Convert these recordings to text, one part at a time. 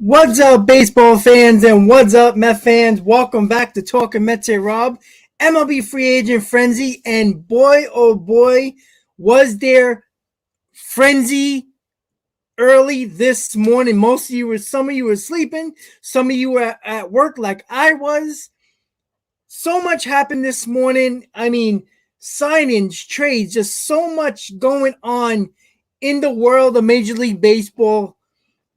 What's up, baseball fans, and what's up, Met fans? Welcome back to Talkin Mets here, Rob. MLB free agent frenzy, and boy, oh boy, was there frenzy early this morning. Some of you were sleeping, some of you were at work like I was. So much happened this morning. I mean, signings, trades, just so much going on in the world of Major League Baseball.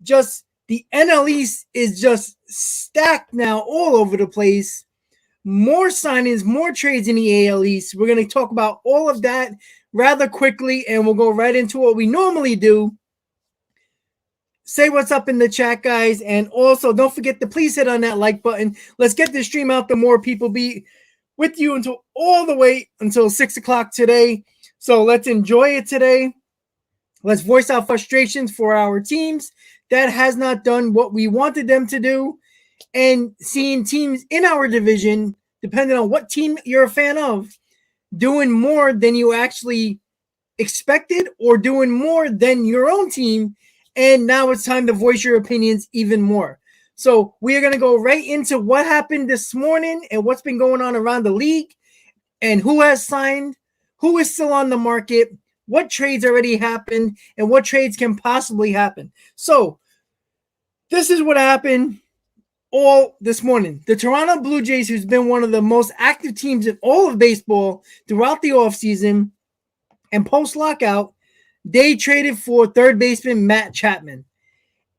Just the NL East is just stacked now all over the place. More signings, more trades in the AL East. We're going to talk about all of that rather quickly, and we'll go right into what we normally do. Say what's up in the chat, guys, and also don't forget to please hit on that like button. Let's get this stream out to more people. Be with you until all the way until 6 o'clock today. So let's enjoy it today. Let's voice our frustrations for our teams that has not done what we wanted them to do, and seeing teams in our division, depending on what team you're a fan of, doing more than you actually expected or doing more than your own team. And now it's time to voice your opinions even more. So we are going to go right into what happened this morning and what's been going on around the league and who has signed, who is still on the market, what trades already happened, and what trades can possibly happen. So this is what happened all this morning. The Toronto Blue Jays, who's been one of the most active teams in all of baseball throughout the offseason and post-lockout, they traded for third baseman Matt Chapman.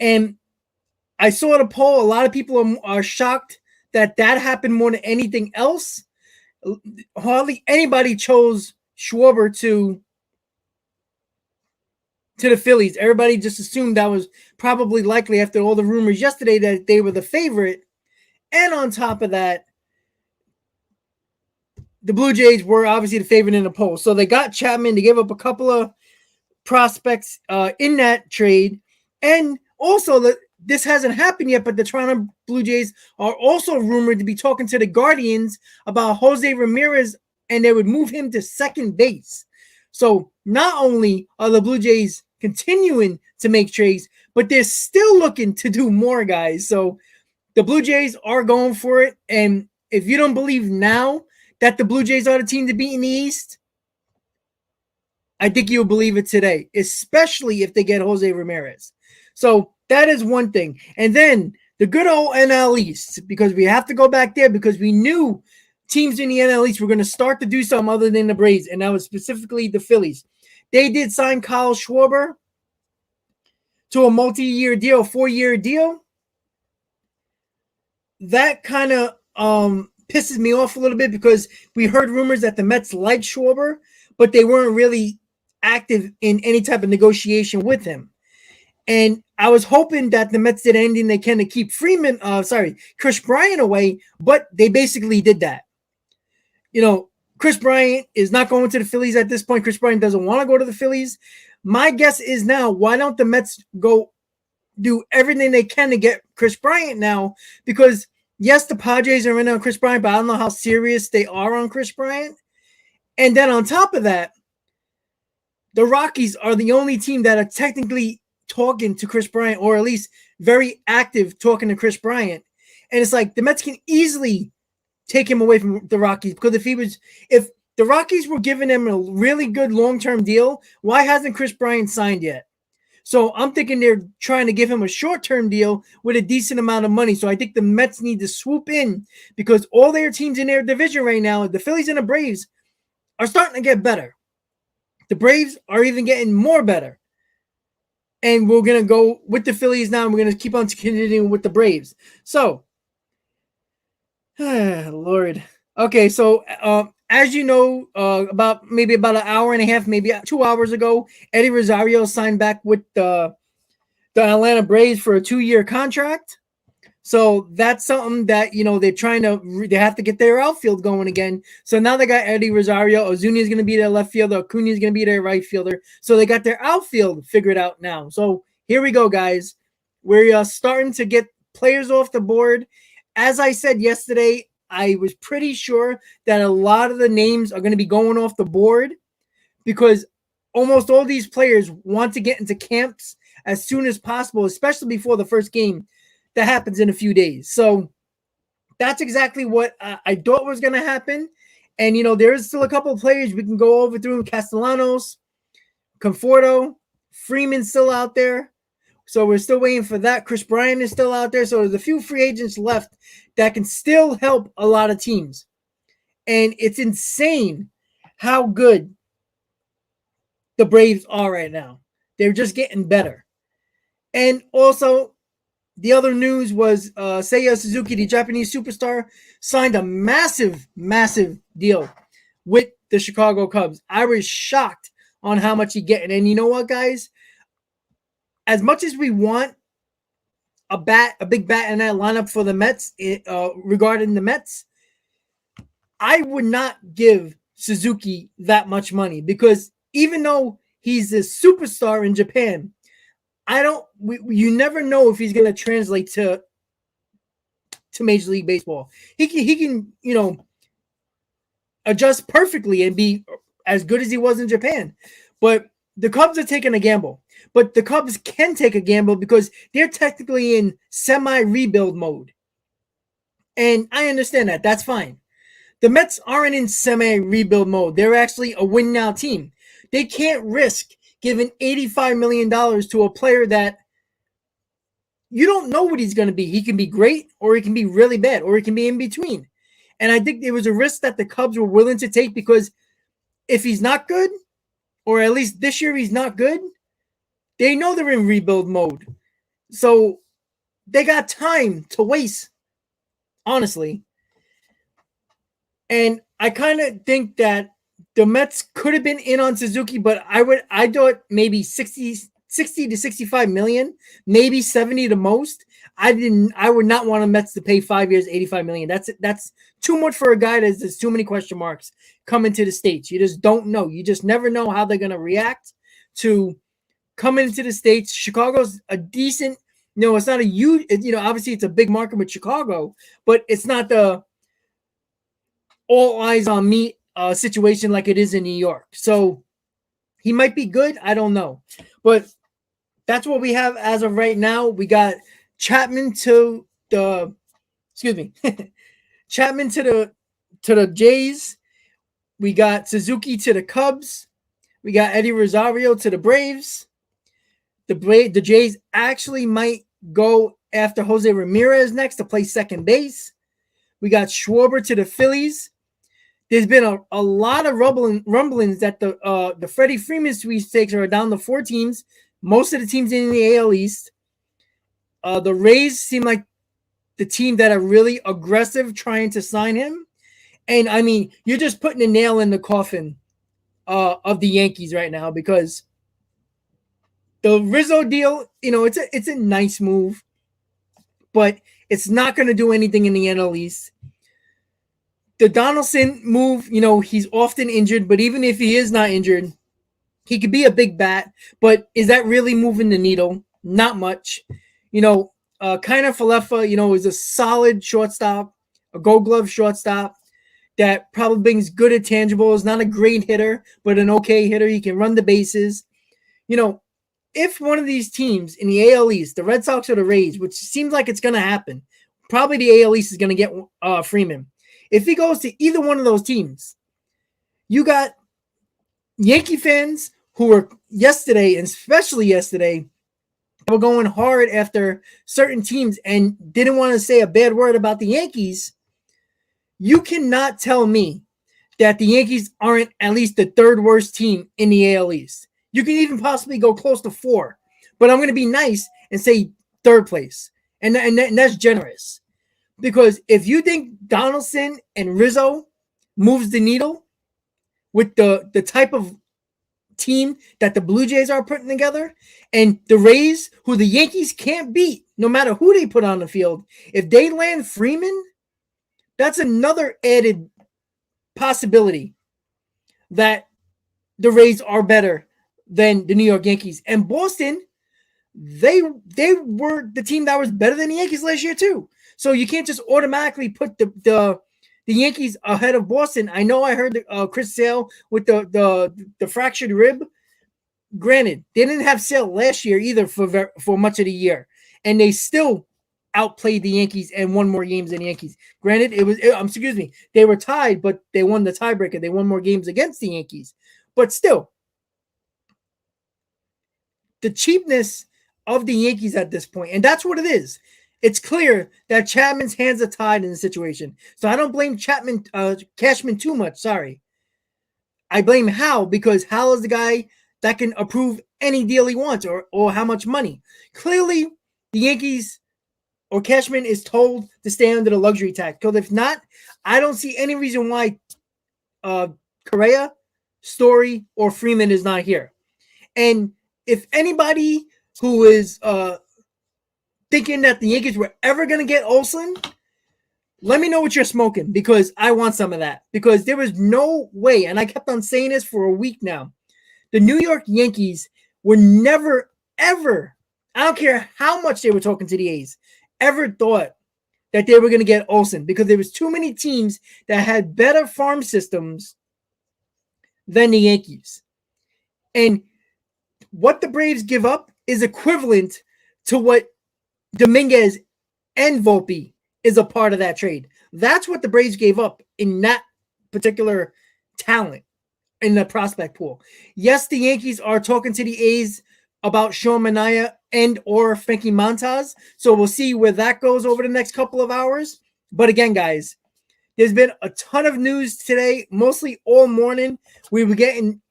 And I saw the poll. A lot of people are shocked that happened more than anything else. Hardly anybody chose Schwarber to the Phillies. Everybody just assumed that was probably likely after all the rumors yesterday that they were the favorite. And on top of that, the Blue Jays were obviously the favorite in the poll. So they got Chapman. They gave up a couple of prospects in that trade. And also, this hasn't happened yet, but the Toronto Blue Jays are also rumored to be talking to the Guardians about Jose Ramirez, and they would move him to second base. So not only are the Blue Jays continuing to make trades, but they're still looking to do more, guys. So the Blue Jays are going for it. And if you don't believe now that the Blue Jays are the team to beat in the East, I think you'll believe it today, especially if they get Jose Ramirez. So that is one thing. And then the good old NL East, because we have to go back there because we knew teams in the NL East were going to start to do something other than the Braves, and that was specifically the Phillies. They did sign Kyle Schwarber to a multi-year deal, 4-year deal. That kind of pisses me off a little bit because we heard rumors that the Mets liked Schwarber, but they weren't really active in any type of negotiation with him. And I was hoping that the Mets did anything they can to keep Chris Bryant away, but they basically did that. You know, Chris Bryant is not going to the Phillies at this point. Chris Bryant doesn't want to go to the Phillies. My guess is now, why don't the Mets go do everything they can to get Chris Bryant now? Because, yes, the Padres are in on Chris Bryant, but I don't know how serious they are on Chris Bryant. And then on top of that, the Rockies are the only team that are technically talking to Chris Bryant, or at least very active talking to Chris Bryant. And it's like the Mets can easily take him away from the Rockies, because if the Rockies were giving him a really good long-term deal, why hasn't Chris Bryant signed yet? So I'm thinking they're trying to give him a short-term deal with a decent amount of money. So I think the Mets need to swoop in, because all their teams in their division right now, the Phillies and the Braves, are starting to get better. The Braves are even getting more better. And we're going to go with the Phillies now, and we're going to keep on continuing with the Braves. So, Lord. Okay, so as you know, about an hour and a half, maybe 2 hours ago, Eddie Rosario signed back with the Atlanta Braves for a 2-year contract. So that's something that, they have to get their outfield going again. So now they got Eddie Rosario. Ozuna is going to be their left fielder. Acuna is going to be their right fielder. So they got their outfield figured out now. So here we go, guys. We're starting to get players off the board. As I said yesterday, I was pretty sure that a lot of the names are going to be going off the board, because almost all these players want to get into camps as soon as possible, especially before the first game. that happens in a few days. So that's exactly what I thought was going to happen. And, there's still a couple of players we can go over through. Castellanos, Conforto, Freeman still out there. So we're still waiting for that. Chris Bryant is still out there. So there's a few free agents left that can still help a lot of teams. And it's insane how good the Braves are right now. They're just getting better. And also, the other news was Seiya Suzuki, the Japanese superstar, signed a massive, massive deal with the Chicago Cubs. I was shocked on how much he get. And you know what, guys? As much as we want a big bat in that lineup for the Mets, regarding the Mets, I would not give Suzuki that much money because even though he's a superstar in Japan, you never know if he's going to translate to Major League Baseball. He can, adjust perfectly and be as good as he was in Japan. But the Cubs are taking a gamble. But the Cubs can take a gamble because they're technically in semi-rebuild mode. And I understand that. That's fine. The Mets aren't in semi-rebuild mode. They're actually a win-now team. They can't risk giving $85 million to a player that you don't know what he's going to be. He can be great or he can be really bad or he can be in between. And I think there was a risk that the Cubs were willing to take because if he's not good, or at least this year he's not good, they know they're in rebuild mode. So they got time to waste, honestly. And I kind of think that the Mets could have been in on Suzuki, but I thought maybe 60 to 65 million, maybe 70 the most. I would not want the Mets to pay 5 years, 85 million. That's too much for a guy there's too many question marks coming to the States. You just don't know. You just never know how they're going to react to coming into the States. Chicago's a decent, it's not a huge, obviously it's a big market with Chicago, but it's not the all eyes on me situation like it is in New York. So he might be good. I don't know. But that's what we have as of right now. We got Chapman to the Chapman to the Jays. We got Suzuki to the Cubs. We got Eddie Rosario to the Braves. The Jays actually might go after Jose Ramirez next to play second base. We got Schwarber to the Phillies. There's been a lot of rumblings that the Freddie Freeman sweepstakes are down to 4 teams. Most of the teams in the AL East. The Rays seem like the team that are really aggressive trying to sign him. And, I mean, you're just putting a nail in the coffin of the Yankees right now because the Rizzo deal, it's a nice move, but it's not going to do anything in the NL East. The Donaldson move, he's often injured, but even if he is not injured, he could be a big bat. But is that really moving the needle? Not much. Kind of Falefa, is a solid shortstop, a Gold Glove shortstop that probably brings good intangibles. Not a great hitter, but an okay hitter. He can run the bases. If one of these teams in the AL East, the Red Sox or the Rays, which seems like it's going to happen, probably the AL East is going to get Freeman. If he goes to either one of those teams, you got Yankee fans who were yesterday, and especially yesterday, were going hard after certain teams and didn't want to say a bad word about the Yankees. You cannot tell me that the Yankees aren't at least the third worst team in the AL East. You can even possibly go close to 4. But I'm going to be nice and say third place. And that's generous. Because if you think Donaldson and Rizzo moves the needle with the type of team that the Blue Jays are putting together, and the Rays, who the Yankees can't beat no matter who they put on the field, if they land Freeman, that's another added possibility that the Rays are better than the New York Yankees. And Boston, they were the team that was better than the Yankees last year too. So you can't just automatically put the Yankees ahead of Boston. I know I heard Chris Sale with the fractured rib. Granted, they didn't have Sale last year either for much of the year, and they still outplayed the Yankees and won more games than the Yankees. Granted, they were tied, but they won the tiebreaker. They won more games against the Yankees. But still, the cheapness of the Yankees at this point, and that's what it is. It's clear that Chapman's hands are tied in the situation. So I don't blame Cashman too much. Sorry. I blame Hal, because Hal is the guy that can approve any deal he wants or how much money. Clearly, the Yankees or Cashman is told to stay under the luxury tax. Because if not, I don't see any reason why Correa, Story, or Freeman is not here. And if anybody who is thinking that the Yankees were ever going to get Olsen, let me know what you're smoking, because I want some of that. Because there was no way, and I kept on saying this for a week now, the New York Yankees were never, ever, I don't care how much they were talking to the A's, ever thought that they were going to get Olsen, because there was too many teams that had better farm systems than the Yankees. And what the Braves give up is equivalent to what Dominguez and Volpe is a part of that trade. That's what the Braves gave up in that particular talent in the prospect pool. Yes, the Yankees are talking to the A's about Sean Manaea and or Frankie Montas. So we'll see where that goes over the next couple of hours. But again, guys, there's been a ton of news today, mostly all morning. We were getting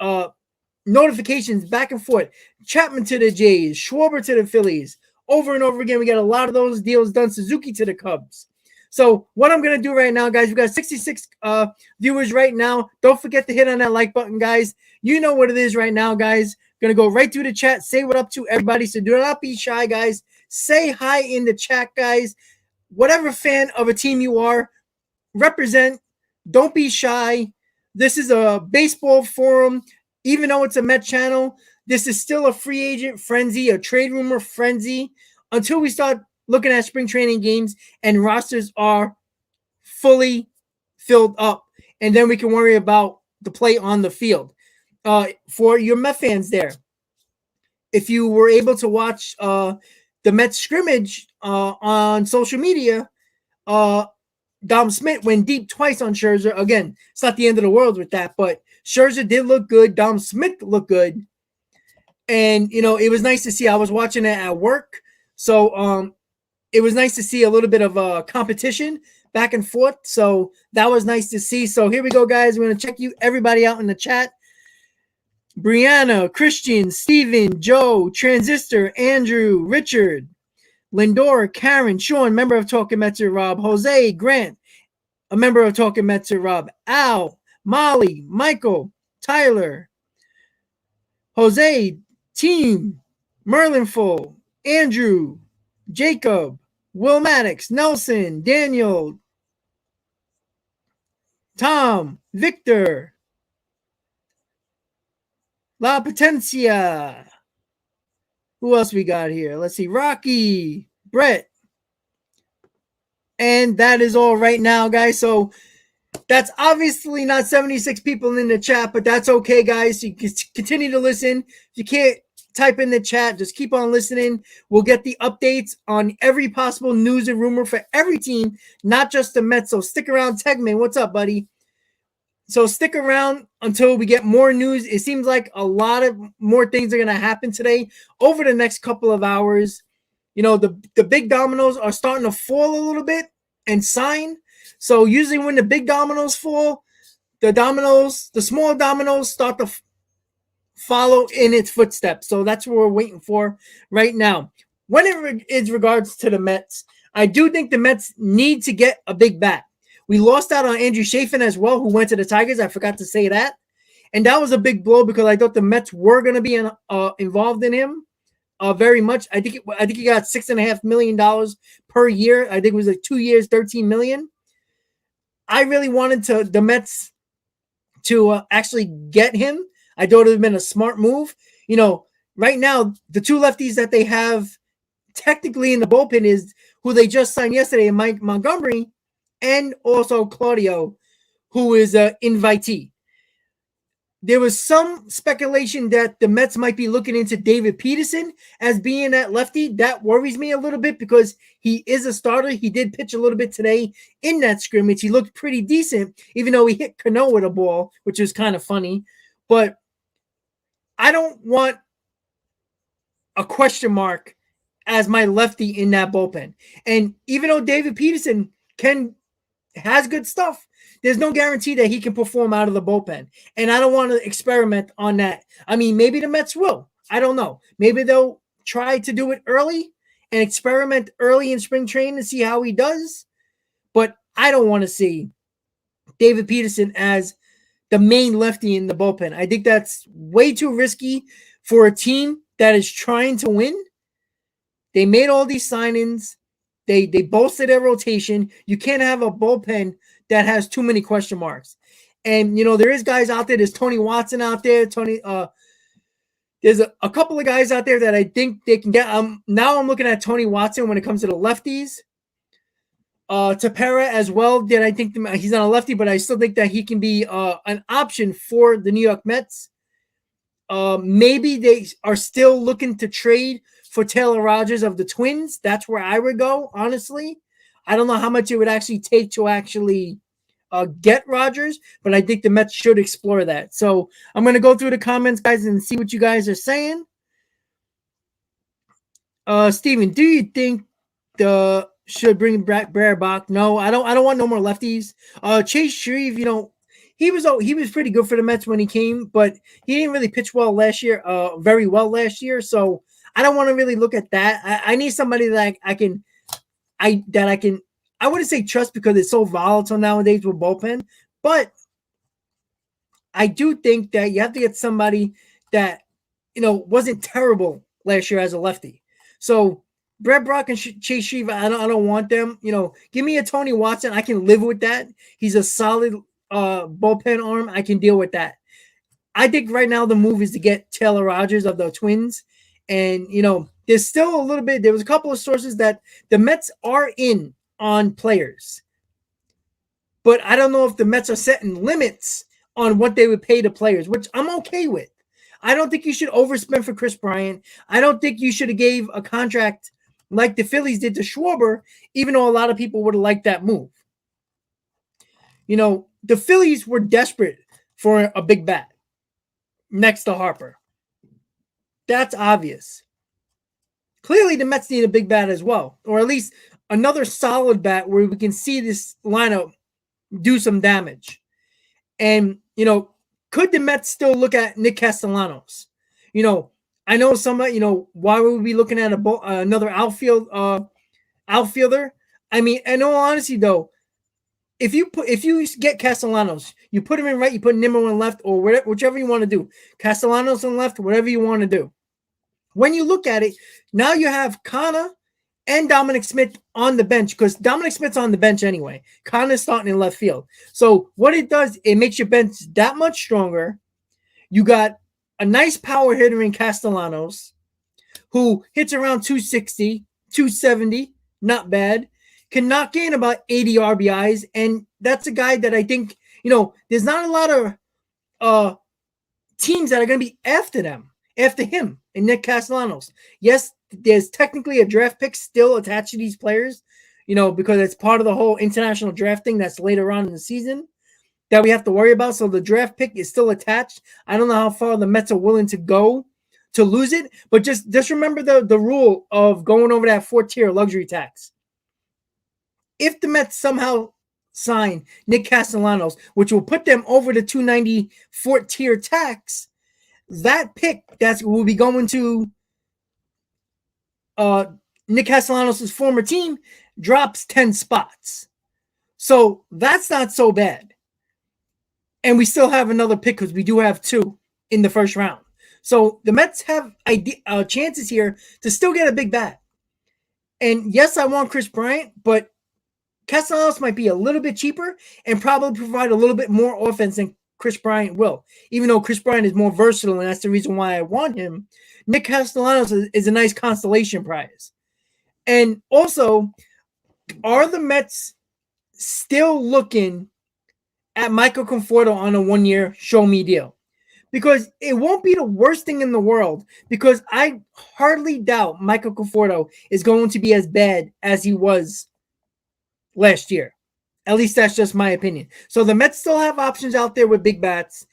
notifications back and forth. Chapman to the Jays, Schwarber to the Phillies. Over and over again, we got a lot of those deals done. Suzuki to the Cubs. So what I'm going to do right now, guys, we got 66 viewers right now. Don't forget to hit on that like button, guys. You know what it is right now, guys. Going to go right through the chat, say what up to everybody. So do not be shy, guys. Say hi in the chat, guys. Whatever fan of a team you are, represent. Don't be shy. This is a baseball forum. Even though it's a Met channel, this is still a free agent frenzy, a trade rumor frenzy, until we start looking at spring training games and rosters are fully filled up. And then we can worry about the play on the field. For your Met fans there, if you were able to watch the Mets scrimmage on social media, Dom Smith went deep twice on Scherzer. Again, it's not the end of the world with that, but Scherzer did look good. Dom Smith looked good. And, you know, it was nice to see. I was watching it at work. So it was nice to see a little bit of competition back and forth. So that was nice to see. So here we go, guys. We're going to check everybody out in the chat. Brianna, Christian, Steven, Joe, Transistor, Andrew, Richard, Lindor, Karen, Sean, member of Talkin Mets Rob, Jose, Grant, a member of Talkin Mets Rob, Al, Molly, Michael, Tyler, Jose, Team, Merlinful, Andrew, Jacob, Will Maddox, Nelson, Daniel, Tom, Victor, La Potencia. Who else we got here? Let's see. Rocky, Brett. And that is all right now, guys. So that's obviously not 76 people in the chat, but that's okay, guys. So you can continue to listen. If you can't type in the chat, just keep on listening. We'll get the updates on every possible news and rumor for every team, not just the Mets. So stick around. Tegman, what's up, buddy? So stick around until we get more news. It seems like a lot of more things are going to happen today over the next couple of hours. You know, the big dominoes are starting to fall a little bit and sign. So usually when the big dominoes fall, the small dominoes start to follow in its footsteps. So that's what we're waiting for right now. When it is regards to the Mets, I do think the Mets need to get a big bat. We lost out on Andrew Chafin as well, who went to the Tigers. I forgot to say that. And that was a big blow because I thought the Mets were going to be involved in him very much. I think he got $6.5 million per year. I think it was like 2 years, $13 million. I really wanted the Mets to actually get him. I thought it would have been a smart move. You know, right now, the two lefties that they have technically in the bullpen is who they just signed yesterday, Mike Montgomery, and also Claudio, who is an invitee. There was some speculation that the Mets might be looking into David Peterson as being that lefty. That worries me a little bit because he is a starter. He did pitch a little bit today in that scrimmage. He looked pretty decent, even though he hit Cano with a ball, which was kind of funny. But I don't want a question mark as my lefty in that bullpen. And even though David Peterson has good stuff, there's no guarantee that he can perform out of the bullpen. And I don't want to experiment on that. I mean, maybe the Mets will. I don't know. Maybe they'll try to do it early and experiment early in spring training to see how he does. But I don't want to see David Peterson as the main lefty in the bullpen. I think that's way too risky for a team that is trying to win. They made all these signings. They bolstered their rotation. You can't have a bullpen that has too many question marks. And, there is guys out there. There's Tony Watson out there. There's a couple of guys out there that I think they can get. Now I'm looking at Tony Watson when it comes to the lefties. Tapera as well. That I think he's not a lefty, but I still think that he can be an option for the New York Mets. Maybe they are still looking to trade for Taylor Rogers of the Twins. That's where I would go, honestly. I don't know how much it would actually take to actually get Rogers, but I think the Mets should explore that. So I'm going to go through the comments, guys, and see what you guys are saying. Steven, do you think should bring back Brer Bach? No, I don't want no more lefties. Chase Shreve, he was pretty good for the Mets when he came, but he didn't really pitch well last year, very well last year. So I don't want to really look at that. I need somebody that I wouldn't say trust because it's so volatile nowadays with bullpen, but I do think that you have to get somebody that, wasn't terrible last year as a lefty. So Brett Brock and Chase Shreve, I don't want them. Give me a Tony Watson. I can live with that. He's a solid bullpen arm. I can deal with that. I think right now the move is to get Taylor Rogers of the Twins. And, there's still a little bit. There was a couple of sources that the Mets are in on players. But I don't know if the Mets are setting limits on what they would pay the players, which I'm okay with. I don't think you should overspend for Chris Bryant. I don't think you should have gave a contract like the Phillies did to Schwarber, even though a lot of people would have liked that move. The Phillies were desperate for a big bat next to Harper. That's obvious. Clearly, the Mets need a big bat as well, or at least another solid bat where we can see this lineup do some damage. And, could the Mets still look at Nick Castellanos? I know somebody, why would we be looking at another outfielder? I mean, in all honesty, though, if you get Castellanos, you put him in right, you put Nimmo in left, or whichever you want to do. Castellanos in left, whatever you want to do. When you look at it, now you have Kana and Dominic Smith on the bench because Dominic Smith's on the bench anyway. Kana's starting in left field. So what it does, it makes your bench that much stronger. You got a nice power hitter in Castellanos who hits around 260, 270, not bad. Can knock in about 80 RBIs, and that's a guy that I think, there's not a lot of teams that are going to be after him, and Nick Castellanos. Yes, there's technically a draft pick still attached to these players, because it's part of the whole international drafting that's later on in the season that we have to worry about. So the draft pick is still attached. I don't know how far the Mets are willing to go to lose it, but just remember the rule of going over that 4-tier luxury tax. If the Mets somehow sign Nick Castellanos, which will put them over the 290 4-tier tax, that pick that will be going to Nick Castellanos' former team drops 10 spots. So that's not so bad. And we still have another pick because we do have 2 in the first round. So the Mets have chances here to still get a big bat. And yes, I want Chris Bryant, but Castellanos might be a little bit cheaper and probably provide a little bit more offense than Chris Bryant will, even though Chris Bryant is more versatile, and that's the reason why I want him. Nick Castellanos is a nice consolation prize. And also, are the Mets still looking at Michael Conforto on a 1-year show-me deal? because it won't be the worst thing in the world, because I hardly doubt Michael Conforto is going to be as bad as he was last year. At least that's just my opinion. So the Mets still have options out there with big bats.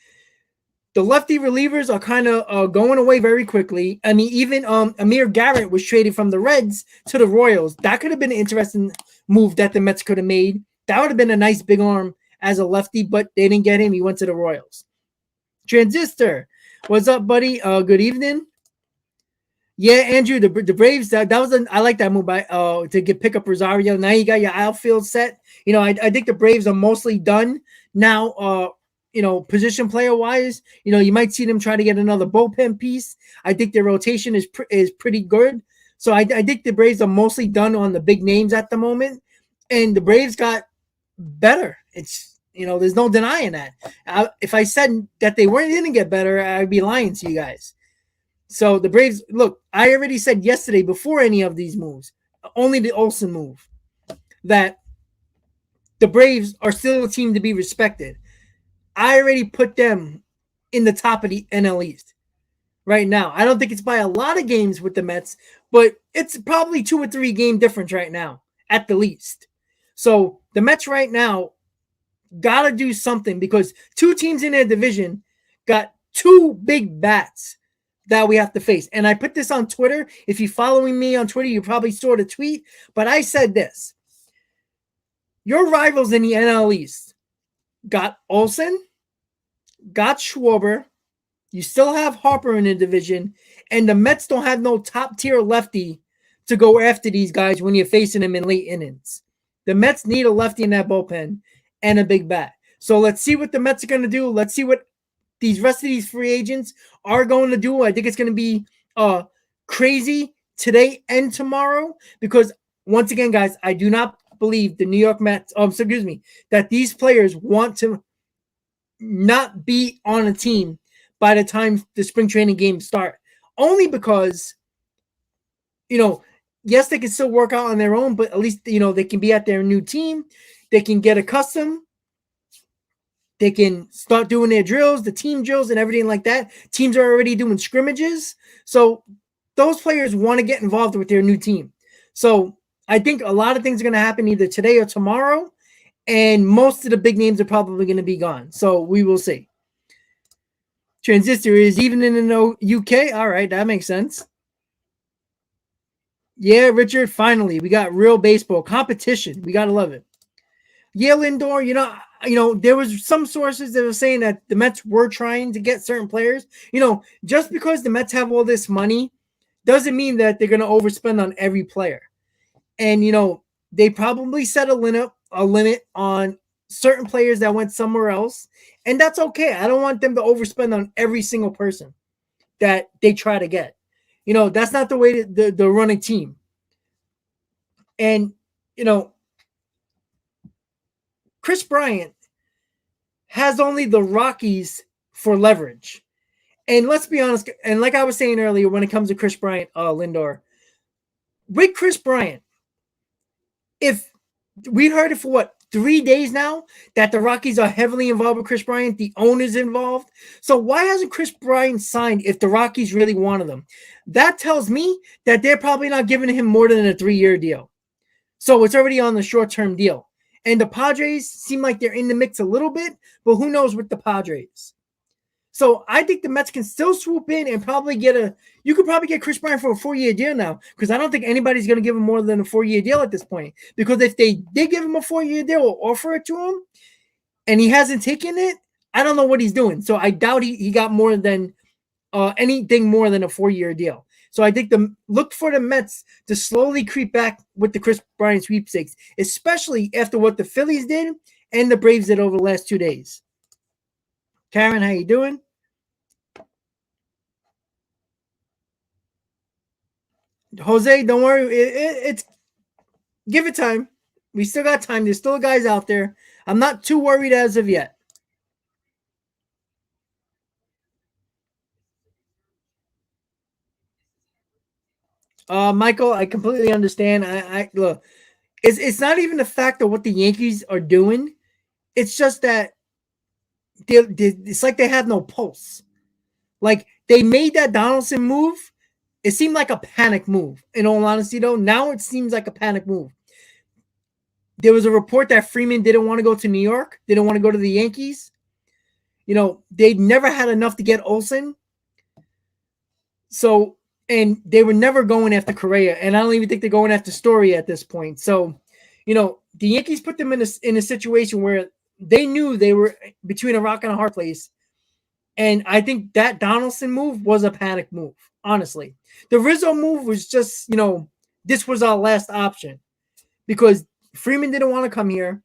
The lefty relievers are kind of going away very quickly. I mean, even Amir Garrett was traded from the Reds to the Royals. That could have been an interesting move that the Mets could have made. That would have been a nice big arm as a lefty, but they didn't get him. He went to the Royals. Transistor, what's up, buddy? Good evening. Yeah, Andrew, the Braves. That was I like that move by to pick up Rosario. Now you got your outfield set. I think the Braves are mostly done now. Position player wise, you might see them try to get another bullpen piece. I think their rotation is pretty good. So I think the Braves are mostly done on the big names at the moment, and the Braves got better. There's no denying that. If I said that they weren't going to get better, I'd be lying to you guys. So the Braves, look, I already said yesterday before any of these moves, only the Olsen move, that the Braves are still a team to be respected. I already put them in the top of the NL East right now. I don't think it's by a lot of games with the Mets, but it's probably 2 or 3 game difference right now at the least. So the Mets right now got to do something, because 2 teams in their division got 2 big bats that we have to face. And I put this on Twitter. If you're following me on Twitter, you probably saw the tweet, but I said this. Your rivals in the NL East got Olsen, got Schwarber. You still have Harper in the division, and the Mets don't have no top-tier lefty to go after these guys when you're facing them in late innings. The Mets need a lefty in that bullpen and a big bat. So let's see what the Mets are going to do. Let's see what these rest of these free agents are going to do. I think it's going to be crazy today and tomorrow, because once again, guys, I do not believe the New York Mets, that these players want to not be on a team by the time the spring training games start. Only because, yes, they can still work out on their own, but at least, they can be at their new team. They can get accustomed. They can start doing their drills, the team drills and everything like that. Teams are already doing scrimmages. So those players want to get involved with their new team. So I think a lot of things are going to happen either today or tomorrow, and most of the big names are probably going to be gone. So we will see. Transistor is even in the UK. All right, that makes sense. Yeah, Richard, finally, we got real baseball competition. We got to love it. Yeah, Lindor, there was some sources that were saying that the Mets were trying to get certain players. Just because the Mets have all this money doesn't mean that they're going to overspend on every player. And, they probably set a limit on certain players that went somewhere else. And that's okay. I don't want them to overspend on every single person that they try to get. That's not the way to run a team. And, Chris Bryant has only the Rockies for leverage. And let's be honest, and like I was saying earlier, when it comes to Chris Bryant, Lindor, with Chris Bryant, if we heard it for 3 days now that the Rockies are heavily involved with Chris Bryant, the owner's involved. So why hasn't Chris Bryant signed if the Rockies really wanted him? That tells me that they're probably not giving him more than a 3-year deal. So it's already on the short-term deal. And the Padres seem like they're in the mix a little bit, but who knows with the Padres. So I think the Mets can still swoop in and probably you could probably get Chris Bryant for a 4-year deal now, because I don't think anybody's going to give him more than a 4-year deal at this point. Because if they did give him a 4-year deal or offer it to him and he hasn't taken it, I don't know what he's doing. So I doubt he got more than anything more than a 4-year deal. So I think look for the Mets to slowly creep back with the Chris Bryant sweepstakes, especially after what the Phillies did and the Braves did over the last 2 days. Karen, how you doing? Jose, don't worry. It's give it time. We still got time. There's still guys out there. I'm not too worried as of yet. Michael, I completely understand. I look. It's not even the fact of what the Yankees are doing. It's just that it's like they have no pulse. Like they made that Donaldson move. It seemed like a panic move. In all honesty, though, now it seems like a panic move. There was a report that Freeman didn't want to go to New York, didn't want to go to the Yankees. They never had enough to get Olsen. So, and they were never going after Correa, and I don't even think they're going after Story at this point. So, the Yankees put them in a situation where they knew they were between a rock and a hard place. And I think that Donaldson move was a panic move, honestly. The Rizzo move was just, this was our last option because Freeman didn't want to come here.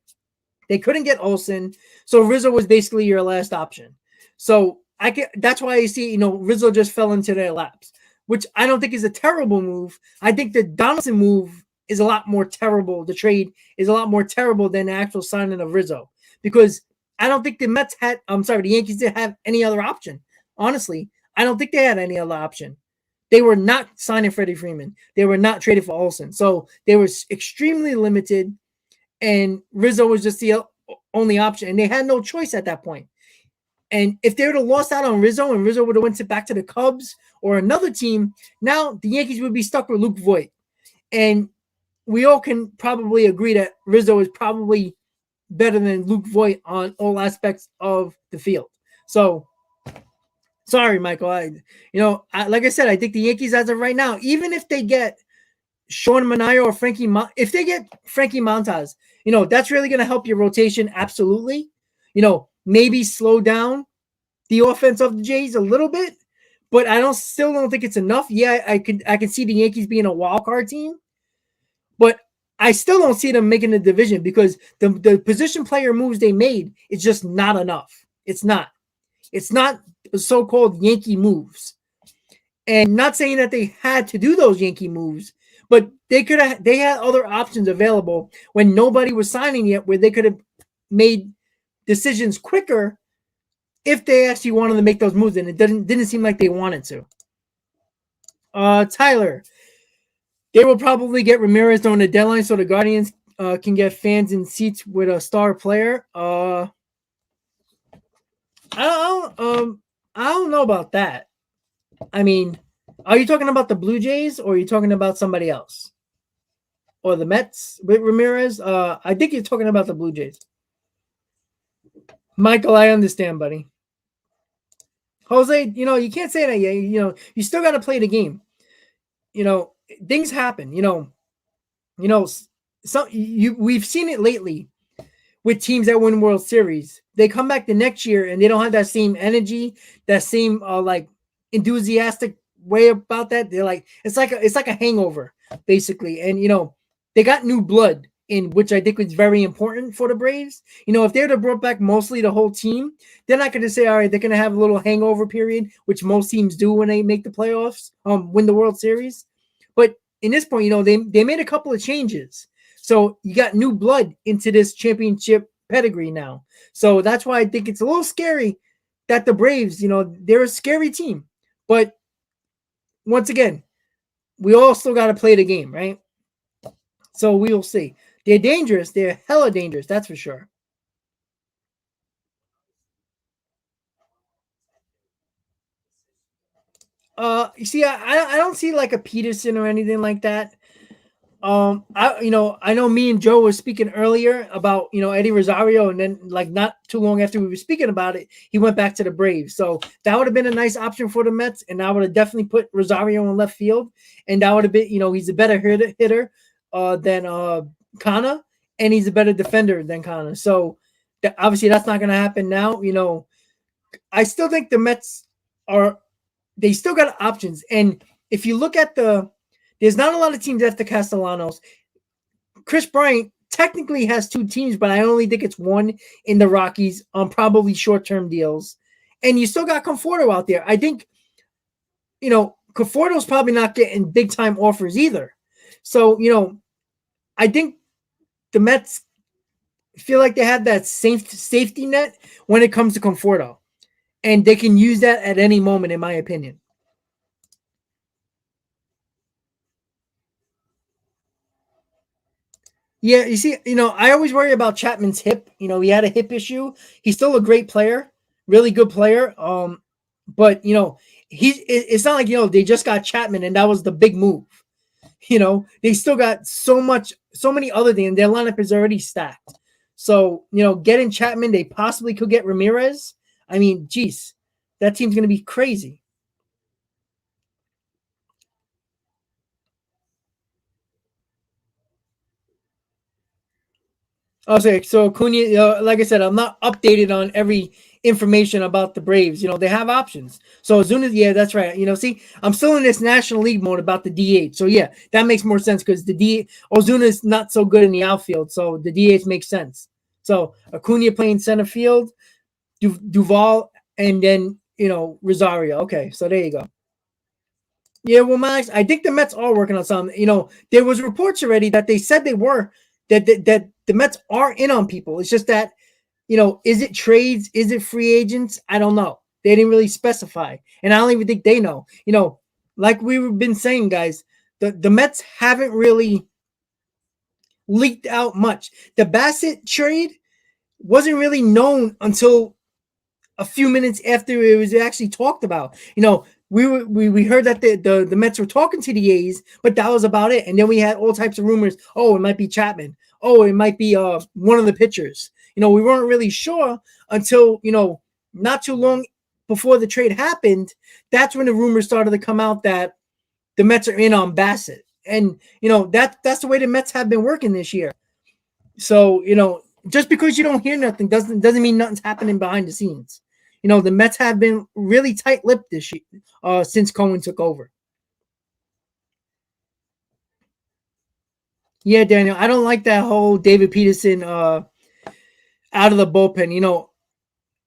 They couldn't get Olsen. So Rizzo was basically your last option. So that's why I see, Rizzo just fell into their laps, which I don't think is a terrible move. I think the Donaldson move is a lot more terrible. The trade is a lot more terrible than the actual signing of Rizzo because I don't think the Yankees didn't have any other option. Honestly, I don't think they had any other option. They were not signing Freddie Freeman. They were not traded for Olsen. So they were extremely limited, and Rizzo was just the only option, and they had no choice at that point. And if they would have lost out on Rizzo and Rizzo would have went back to the Cubs or another team, now the Yankees would be stuck with Luke Voit. And we all can probably agree that Rizzo is probably better than Luke Voit on all aspects of the field. So, sorry, Michael. Like I said, I think the Yankees as of right now, even if they get Sean Manaea or if they get Frankie Montas, that's really going to help your rotation. Absolutely. Maybe slow down the offense of the Jays a little bit, but I still don't think it's enough. Yeah, I can see the Yankees being a wild card team, but I still don't see them making the division because the position player moves they made is just not enough. It's not so-called Yankee moves. And not saying that they had to do those Yankee moves, but they had other options available when nobody was signing yet, where they could have made decisions quicker if they actually wanted to make those moves, and it didn't seem like they wanted to. Tyler, they will probably get Ramirez on the deadline so the Guardians can get fans in seats with a star player. I don't know about that. I mean, are you talking about the Blue Jays or are you talking about somebody else? Or the Mets with Ramirez? I think you're talking about the Blue Jays. Michael, I understand, buddy. Jose, you can't say that yet. You still got to play the game. Things happen. We've seen it lately with teams that win World Series. They come back the next year and they don't have that same energy, that same enthusiastic way about that. They're like it's like a hangover basically, and they got new blood in, which I think is very important for the Braves. If they'd have brought back mostly the whole team, they're not going to say, all right, they're going to have a little hangover period, which most teams do when they make the playoffs, win the World Series. But in this point, they made a couple of changes. So you got new blood into this championship pedigree now. So that's why I think it's a little scary that the Braves, they're a scary team. But once again, we all still got to play the game, right? So we will see. They're dangerous. They're hella dangerous. That's for sure. You see, I don't see like a Peterson or anything like that. I know me and Joe were speaking earlier about Eddie Rosario, and then like not too long after we were speaking about it, he went back to the Braves. So that would have been a nice option for the Mets, and I would have definitely put Rosario in left field, and that would have been he's a better hitter than Kana, and he's a better defender than Kana. So obviously that's not going to happen now. I still think the Mets they still got options, and if you look at there's not a lot of teams after Castellanos. Chris Bryant technically has two teams, but I only think it's one in the Rockies on probably short-term deals. And you still got Conforto out there. I think, Conforto's probably not getting big-time offers either. So, I think the Mets feel like they have that safety net when it comes to Conforto. And they can use that at any moment, in my opinion. Yeah, you see, I always worry about Chapman's hip. He had a hip issue. He's still a great player, really good player. But it's not like they just got Chapman and that was the big move. They still got so many other things. Their lineup is already stacked. So getting Chapman, they possibly could get Ramirez. I mean, geez, that team's gonna be crazy. Oh, so Acuna, like I said, I'm not updated on every information about the Braves. They have options. So Ozuna, yeah, that's right. See, I'm still in this National League mode about the DH. So yeah, that makes more sense because Ozuna is not so good in the outfield, so the DH makes sense. So Acuna playing center field, Duval, and then Rosario. Okay, so there you go. Yeah, well, Max, I think the Mets are working on something. There was reports already that they said they were that the Mets are in on people. It's just that is it trades? Is it free agents? I don't know. They didn't really specify, and I don't even think they know. Like we've been saying, guys, the Mets haven't really leaked out much. The Bassett trade wasn't really known until a few minutes after it was actually talked about. We heard that the Mets were talking to the A's, but that was about it. And then we had all types of rumors. Oh, it might be Chapman. Oh, it might be one of the pitchers. We weren't really sure until not too long before the trade happened. That's when the rumors started to come out that the Mets are in on Bassett, and that's the way the Mets have been working this year. So just because you don't hear nothing doesn't mean nothing's happening behind the scenes. The Mets have been really tight-lipped this year since Cohen took over. Yeah, Daniel, I don't like that whole David Peterson out of the bullpen.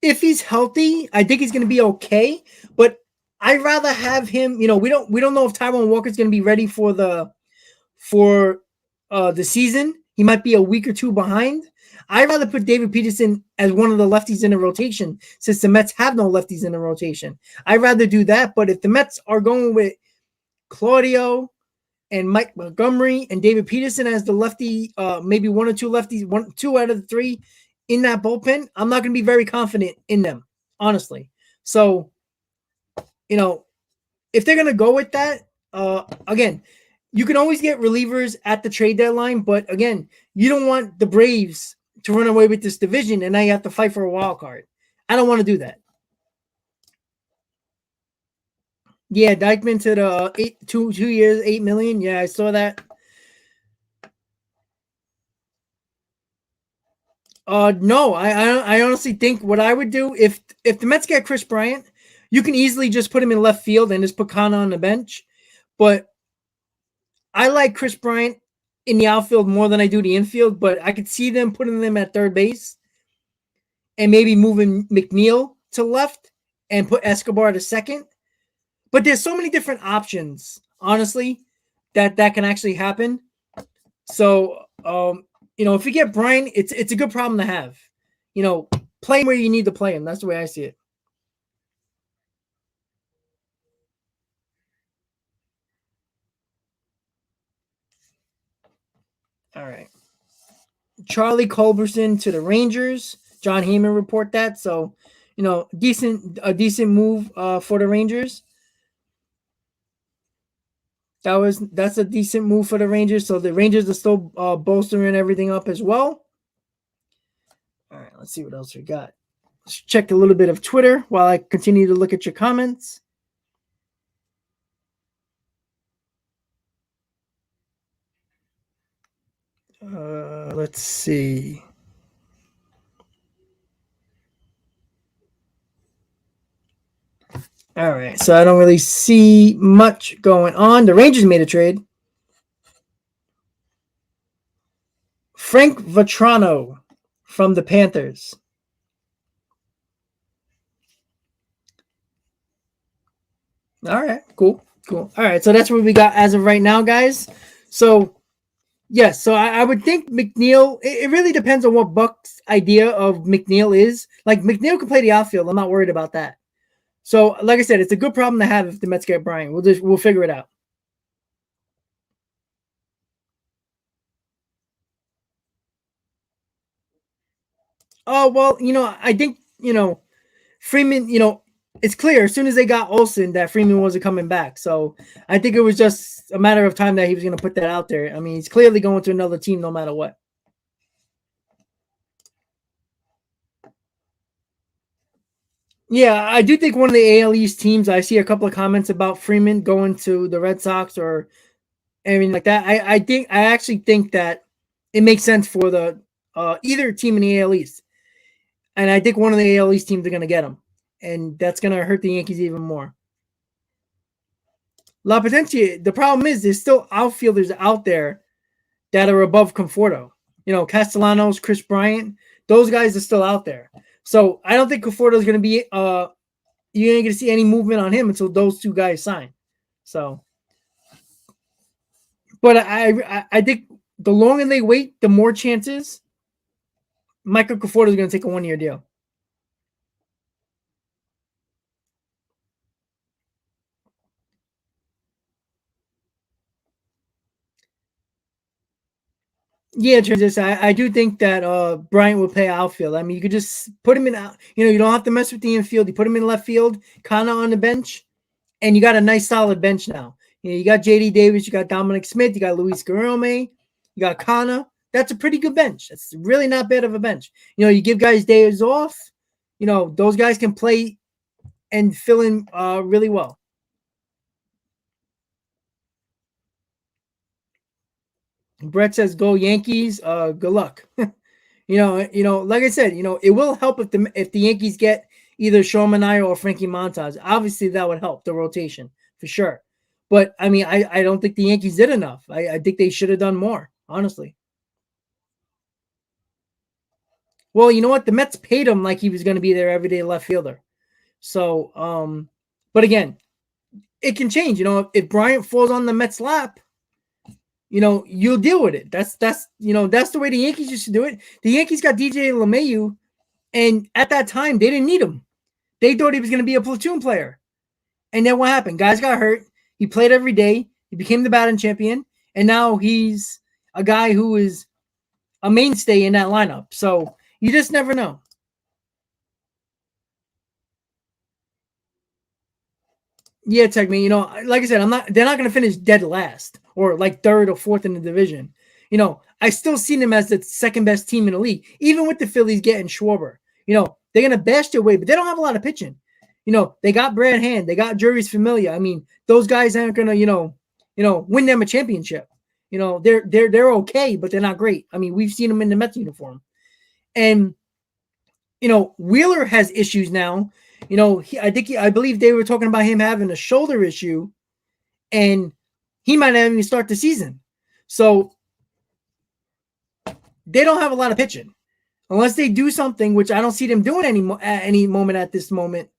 If he's healthy, I think he's going to be okay. But I'd rather have him. We don't know if Taijuan Walker's going to be ready for the season. He might be a week or two behind. I'd rather put David Peterson as one of the lefties in the rotation since the Mets have no lefties in the rotation. I'd rather do that. But if the Mets are going with Claudio and Mike Montgomery and David Peterson as the lefty, maybe one or two lefties, two out of the three in that bullpen, I'm not going to be very confident in them, honestly. So, if they're going to go with that, again, you can always get relievers at the trade deadline, but again, you don't want the Braves to run away with this division and now you have to fight for a wild card. I don't want to do that. Yeah, Dykeman to the 2 years, 8 million. Yeah, I saw that. No, I honestly think what I would do if the Mets get Chris Bryant, you can easily just put him in left field and just put Kana on the bench. But I like Chris Bryant in the outfield more than I do the infield. But I could see them putting them at third base and maybe moving McNeil to left and put Escobar to second. But there's so many different options, honestly, that can actually happen. So, if you get Brian, it's a good problem to have. Play him where you need to play him. That's the way I see it. All right. Charlie Culberson to the Rangers. John Heyman report that. So, a decent move for the Rangers. That's a decent move for the Rangers. So the Rangers are still bolstering everything up as well. All right, let's see what else we got. Let's check a little bit of Twitter while I continue to look at your comments. Let's see. All right, so I don't really see much going on. The Rangers made a trade. Frank Vetrano from the Panthers. All right, cool. All right, so that's what we got as of right now, guys. So, yes, so I would think McNeil, it really depends on what Buck's idea of McNeil is. Like, McNeil can play the outfield. I'm not worried about that. So, like I said, it's a good problem to have if the Mets get Bryant. We'll figure it out. Oh, well, I think, Freeman, it's clear as soon as they got Olsen that Freeman wasn't coming back. So I think it was just a matter of time that he was going to put that out there. I mean, he's clearly going to another team no matter what. Yeah, I do think one of the AL East teams. I see a couple of comments about Freeman going to the Red Sox or anything like that. I actually think that it makes sense for the either team in the AL East, and I think one of the AL East teams are going to get him, and that's going to hurt the Yankees even more. La Potencia. The problem is there's still outfielders out there that are above Conforto. You know, Castellanos, Chris Bryant, those guys are still out there. So I don't think Conforto is going to be you ain't going to see any movement on him until those two guys sign. So, but I think the longer they wait, the more chances Michael Conforto is going to take a 1-year deal. Yeah, transition. I do think that Bryant will play outfield. I mean, you could just put him in out. You know, you don't have to mess with the infield. You put him in left field, kind of on the bench, and you got a nice solid bench now. You know, you got JD Davis, you got Dominic Smith, you got Luis Guillorme, you got Kana. That's a pretty good bench. That's really not bad of a bench. You know, you give guys days off. You know, those guys can play and fill in really well. Brett says, "Go Yankees." Good luck. Like I said, it will help if the Yankees get either Sean Manaea or Frankie Montas. Obviously, that would help the rotation for sure. But I mean, I don't think the Yankees did enough. I think they should have done more, honestly. Well, you know what? The Mets paid him like he was going to be their everyday left fielder. So, but again, it can change. You know, if Bryant falls on the Mets' lap, you'll deal with it. That's the way the Yankees used to do it. The Yankees got DJ LeMahieu, and at that time they didn't need him. They thought he was going to be a platoon player. And then what happened? Guys got hurt. He played every day. He became the batting champion, and now he's a guy who is a mainstay in that lineup. So you just never know. Yeah, Techman, like I said, they're not going to finish dead last or like third or fourth in the division. I still see them as the second best team in the league, even with the Phillies getting Schwarber. They're going to bash their way, but they don't have a lot of pitching. They got Brad Hand, they got Juris Familia. I mean, those guys aren't going to, win them a championship. They're okay, but they're not great. I mean, we've seen them in the Mets uniform. And, Wheeler has issues now. I believe they were talking about him having a shoulder issue, and he might not even start the season. So they don't have a lot of pitching unless they do something, which I don't see them doing at any moment at this moment.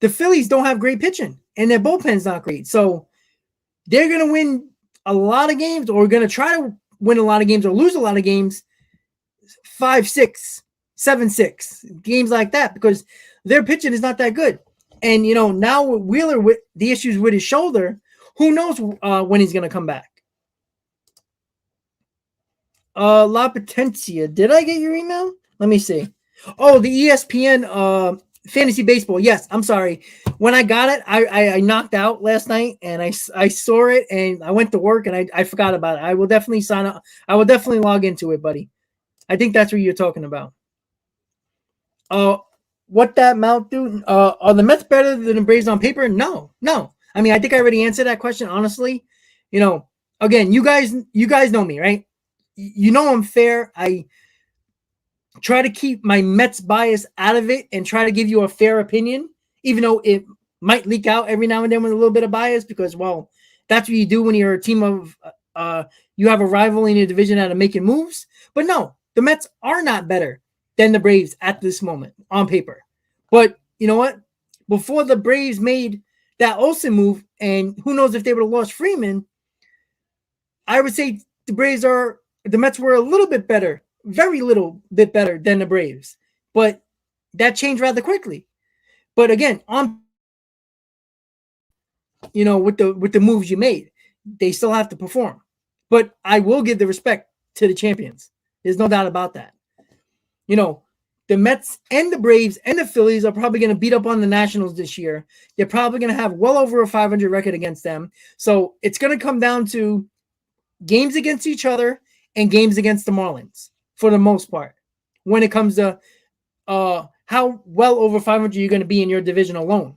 The Phillies don't have great pitching, and their bullpen's not great. So they're going to win a lot of games, or going to try to win a lot of games, or lose a lot of games, 5-6, 7-6 games like that, because their pitching is not that good. And, now with Wheeler, with the issues with his shoulder, who knows when he's going to come back. La Potencia. Did I get your email? Let me see. Oh, the ESPN Fantasy Baseball. Yes, I'm sorry. When I got it, I knocked out last night, and I saw it, and I went to work, and I forgot about it. I will definitely sign up. I will definitely log into it, buddy. I think that's what you're talking about. What that amount do? Are the Mets better than the Braves on paper? No. I mean, I think I already answered that question. Honestly, again, you guys know me, right? I'm fair. I try to keep my Mets bias out of it and try to give you a fair opinion, even though it might leak out every now and then with a little bit of bias, because, well, that's what you do when you're a team of you have a rival in your division that are making moves. But no, the Mets are not better than the Braves at this moment on paper. But you know what? Before the Braves made that Olsen move, and who knows if they would have lost Freeman, I would say the Mets were a little bit better, very little bit better than the Braves. But that changed rather quickly. But again, with the moves you made, they still have to perform. But I will give the respect to the champions. There's no doubt about that. the Mets and the Braves and the Phillies are probably going to beat up on the Nationals this year. They're probably going to have well over a 500 record against them. So it's going to come down to games against each other and games against the Marlins for the most part when it comes to how well over 500 you're going to be in your division alone.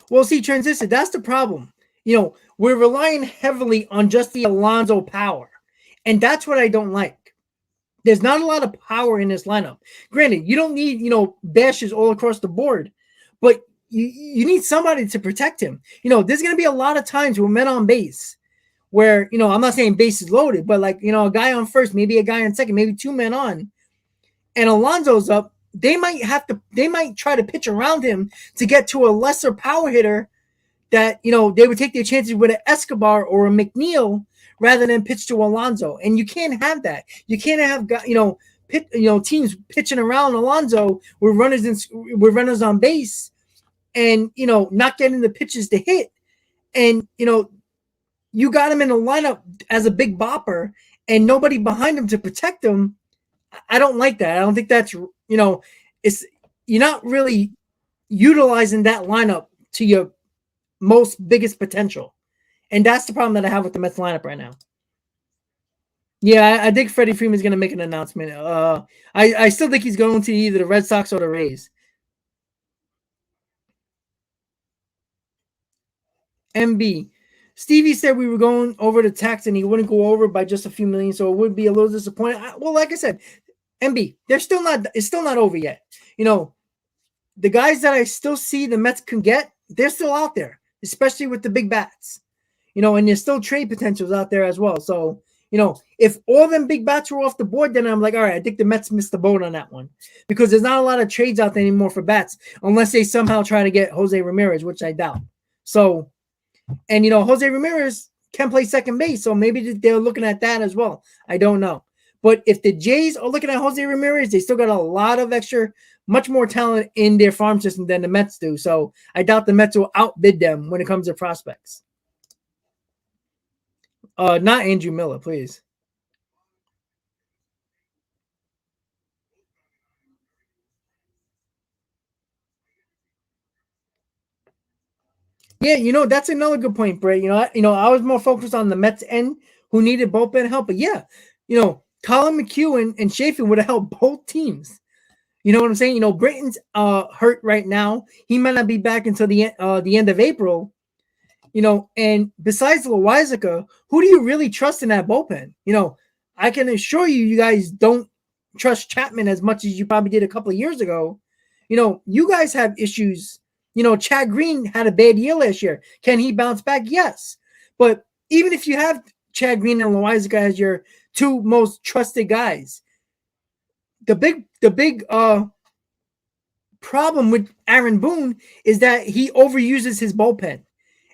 Well, see, Transistor, that's the problem. We're relying heavily on just the Alonso power, and that's what I don't like. There's not a lot of power in this lineup. Granted, you don't need, bashes all across the board, but you need somebody to protect him. There's going to be a lot of times with men on base where, I'm not saying base is loaded, but like, a guy on first, maybe a guy on second, maybe two men on, and Alonso's up. They might try to pitch around him to get to a lesser power hitter that, they would take their chances with an Escobar or a McNeil rather than pitch to Alonso. And you can't have that. You can't have, teams pitching around Alonso with runners on base and, not getting the pitches to hit. And, you got him in a lineup as a big bopper and nobody behind him to protect him. I don't like that. I don't think that's, it's, you're not really utilizing that lineup to your most biggest potential. And that's the problem that I have with the Mets lineup right now. Yeah, I think Freddie Freeman's going to make an announcement. I still think he's going to either the Red Sox or the Rays. MB. Stevie said we were going over the tax and he wouldn't go over by just a few million, so it would be a little disappointing. Well, like I said, MB, it's still not over yet. The guys that I still see the Mets can get, they're still out there, especially with the big bats. And there's still trade potentials out there as well. So, if all them big bats were off the board, then I'm like, all right, I think the Mets missed the boat on that one because there's not a lot of trades out there anymore for bats unless they somehow try to get Jose Ramirez, which I doubt. So, and, Jose Ramirez can play second base, so maybe they're looking at that as well. I don't know. But if the Jays are looking at Jose Ramirez, they still got a lot of extra, much more talent in their farm system than the Mets do. So I doubt the Mets will outbid them when it comes to prospects. Not Andrew Miller, please. Yeah, that's another good point, Brett. I was more focused on the Mets end who needed bullpen help. But yeah, Colin McHugh and Chafin would have helped both teams. You know what I'm saying? Britton's hurt right now. He might not be back until the end of April. And besides Loizaga, who do you really trust in that bullpen? I can assure you guys don't trust Chapman as much as you probably did a couple of years ago. You guys have issues. Chad Green had a bad year last year. Can he bounce back? Yes. But even if you have Chad Green and Loizaga as your two most trusted guys, the big problem with Aaron Boone is that he overuses his bullpen.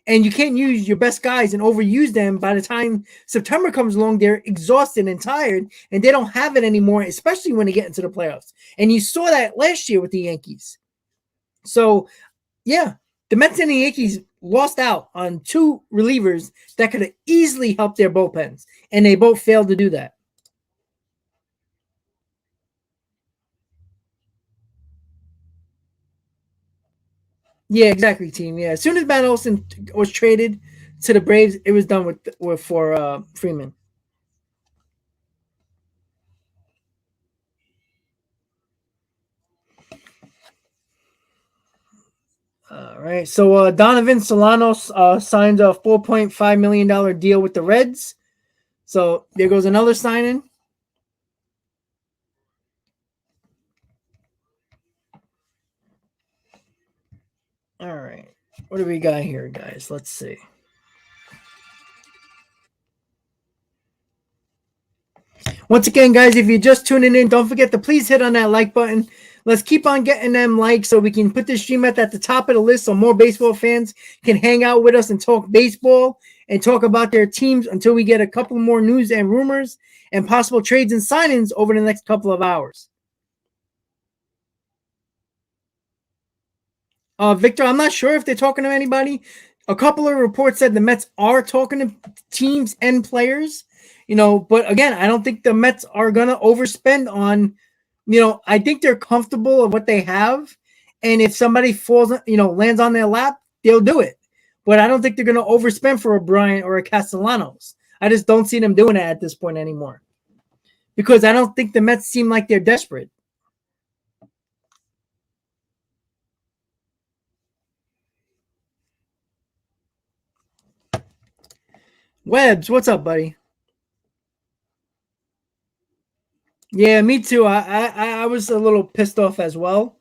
And you can't use your best guys and overuse them. By the time September comes along, they're exhausted and tired, and they don't have it anymore, especially when they get into the playoffs. And you saw that last year with the Yankees. So, yeah, the Mets and the Yankees lost out on two relievers that could have easily helped their bullpens, and they both failed to do that. Yeah, exactly, team. Yeah, as soon as Matt Olson was traded to the Braves, it was done for Freeman. All right, so Donovan Solano signs a $4.5 million deal with the Reds. So there goes another signing. All right, what do we got here, guys? Let's see. Once again, guys, if you're just tuning in, don't forget to please hit on that like button. Let's keep on getting them likes so we can put this stream at the top of the list so more baseball fans can hang out with us and talk baseball and talk about their teams until we get a couple more news and rumors and possible trades and signings over the next couple of hours. Victor, I'm not sure if they're talking to anybody. A couple of reports said the Mets are talking to teams and players. But again, I don't think the Mets are going to overspend on, I think they're comfortable of what they have. And if somebody falls, lands on their lap, they'll do it. But I don't think they're going to overspend for a Bryant or a Castellanos. I just don't see them doing it at this point anymore. Because I don't think the Mets seem like they're desperate. Webbs, what's up, buddy? Yeah, me too. I was a little pissed off as well.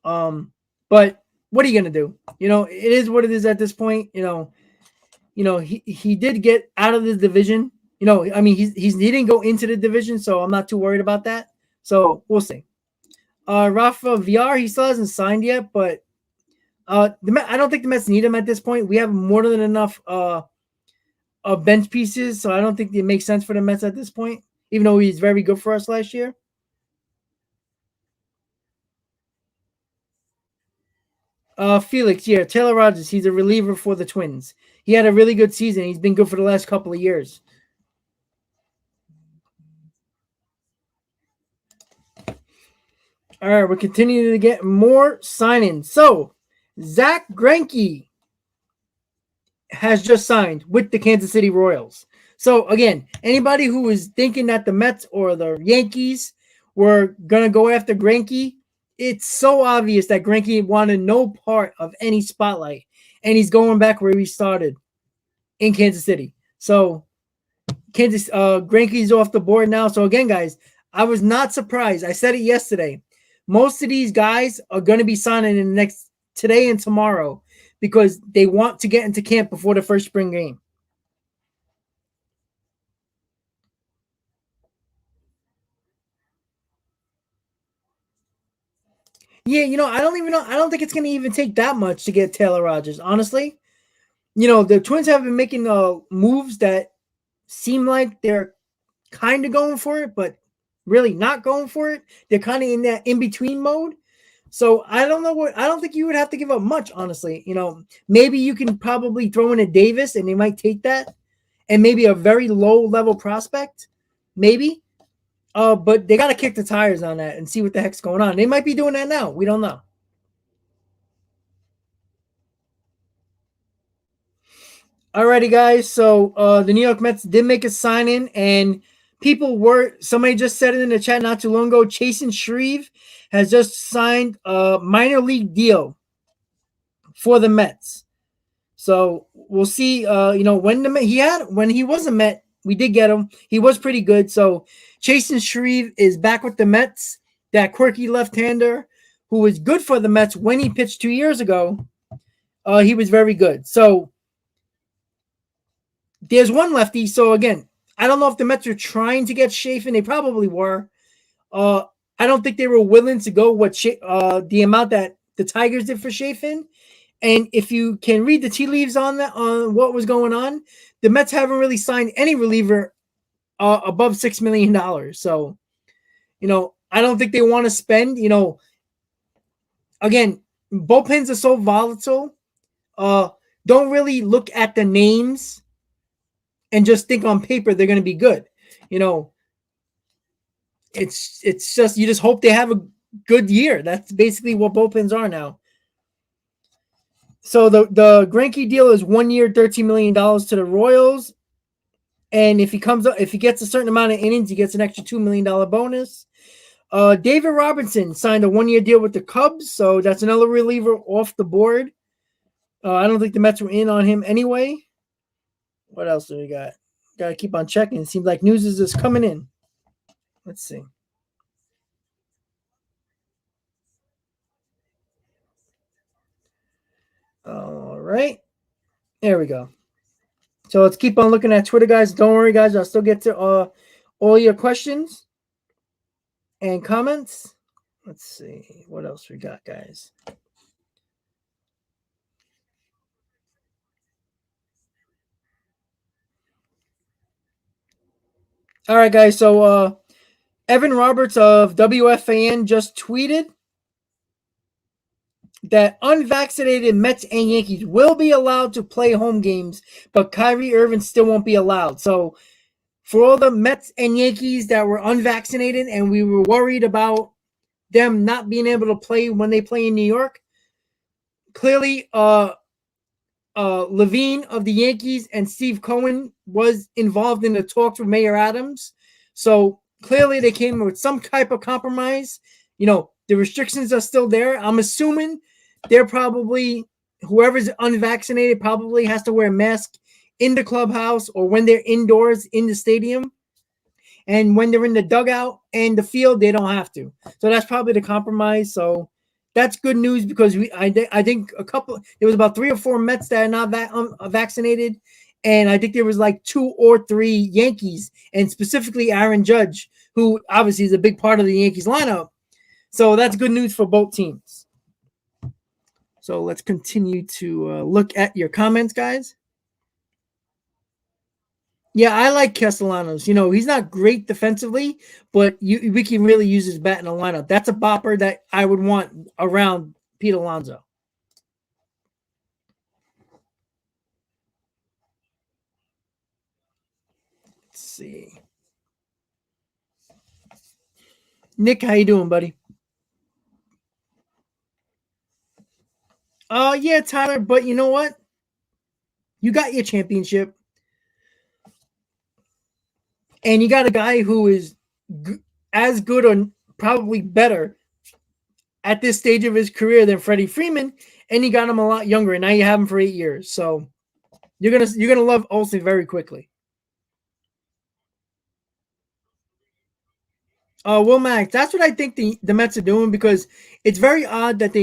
But what are you gonna do? It is what it is at this point. He did get out of the division. I mean, he didn't go into the division, so I'm not too worried about that. So we'll see. Rafa VR, he still hasn't signed yet, but I don't think the Mets need him at this point. We have more than enough bench pieces, so I don't think it makes sense for the Mets at this point, even though he's very good for us last year. Felix, yeah, Taylor Rogers, he's a reliever for the Twins. He had a really good season. He's been good for the last couple of years. All right, we're continuing to get more signings. So, Zack Greinke has just signed with the Kansas City Royals. So, again, anybody who is thinking that the Mets or the Yankees were going to go after Greinke, it's so obvious that Greinke wanted no part of any spotlight, and he's going back where he started in Kansas City. So, Greinke's off the board now. So, again, guys, I was not surprised. I said it yesterday. Most of these guys are going to be signing in the next today and tomorrow because they want to get into camp before the first spring game. Yeah, I don't even know. I don't think it's going to even take that much to get Taylor Rogers, honestly. The Twins have been making moves that seem like they're kind of going for it, but really not going for it. They're kind of in that in-between mode. So I don't know I don't think you would have to give up much, honestly. Maybe you can probably throw in a Davis and they might take that, and maybe a very low level prospect, maybe. But they got to kick the tires on that and see what the heck's going on. They might be doing that now. We don't know. Alrighty, guys. So the New York Mets did make a sign in, and somebody just said it in the chat not too long ago. Chasen Shreve has just signed a minor league deal for the Mets. So we'll see. When he was a Met, we did get him. He was pretty good. So Chasen Shreve is back with the Mets. That quirky left-hander who was good for the Mets when he pitched 2 years ago. He was very good. So there's one lefty. So again, I don't know if the Mets are trying to get Chafin. They probably were. I don't think they were willing to go the amount that the Tigers did for Chafin. And if you can read the tea leaves on that, on what was going on, the Mets haven't really signed any reliever above $6 million. So, I don't think they want to spend. Again, bullpens are so volatile. Don't really look at the names and just think on paper they're going to be good. It's just you just hope they have a good year. That's basically what bullpens are now. So the Greinke deal is 1 year, $13 million to the Royals. And if he gets a certain amount of innings, he gets an extra $2 million bonus. David Robinson signed a 1 year deal with the Cubs. So that's another reliever off the board. I don't think the Mets were in on him anyway. What else do we got? Got to keep on checking. It seems like news is just coming in. Let's see. All right. There we go. So let's keep on looking at Twitter, guys. Don't worry, guys. I'll still get to all your questions and comments. Let's see. What else we got, guys? All right, guys. So Evan Roberts of WFAN just tweeted that unvaccinated Mets and Yankees will be allowed to play home games, but Kyrie Irving still won't be allowed. So for all the Mets and Yankees that were unvaccinated and we were worried about them not being able to play when they play in New York, clearly Levine of the Yankees and Steve Cohen was involved in the talks with Mayor Adams. So clearly they came with some type of compromise. The restrictions are still there. I'm assuming they're probably, whoever's unvaccinated probably has to wear a mask in the clubhouse or when they're indoors in the stadium. And when they're in the dugout and the field, they don't have to. So that's probably the compromise. So that's good news because I think there was about 3 or 4 Mets that are not vaccinated. And I think there was like 2 or 3 Yankees, and specifically Aaron Judge, who obviously is a big part of the Yankees lineup. So that's good news for both teams. So let's continue to look at your comments, guys. Yeah, I like Castellanos. He's not great defensively, but we can really use his bat in the lineup. That's a bopper that I would want around Pete Alonso. Let's see. Nick, how you doing, buddy? Yeah, Tyler, but you know what? You got your championship. And you got a guy who is as good or probably better at this stage of his career than Freddie Freeman, and you got him a lot younger, and now you have him for 8 years. So you're gonna love Olsen very quickly. Will Max, that's what I think the Mets are doing, because it's very odd that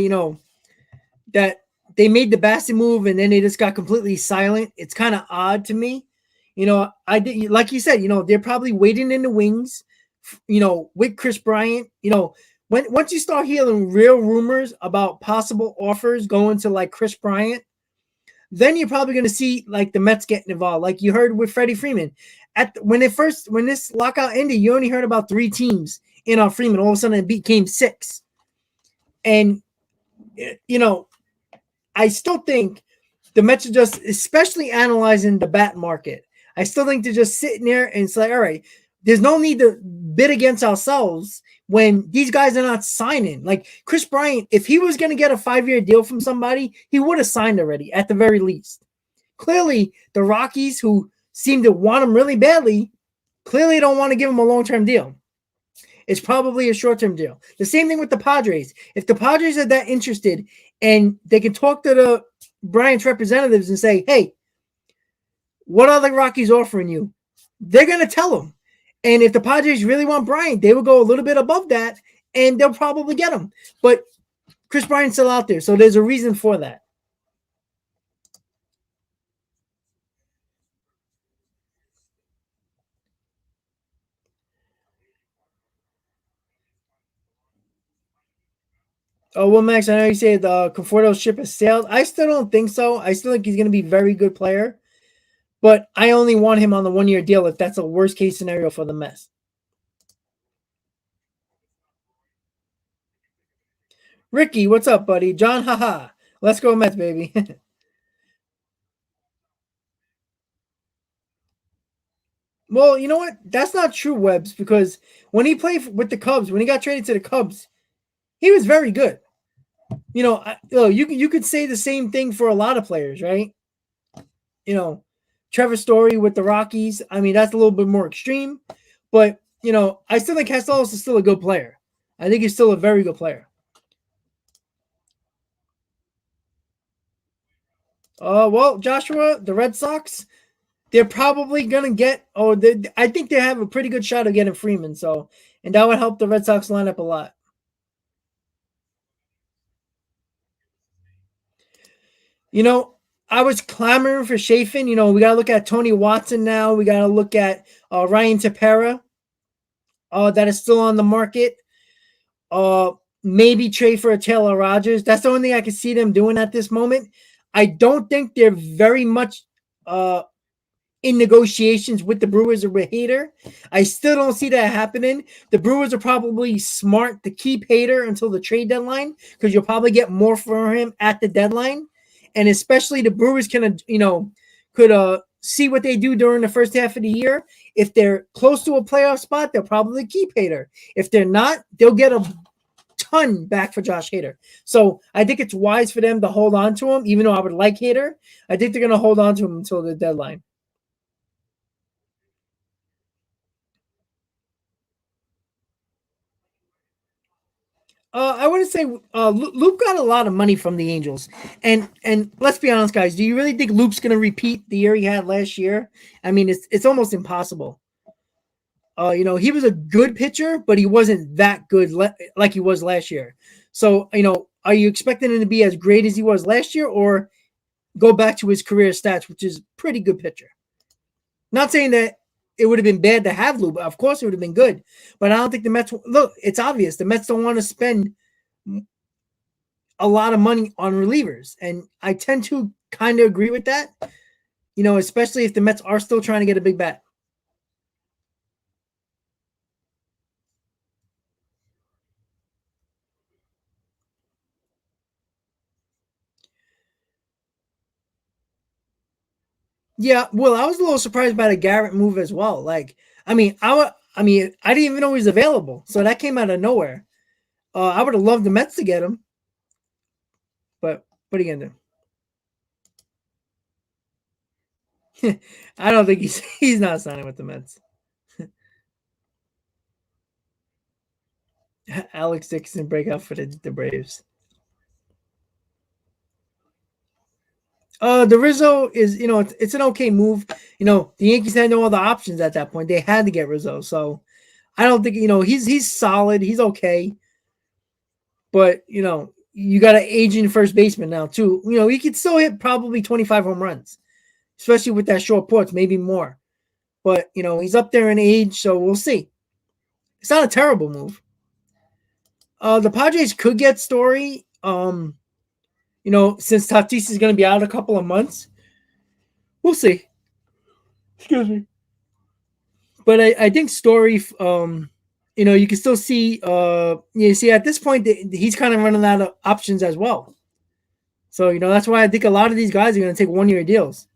that they made the Bassett move and then they just got completely silent. It's kind of odd to me. I did, like you said, they're probably waiting in the wings, with Chris Bryant. Once you start hearing real rumors about possible offers going to like Chris Bryant, then you're probably going to see like the Mets getting involved, like you heard with Freddie Freeman. When this lockout ended, you only heard about 3 teams in on Freeman. All of a sudden, it became 6, and I still think the Mets are just, especially analyzing the bat market. I still think they're just sitting there and say, all right, there's no need to bid against ourselves when these guys are not signing. Like Chris Bryant, if he was going to get a 5-year deal from somebody, he would have signed already at the very least. Clearly, the Rockies, who seem to want him really badly, clearly don't want to give him a long-term deal. It's probably a short-term deal. The same thing with the Padres. If the Padres are that interested and they can talk to the Bryant's representatives and say, hey, what are the Rockies offering you? They're going to tell them. And if the Padres really want Bryant, they will go a little bit above that, and they'll probably get him. But Chris Bryant's still out there, so there's a reason for that. Oh, well, Max, I know you said Conforto's ship has sailed. I still don't think so. I still think he's going to be a very good player. But I only want him on the 1-year deal if that's a worst-case scenario for the Mets. Ricky, what's up, buddy? John, haha. Let's go Mets, baby. Well, you know what? That's not true, Webbs, because when he played with the Cubs, when he got traded to the Cubs, he was very good. You could say the same thing for a lot of players, right? Trevor Story with the Rockies. I mean, that's a little bit more extreme, but I still think Castellanos is still a good player. I think he's still a very good player. Well, Joshua, the Red Sox, they're probably gonna get. I think they have a pretty good shot of getting Freeman. And that would help the Red Sox lineup a lot. I was clamoring for Chafin. We got to look at Tony Watson now. We got to look at Ryan Tepera, that is still on the market. Maybe trade for a Taylor Rogers. That's the only thing I can see them doing at this moment. I don't think they're very much in negotiations with the Brewers or with Hader. I still don't see that happening. The Brewers are probably smart to keep Hader until the trade deadline, because you'll probably get more for him at the deadline. And especially the Brewers could see what they do during the first half of the year. If they're close to a playoff spot, they'll probably keep Hader. If they're not, they'll get a ton back for Josh Hader. So I think it's wise for them to hold on to him, even though I would like Hader. I think they're going to hold on to him until the deadline. I wouldn't say Loop got a lot of money from the Angels, and let's be honest, guys. Do you really think Loop's going to repeat the year he had last year? I mean, it's almost impossible. He was a good pitcher, but he wasn't that good like he was last year. So, are you expecting him to be as great as he was last year, or go back to his career stats, which is pretty good pitcher? Not saying that it would have been bad to have Lou, but of course it would have been good. But I don't think the Mets look, it's obvious the Mets don't want to spend a lot of money on relievers. And I tend to kind of agree with that, especially if the Mets are still trying to get a big bat. Yeah, well, I was a little surprised by the Garrett move as well. Like, I didn't even know he was available, so that came out of nowhere. I would have loved the Mets to get him, but what are you gonna do? I don't think he's not signing with the Mets. Alex Dixon break out for the Braves. The Rizzo is, it's an okay move. The Yankees had no other options at that point. They had to get Rizzo, so I don't think he's solid. He's okay, but you got an aging first baseman now too. He could still hit probably 25 home runs, especially with that short porch, maybe more. But he's up there in age, so we'll see. It's not a terrible move. The Padres could get Story. Since Tatis is going to be out a couple of months, we'll see. Excuse me. But I think Story, you can still see, you see at this point, he's kind of running out of options as well. So, that's why I think a lot of these guys are going to take 1 year deals.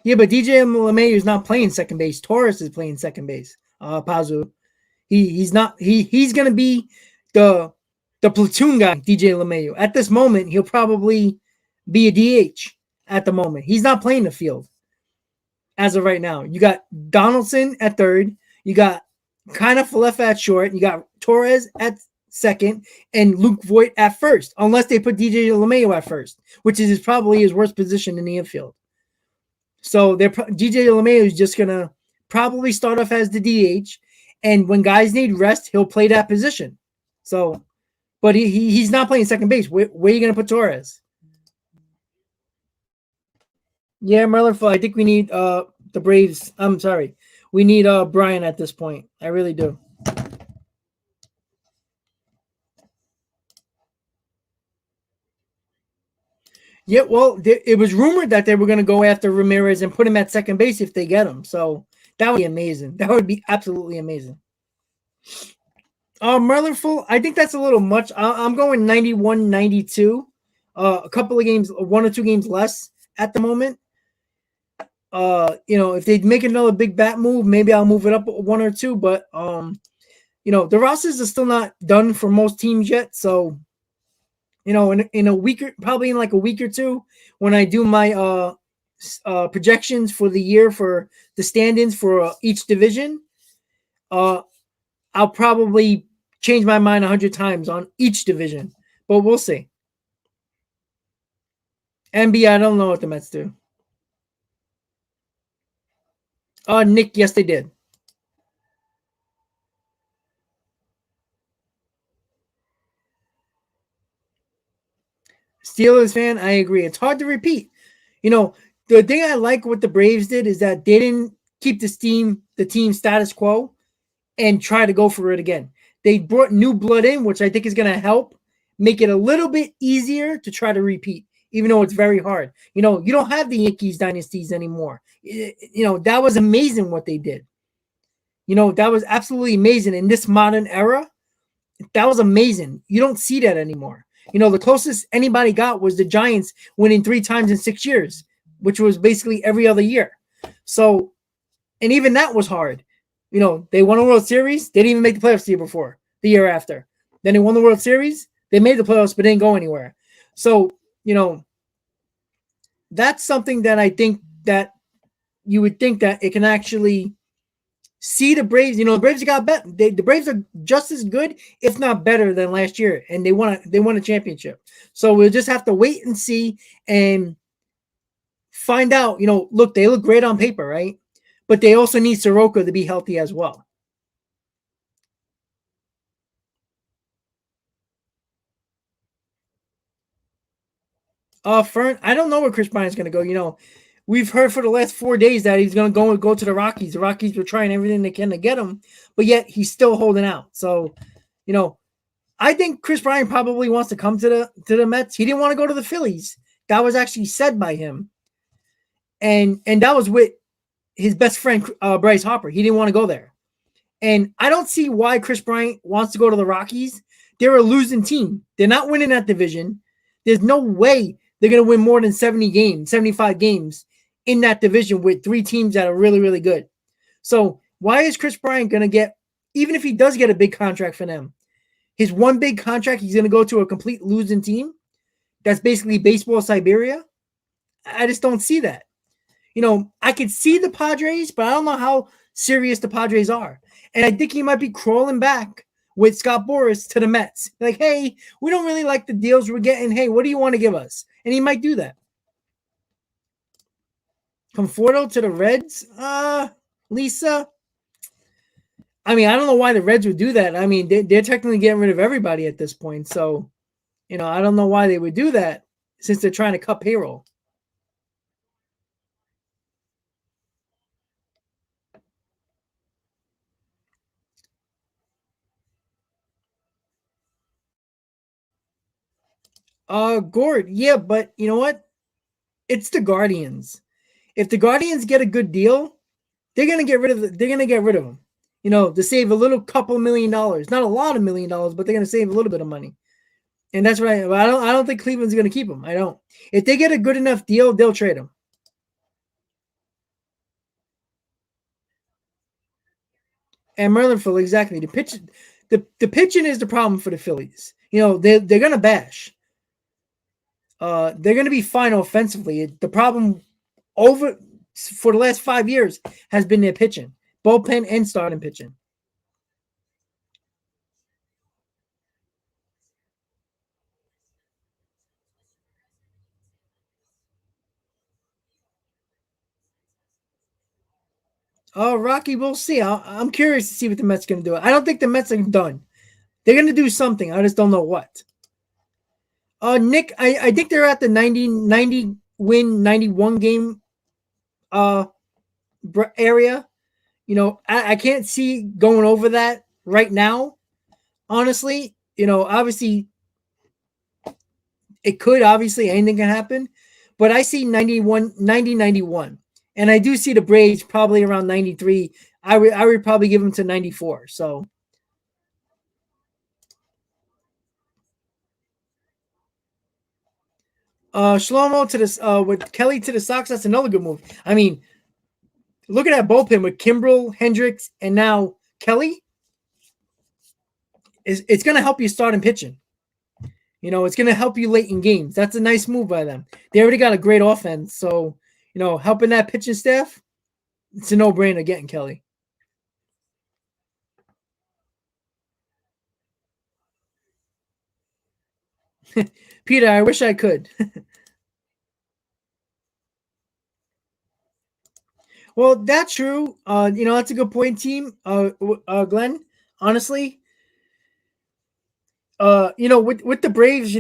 Yeah, but DJ LeMahieu is not playing second base. Torres is playing second base. Pazu. He's not. He's going to be the platoon guy, DJ LeMahieu. At this moment, he'll probably be a DH at the moment. He's not playing the field as of right now. You got Donaldson at third. You got kind of left at short. You got Torres at second and Luke Voigt at first, unless they put DJ LeMahieu at first, which is probably his worst position in the infield. So DJ LeMahieu is just going to probably start off as the DH. And when guys need rest, he'll play that position. So, but he's not playing second base. Where are you going to put Torres? Yeah, Merlin. I think we need the Braves. I'm sorry. We need Brian at this point. I really do. Yeah, well, it was rumored that they were going to go after Ramirez and put him at second base if they get him. So that would be amazing. That would be absolutely amazing. Merlin Full, I think that's a little much. I'm going 91, 92. A couple of games, 1 or 2 games less at the moment. If they make another big bat move, maybe I'll move it up 1 or 2. But the rosters are still not done for most teams yet. So, in a week, probably in like a week or two, when I do my projections for the year for the stand-ins for each division, I'll probably change my mind 100 times on each division. But we'll see. NBA, I don't know what the Mets do. Nick, yes, they did. Steelers fan, I agree. It's hard to repeat. The thing I like what the Braves did is that they didn't keep the team status quo and try to go for it again. They brought new blood in, which I think is going to help make it a little bit easier to try to repeat even though it's very hard. You don't have the Yankees dynasties anymore. That was amazing what they did. That was absolutely amazing in this modern era. That was amazing. You don't see that anymore. The closest anybody got was the Giants winning 3 times in 6 years, which was basically every other year. So, and even that was hard. They won a World Series. They didn't even make the playoffs the year before, the year after. Then they won the World Series. They made the playoffs, but didn't go anywhere. So, that's something that I think that you would think that it can actually see the Braves. The Braves got better. The Braves are just as good, if not better, than last year, and they won a championship. So we'll just have to wait and see and find out. Look, they look great on paper, right? But they also need Soroka to be healthy as well. Fern, I don't know where Chris Bryant's going to go. We've heard for the last 4 days that he's going to go to the Rockies. The Rockies were trying everything they can to get him, but yet he's still holding out. So, I think Chris Bryant probably wants to come to the Mets. He didn't want to go to the Phillies. That was actually said by him, and that was with his best friend Bryce Harper. He didn't want to go there, and I don't see why Chris Bryant wants to go to the Rockies. They're a losing team. They're not winning that division. There's no way they're going to win more than 70 games, 75 games in that division with 3 teams that are really, really good. So why is Chris Bryant going to get, even if he does get a big contract for them, his one big contract, he's going to go to a complete losing team? That's basically baseball Siberia. I just don't see that. I could see the Padres, but I don't know how serious the Padres are. And I think he might be crawling back with Scott Boras to the Mets. Like, hey, we don't really like the deals we're getting. Hey, what do you want to give us? And he might do that. Conforto to the Reds? Lisa? I mean, I don't know why the Reds would do that. I mean, they're technically getting rid of everybody at this point. So, I don't know why they would do that since they're trying to cut payroll. Gord, yeah, but you know what? It's the Guardians. If the Guardians get a good deal, they're gonna get rid of them. To save a little couple $1 million. Not a lot of $1 million, but they're gonna save a little bit of money. And that's what I don't think Cleveland's gonna keep him. I don't. If they get a good enough deal, they'll trade him. And Merlinfield, exactly. The pitching is the problem for the Phillies. They're gonna bash. They're gonna be fine offensively. The problem for the last 5 years has been their pitching, bullpen and starting pitching. Oh, Rocky, we'll see. I'm curious to see what the Mets going to do. I don't think the Mets are done. They're going to do something. I just don't know what. Nick, I think they're at the 90 win, 91 game area. I can't see going over that right now. Honestly, obviously, it could. Obviously, anything can happen. But I see 90, 91. And I do see the Braves probably around 93. I would probably give them to 94. So Shlomo to this with Kelly to the Sox, that's another good move. I mean, look at that bullpen with Kimbrel, Hendricks, and now Kelly. It's going to help you start in pitching. It's going to help you late in games. That's a nice move by them. They already got a great offense. So, helping that pitching staff, it's a no-brainer getting Kelly. Peter, I wish I could. Well, that's true. That's a good point, team. Glenn, honestly, with the Braves,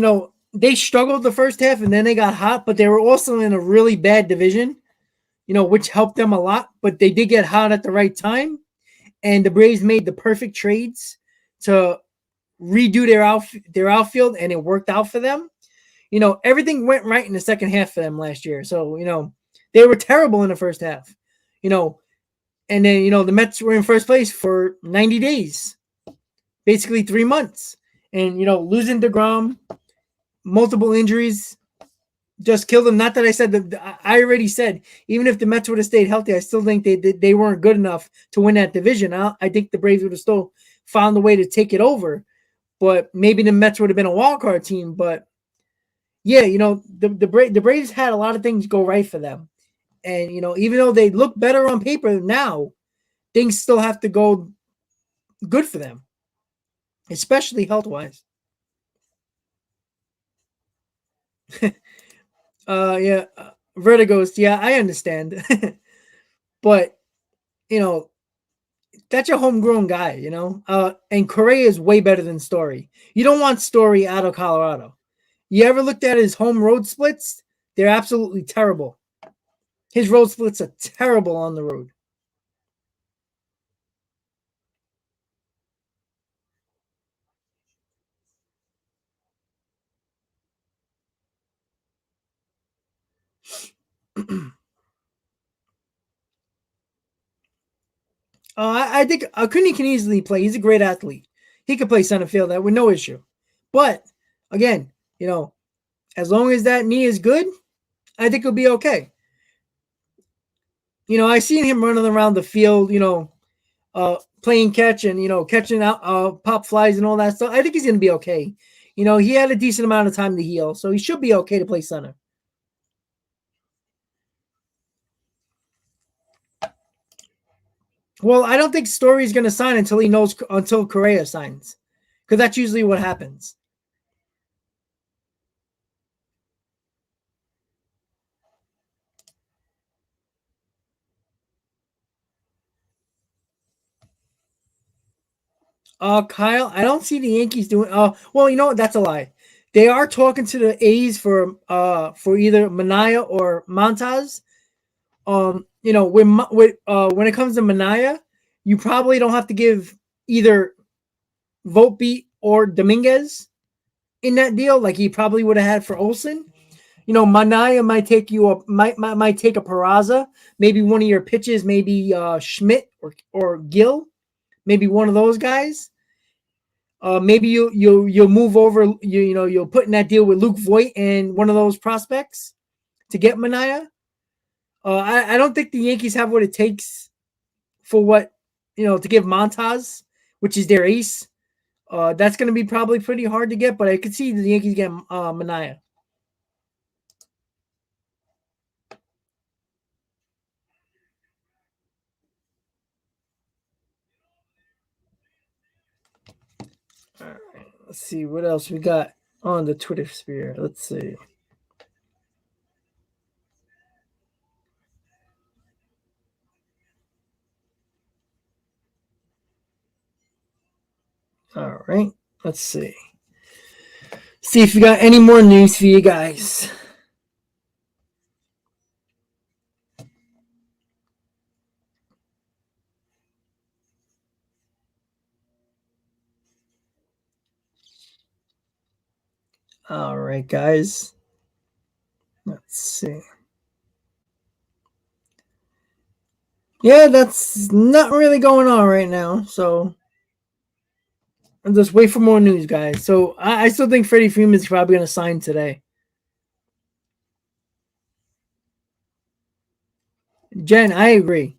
they struggled the first half and then they got hot, but they were also in a really bad division, which helped them a lot. But they did get hot at the right time, and the Braves made the perfect trades to redo their outfield, and it worked out for them. everything went right in the second half for them last year. So, they were terrible in the first half. You know, and then, the Mets were in first place for 90 days, basically 3 months. And, losing DeGrom, multiple injuries, just killed them. Not that I said that. I already said, even if the Mets would have stayed healthy, I still think they weren't good enough to win that division. I think the Braves would have still found a way to take it over. But maybe the Mets would have been a wild card team. But yeah, the Braves had a lot of things go right for them. And, even though they look better on paper now, things still have to go good for them, especially health-wise. Yeah, Vertigos. Yeah, I understand. But, that's your homegrown guy, and Correa is way better than Story. You don't want Story out of Colorado. You ever looked at his home road splits? They're absolutely terrible. His road splits are terrible on the road. I think Acuna can easily play. He's a great athlete. He could play center field that with no issue. But again, as long as that knee is good, I think he'll be okay. I seen him running around the field, playing catch and catching out pop flies and all that stuff. I think he's gonna be okay. He had a decent amount of time to heal, so he should be okay to play center. Well, I don't think Story's gonna sign until Correa signs, because that's usually what happens. Kyle, I don't see the Yankees doing. Well, you know what? That's a lie. They are talking to the A's for either Manaea or Montaz. When it comes to Manaea, you probably don't have to give either Volpe or Dominguez in that deal, like he probably would have had for Olsen. Manaea might take might take a Peraza, maybe one of your pitches, maybe Schmidt or Gill, maybe one of those guys. Maybe you'll move over. You'll put in that deal with Luke Voigt and one of those prospects to get Manaea. I don't think the Yankees have what it takes for to give Montaz, which is their ace. That's going to be probably pretty hard to get, but I could see the Yankees get Manaea. All right, let's see what else we got on the Twitter sphere. Let's see. All right, let's see. See if we got any more news for you guys. All right, guys. Let's see. Yeah, that's not really going on right now. So I'll just wait for more news, guys. So I still think Freddie Freeman's probably going to sign today. Jen, I agree.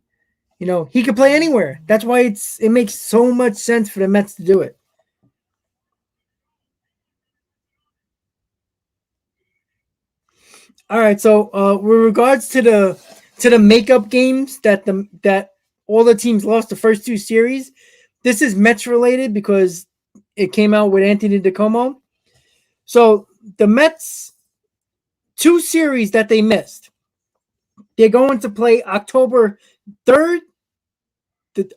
He could play anywhere. That's why it makes so much sense for the Mets to do it. All right. So with regards to the makeup games that all the teams lost the first two series, this is Mets related because it came out with Anthony DeComo. So the Mets, two series that they missed, they're going to play October 3rd to the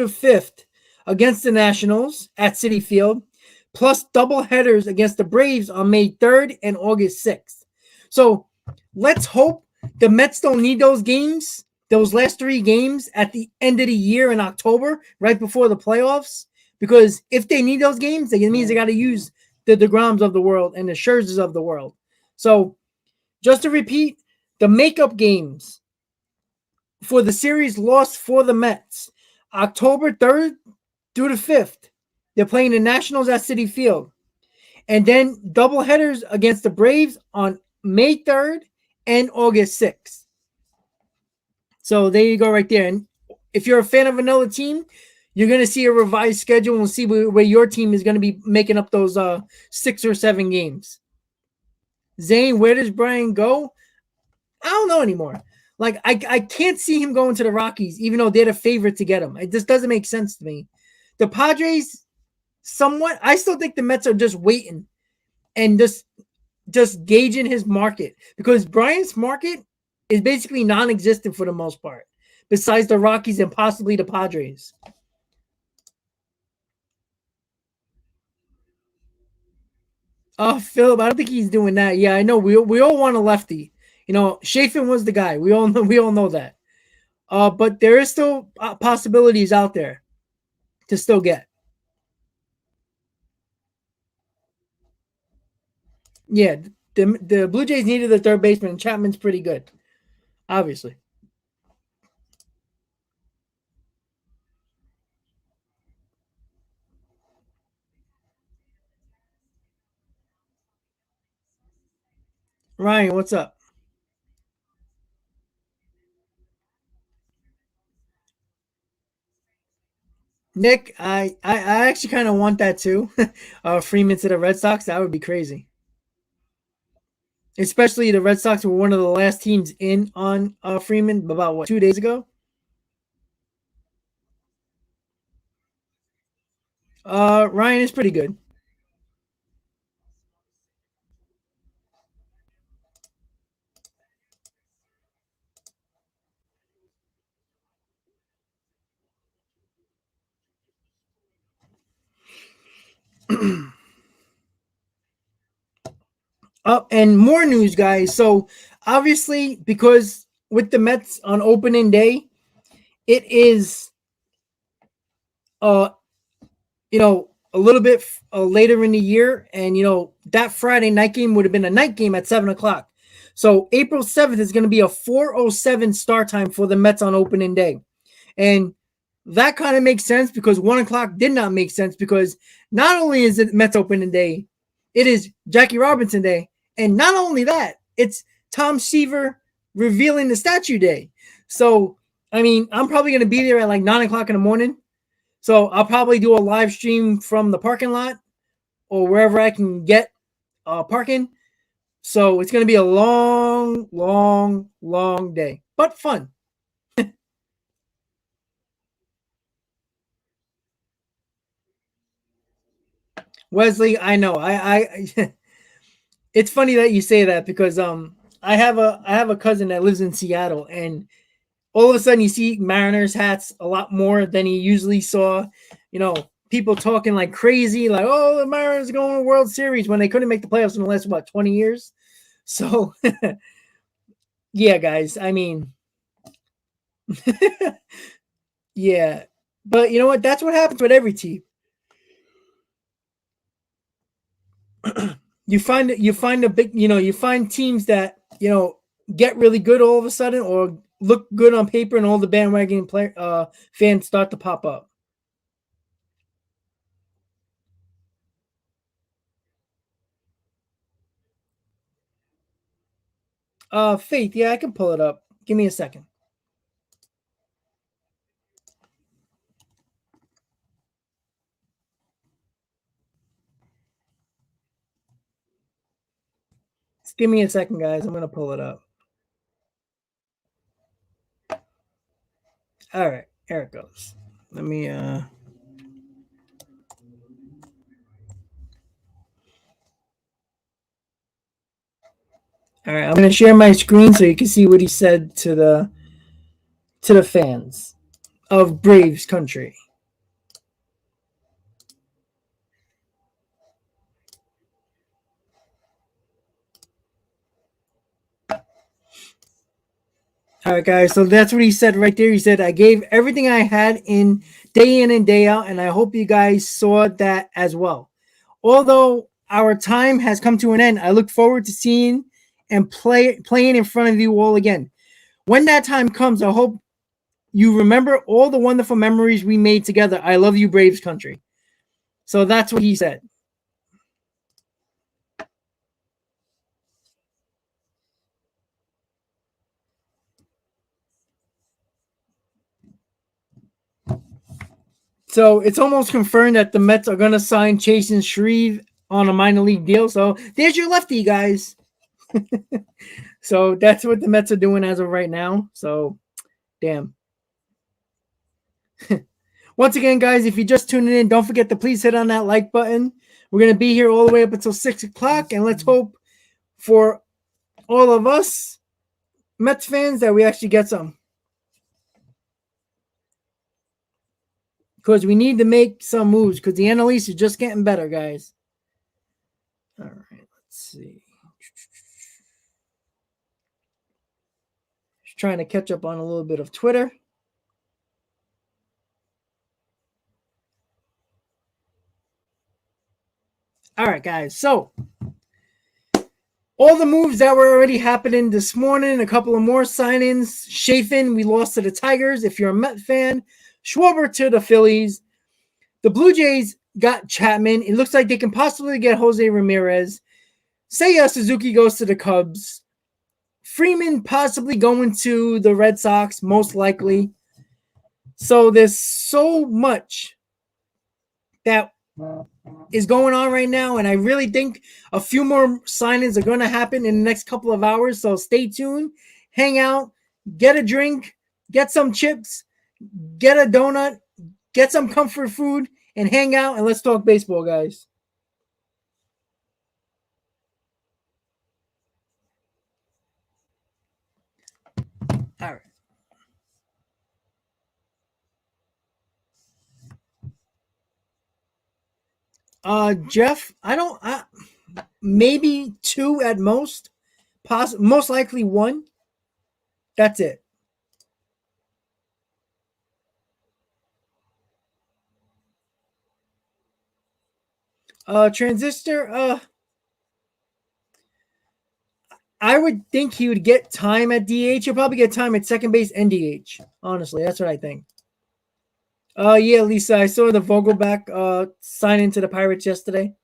5th against the Nationals at Citi Field, plus double headers against the Braves on May 3rd and August 6th. So let's hope the Mets don't need those games, those last three games at the end of the year in October, right before the playoffs. Because if they need those games, it means they got to use the DeGroms of the world and the Scherzers of the world. So just to repeat, the makeup games for the series lost for the Mets, October 3rd through the 5th. They're playing the Nationals at Citi Field. And then double headers against the Braves on May 3rd and August 6th. So there you go right there. And if you're a fan of another team, you're going to see a revised schedule and see where your team is going to be making up those 6 or 7 games. Zane, where does Brian go? I don't know anymore. Like, I can't see him going to the Rockies, even though they're the favorite to get him. It just doesn't make sense to me. The Padres, somewhat. I still think the Mets are just waiting and just gauging his market, because Brian's market is basically non-existent for the most part, besides the Rockies and possibly the Padres. Philip, I don't think he's doing that. Yeah, I know. We all want a lefty. You know, Chafin was the guy. We all know that. But there is still possibilities out there to still get. Yeah, the Blue Jays needed the third baseman, and Chapman's pretty good, obviously. Ryan, what's up? Nick, I actually kind of want that too. Freeman to the Red Sox, that would be crazy. Especially the Red Sox were one of the last teams in on Freeman about 2 days ago. Ryan is pretty good. And more news, guys. So obviously, because with the Mets on opening day, it is uh a little bit later in the year, and that Friday night game would have been a night game at 7 o'clock. So April 7th is going to be a 4:07 start time for the Mets on opening day, and that kind of makes sense because 1 o'clock did not make sense, because not only is it Mets opening day, it is Jackie Robinson Day, and not only that, it's Tom Seaver revealing the statue day. So I mean, I'm probably going to be there at like 9 o'clock in the morning. So I'll probably do a live stream from the parking lot or wherever I can get parking. So it's going to be a long, long, long day, but fun. Wesley, I know. I it's funny that you say that, because I have a cousin that lives in Seattle, and all of a sudden you see Mariners hats a lot more than you usually saw. People talking like crazy, like, oh, the Mariners are going to World Series, when they couldn't make the playoffs in the last 20 years. So yeah, guys. I mean, yeah, but you know what? That's what happens with every team. You find a big, you find teams that get really good all of a sudden, or look good on paper, and all the bandwagon fans start to pop up. Faith, yeah, I can pull it up. Give me a second. Just give me a second, guys. I'm gonna pull it up. All right, here it goes. Let me. All right, I'm gonna share my screen so you can see what he said to the fans of Braves country. All right, guys. So that's what he said right there. He said, "I gave everything I had in and day out, and I hope you guys saw that as well. Although our time has come to an end. I look forward to seeing and playing in front of you all again. When that time comes, I hope you remember all the wonderful memories we made together. I love you, Braves country. So that's what he said. So it's almost confirmed that the Mets are going to sign Chasen Shreve on a minor league deal. So there's your lefty, guys. So that's what the Mets are doing as of right now. So, damn. Once again, guys, if you're just tuning in, don't forget to please hit on that like button. We're going to be here all the way up until 6 o'clock. And let's hope for all of us Mets fans that we actually get some. Because we need to make some moves because the NL East is just getting better, guys. All right, let's see. Just trying to catch up on a little bit of Twitter. All right, guys. So, all the moves that were already happening this morning, a couple of more signings. Chafin, we lost to the Tigers. If you're a Met fan, Schwarber to the Phillies. The Blue Jays got Chapman. It looks like they can possibly get Jose Ramirez. Seiya Suzuki goes to the Cubs. Freeman possibly going to the Red Sox, most likely. So there's so much that is going on right now, and I really think a few more signings are going to happen in the next couple of hours. So stay tuned, hang out, get a drink, get some chips, get a donut, get some comfort food, and hang out, and let's talk baseball, guys. All right. Jeff, maybe 2 at most. Most likely 1. That's it. Transistor, I would think he would get time at DH. He'll probably get time at second base and DH. Honestly, that's what I think. Yeah, Lisa, I saw the Vogelback sign into the Pirates yesterday.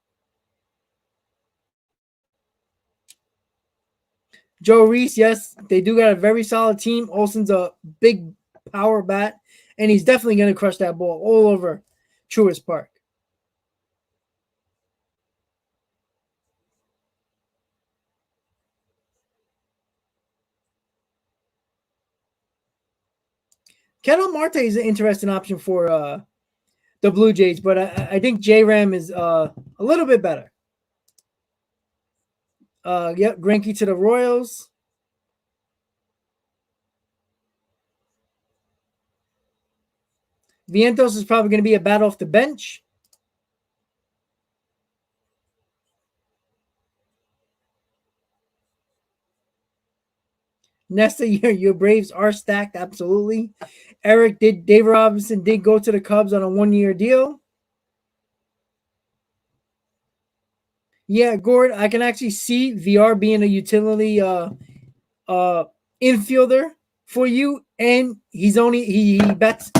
Joe Reese, yes, they do got a very solid team. Olsen's a big power bat, and he's definitely going to crush that ball all over Truist Park. Ketel Marte is an interesting option for the Blue Jays, but I think J-Ram is a little bit better. Yep, Greinke to the Royals. Vientos is probably going to be a bat off the bench. Nesta, your Braves are stacked, absolutely. David Robinson did go to the Cubs on a 1-year deal. Yeah, Gord, I can actually see VR being a utility infielder for you, and he bets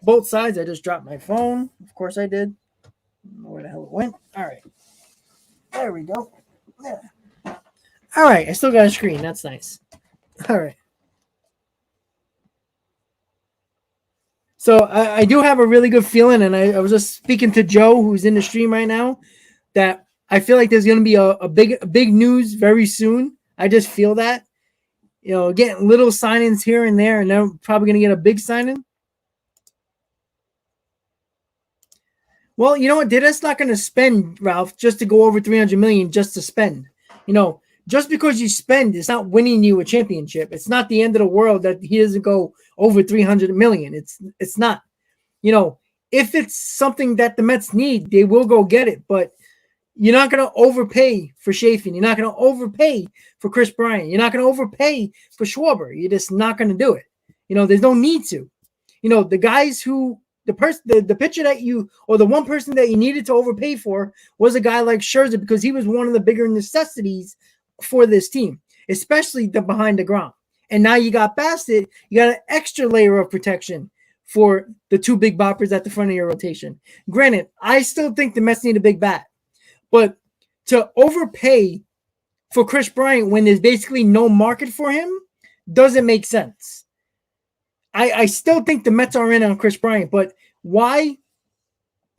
both sides. I just dropped my phone. Of course I did. I don't know where the hell it went. All right. There we go. Yeah. All right, I still got a screen. That's nice. All right. So I do have a really good feeling, and I was just speaking to Joe, who's in the stream right now, that I feel like there's going to be a big news very soon. I just feel that, getting little signings here and there, and they're probably going to get a big signing. Well, you know what? They're just not going to spend, Ralph, just to go over $300 million just to spend. Just because you spend, it's not winning you a championship. It's not the end of the world that he doesn't go over $300 million. It's not. If it's something that the Mets need, they will go get it. But you're not going to overpay for Chafin. You're not going to overpay for Chris Bryant. You're not going to overpay for Schwarber. You're just not going to do it. There's no need to. The guys who the pitcher that you, or the one person that you needed to overpay for, was a guy like Scherzer, because he was one of the bigger necessities for this team, especially the behind the ground. And now you got Bassett, you got an extra layer of protection for the two big boppers at the front of your rotation. Granted, I still think the Mets need a big bat, but to overpay for Chris Bryant when there's basically no market for him doesn't make sense. I still think the Mets are in on Chris Bryant, but why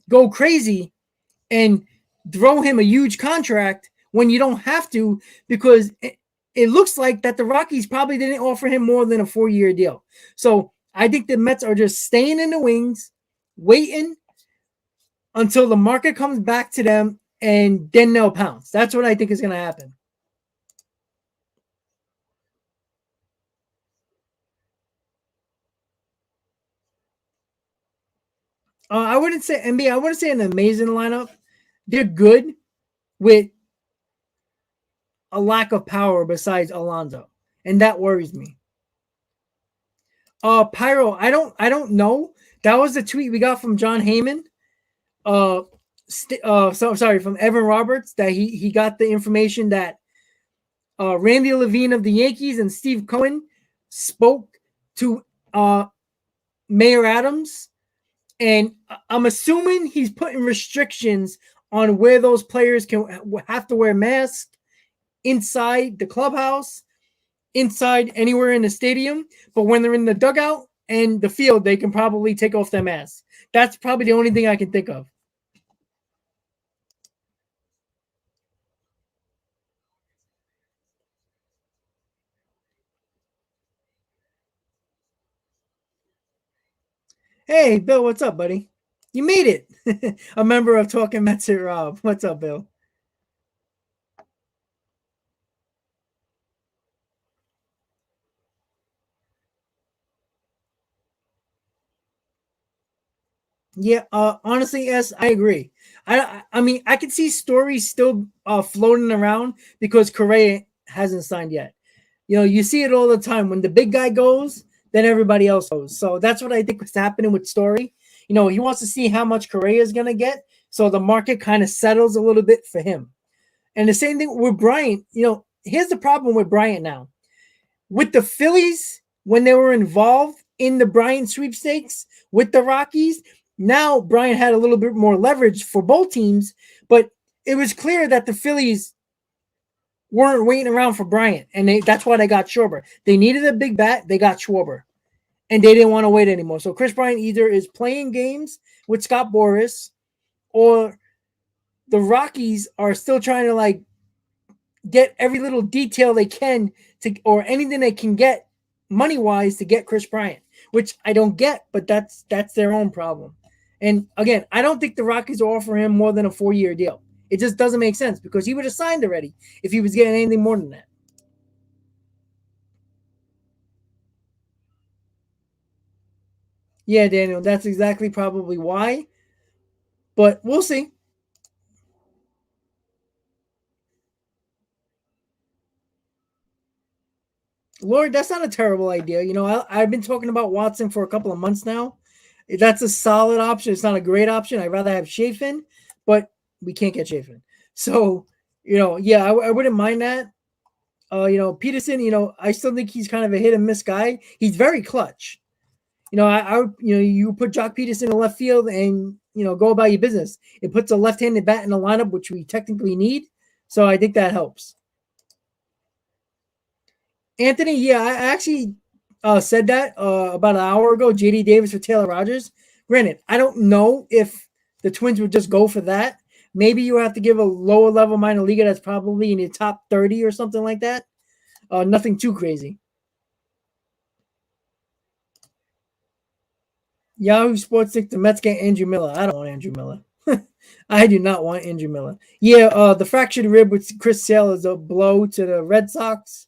go crazy and throw him a huge contract when you don't have to? Because it looks like that the Rockies probably didn't offer him more than a 4-year deal. So I think the Mets are just staying in the wings, waiting until the market comes back to them, and then they'll pounce. That's what I think is going to happen. I wouldn't say NBA. I wouldn't say an amazing lineup. They're good with a lack of power besides Alonso, and that worries me. Pyro, I don't know. That was the tweet we got from John Heyman. Sorry, from Evan Roberts, that he got the information that Randy Levine of the Yankees and Steve Cohen spoke to Mayor Adams, and I'm assuming he's putting restrictions on where those players can have to wear masks inside the clubhouse, inside anywhere in the stadium, but when they're in the dugout and the field, they can probably take off their masks. That's probably the only thing I can think of. Hey, Bill, what's up, buddy? You made it. A member of Talking Mets here, Rob. What's up, Bill? Yeah, honestly, yes, I agree. I mean, I can see stories still floating around because Correa hasn't signed yet. You see it all the time. When the big guy goes, then everybody else goes. So that's what I think was happening with Story. He wants to see how much Correa is going to get, so the market kind of settles a little bit for him. And the same thing with Bryant. Here's the problem with Bryant now. With the Phillies, when they were involved in the Bryant sweepstakes with the Rockies, now Bryant had a little bit more leverage for both teams, but it was clear that the Phillies weren't waiting around for Bryant, and that's why they got Schwarber. They needed a big bat, they got Schwarber, and they didn't want to wait anymore. So Chris Bryant either is playing games with Scott Boras, or the Rockies are still trying to get every little detail they can or anything they can get money wise to get Chris Bryant, which I don't get, but that's their own problem. And again, I don't think the Rockies will offer him more than a 4-year deal. It just doesn't make sense because he would have signed already if he was getting anything more than that. Yeah, Daniel, that's exactly probably why. But we'll see. Lord, that's not a terrible idea. I've been talking about Watson for a couple of months now. That's a solid option. It's not a great option. I'd rather have Chafin, but we can't get Chafin. So, yeah, I wouldn't mind that. Peterson, I still think he's kind of a hit and miss guy. He's very clutch. You put Jock Peterson in left field and, go about your business. It puts a left-handed bat in the lineup, which we technically need. So I think that helps. Anthony, yeah, I actually said that about an hour ago. JD Davis for Taylor Rogers. Granted, I don't know if the Twins would just go for that. Maybe you have to give a lower level minor leaguer that's probably in your top 30 or something like that. Nothing too crazy. Yahoo Sports Stick, the Mets get Andrew Miller. I don't want Andrew Miller. I do not want Andrew Miller. Yeah, the fractured rib with Chris Sale is a blow to the Red Sox,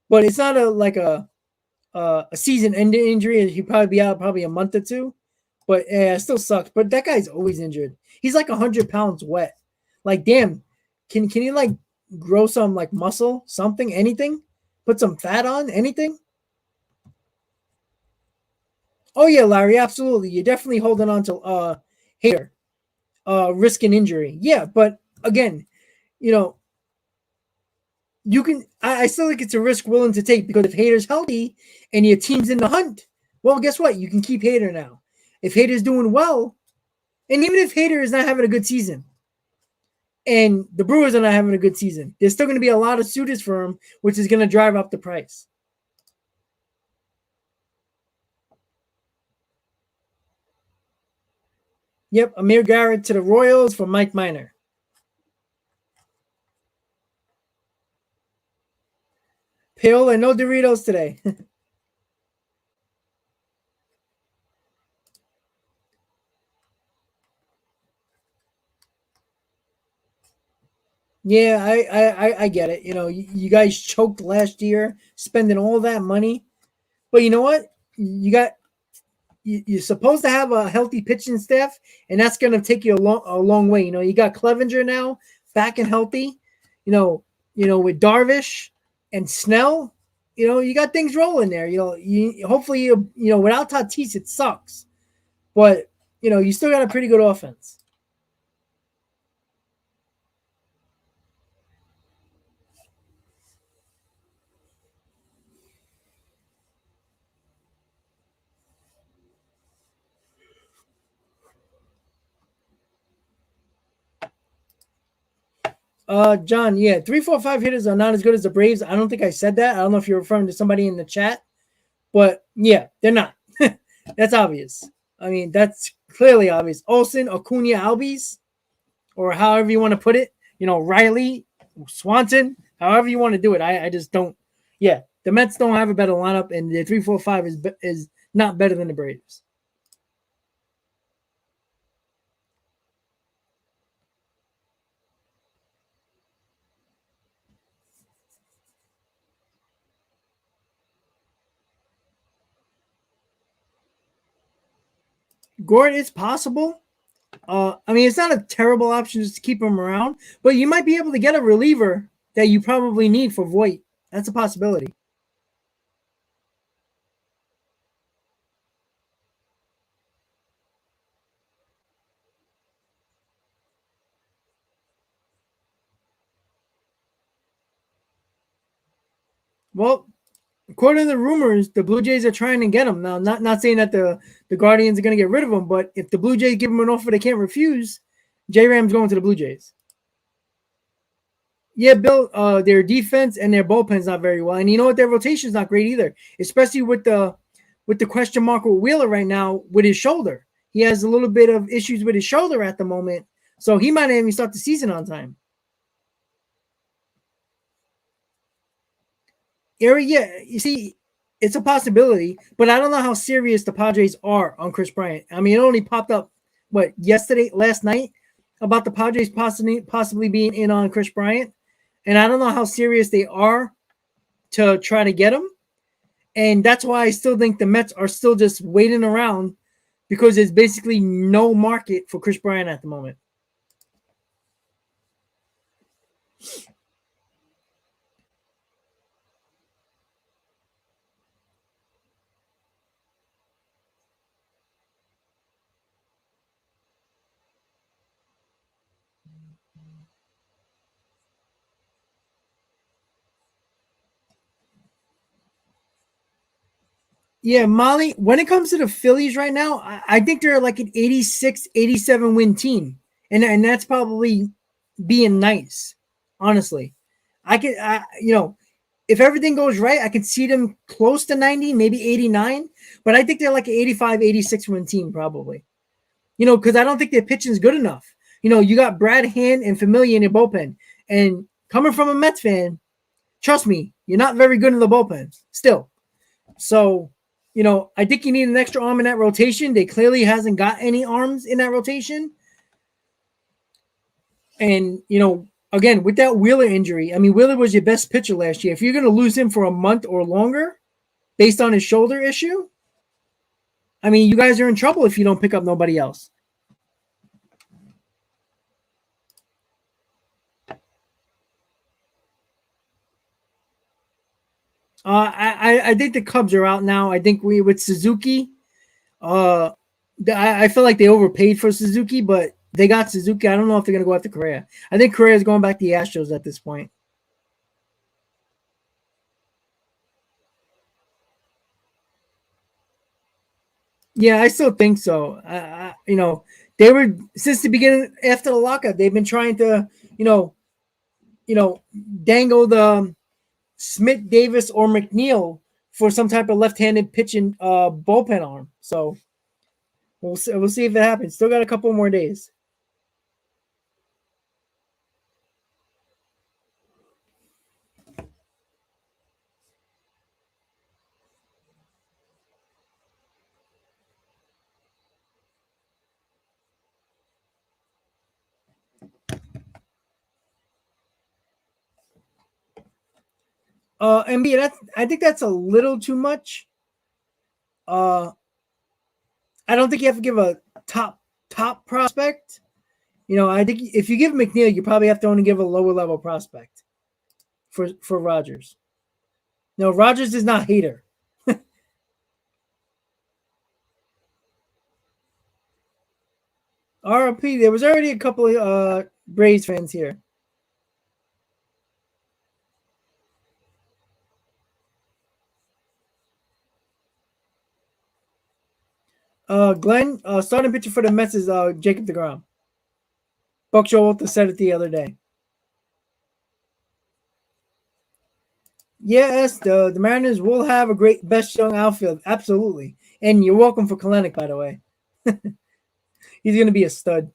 but it's not a season-ending injury. He'll probably be out probably a month or two, but yeah, it still sucks. But that guy's always injured. He's like 100 pounds wet. Damn, can you grow some muscle, something, anything? Put some fat on, anything? Oh yeah, Larry, absolutely. You're definitely holding on to Hader, risk an injury. Yeah, but again, you know, you can. I still think it's a risk willing to take because if Hader's healthy and your team's in the hunt, well, guess what? You can keep Hader now. If Hader's doing well, and even if Hader is not having a good season, and the Brewers are not having a good season, there's still going to be a lot of suitors for him, which is going to drive up the price. Yep, Amir Garrett to the Royals for Mike Minor. Paola, no Doritos today. Yeah, I get it. You know, you guys choked last year, spending all that money. But you know what? You got you're supposed to have a healthy pitching staff, and that's going to take you a long way. You know, you got Clevenger now back and healthy. With Darvish and Snell, you got things rolling there. Hopefully without Tatis it sucks, but you still got a pretty good offense. John, yeah, 3, 4, 5 hitters are not as good as the Braves. I don't think I said that. I don't know if you're referring to somebody in the chat, but yeah, they're not. That's obvious. I mean, that's clearly obvious. Olson, Acuna, Albies, or however you want to put it. Riley, Swanson, however you want to do it. I just don't. Yeah, the Mets don't have a better lineup, and the 3, 4, 5 is not better than the Braves. Gord, it's possible. I mean, it's not a terrible option just to keep him around, but you might be able to get a reliever that you probably need for Voight. That's a possibility. Well, according to the rumors, the Blue Jays are trying to get him now. Not saying that the Guardians are going to get rid of him, but if the Blue Jays give him an offer they can't refuse, J Ram's going to the Blue Jays. Yeah, Bill, their defense and their bullpen's not very well, and you know what? Their rotation's not great either, especially with the question mark with Wheeler right now with his shoulder. He has a little bit of issues with his shoulder at the moment, so he might not even start the season on time. Area, yeah, you see, it's a possibility, but I don't know how serious the Padres are on Chris Bryant. I mean, it only popped up last night, about the Padres possibly being in on Chris Bryant, and I don't know how serious they are to try to get him. And that's why I still think the Mets are still just waiting around because there's basically no market for Chris Bryant at the moment. Yeah, Molly, when it comes to the Phillies right now, I think they're like an 86, 87 win team. And that's probably being nice, honestly. If everything goes right, I could see them close to 90, maybe 89. But I think they're like an 85, 86 win team, probably. Because I don't think their pitching is good enough. You got Brad Hand and Familia in your bullpen. And coming from a Mets fan, trust me, you're not very good in the bullpen still. So, I think you need an extra arm in that rotation. They clearly hasn't got any arms in that rotation. And, again, with that Wheeler injury, I mean, Wheeler was your best pitcher last year. If you're going to lose him for a month or longer based on his shoulder issue, I mean, you guys are in trouble if you don't pick up nobody else. I think the Cubs are out now. I think with Suzuki, Uh, I feel like they overpaid for Suzuki, but they got Suzuki. I don't know if they're going to go after Correa. I think Correa is going back to the Astros at this point. Yeah, I still think so. They were since the beginning after the lockout. They've been trying to, you know, you know, dangle the Smith, Davis, or McNeil for some type of left-handed pitching bullpen arm. So we'll see if it happens. Still got a couple more days. MB, I think that's a little too much. Uh, I don't think you have to give a top prospect. I think if you give McNeil, you probably have to only give a lower level prospect for Rogers. No, Rogers is not hater. RLP. There was already a couple of Braves fans here. Glenn, starting pitcher for the Mets is Jacob DeGrom. Buck Showalter said it the other day. Yes, the Mariners will have a great best young outfield. Absolutely. And you're welcome for Kalenic, by the way. He's going to be a stud.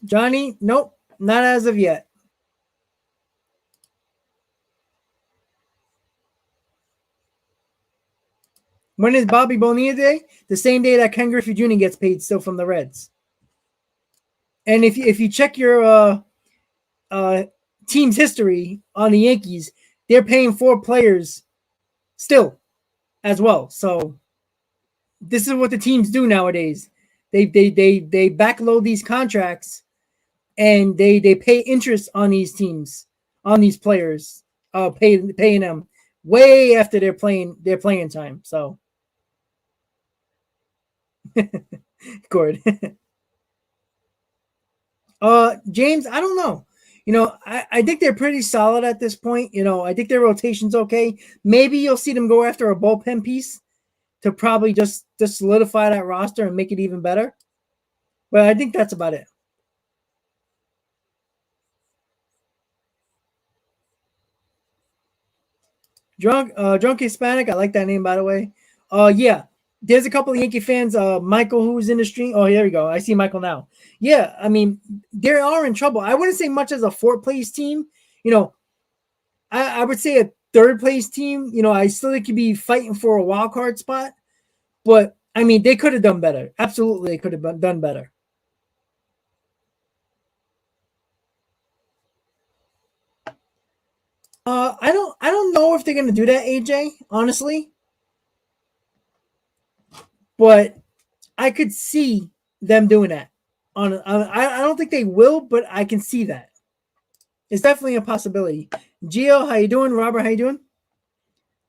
Johnny, nope, not as of yet. When is Bobby Bonilla Day? The same day that Ken Griffey Jr. gets paid still from the Reds. And if you check your team's history on the Yankees, they're paying 4 players still as well. So this is what the teams do nowadays. They backload these contracts and they pay interest on these teams, on these players, paying them way after their playing time. So Gord. James, I don't know. I think they're pretty solid at this point. I think their rotation's okay. Maybe you'll see them go after a bullpen piece to probably just solidify that roster and make it even better. But I think that's about it. Drunk Hispanic. I like that name, by the way. Yeah. There's a couple of Yankee fans. Michael, who's in the stream. Oh, here we go. I see Michael now. Yeah, I mean, they are in trouble. I wouldn't say much as a 4th-place team. I would say a 3rd-place team. I still think could be fighting for a wild card spot. But, I mean, they could have done better. Absolutely, they could have done better. I don't know if they're gonna do that, AJ. Honestly, but I could see them doing that. I don't think they will, but I can see that. It's definitely a possibility. Gio, how you doing? Robert, how you doing?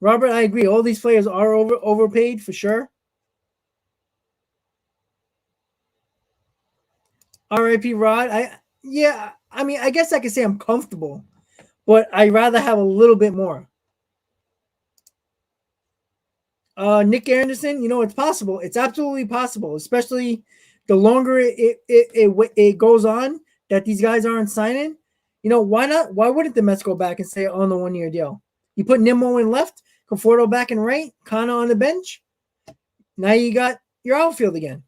Robert, I agree. All these players are overpaid for sure. RIP Rod. I mean, I guess I could say I'm comfortable, but I'd rather have a little bit more. Nick Anderson, it's possible. It's absolutely possible, especially the longer it goes on that these guys aren't signing. Why not? Why wouldn't the Mets go back and say on the 1-year deal? You put Nimmo in left, Conforto back in right, Kana on the bench. Now you got your outfield again.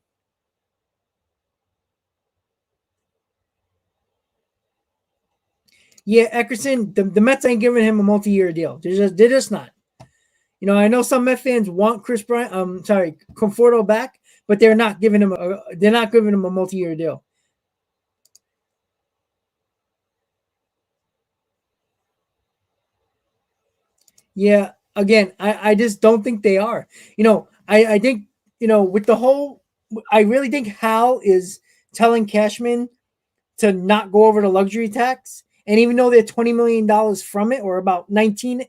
Yeah, Eckerson, the Mets ain't giving him a multi-year deal. They're just not. I know some Met fans want Conforto back, but they're not giving him a multi-year deal. Yeah, again, I just don't think they are. I think, with the whole, I really think Hal is telling Cashman to not go over the luxury tax And even though they're $20 million from it, or about 19,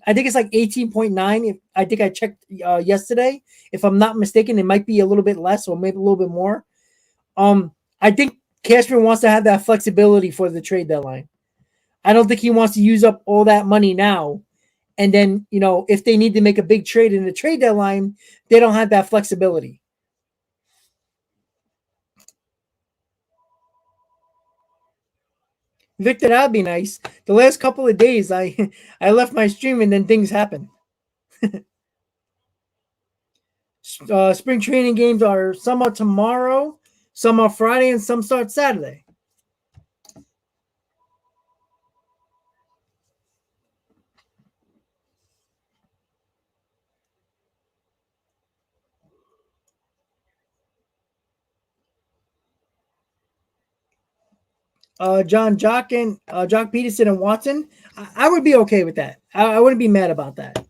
I think it's like 18.9. If I think I checked yesterday, if I'm not mistaken, it might be a little bit less or maybe a little bit more. I think Cashman wants to have that flexibility for the trade deadline. I don't think he wants to use up all that money now. And then, if they need to make a big trade in the trade deadline, they don't have that flexibility. Victor, that'd be nice. The last couple of days, I I left my stream and then things happen. Spring training games are some are tomorrow, some are Friday, and some start Saturday. Jock Peterson and Watson, I would be okay with that. I wouldn't be mad about that.